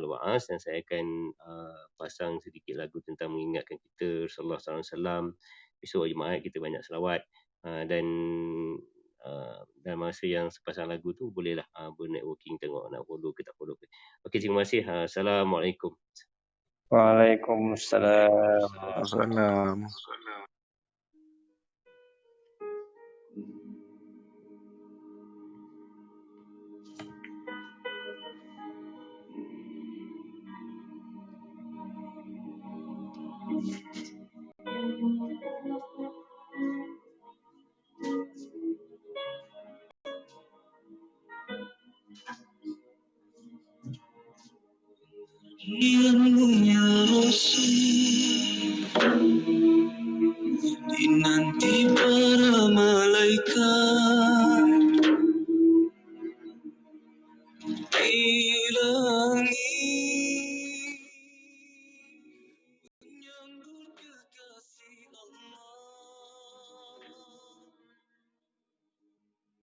waas, dan saya akan pasang sedikit lagu tentang mengingatkan kita Rasulullah SAW. Besok Jumaat kita banyak selawat, dan masa yang sepasang lagu tu bolehlah bernetworking, tengok nak follow ke tak follow ke. Okey, terima kasih. Assalamualaikum. Waalaikumsalam. Assalam. Ya Rasul, dinanti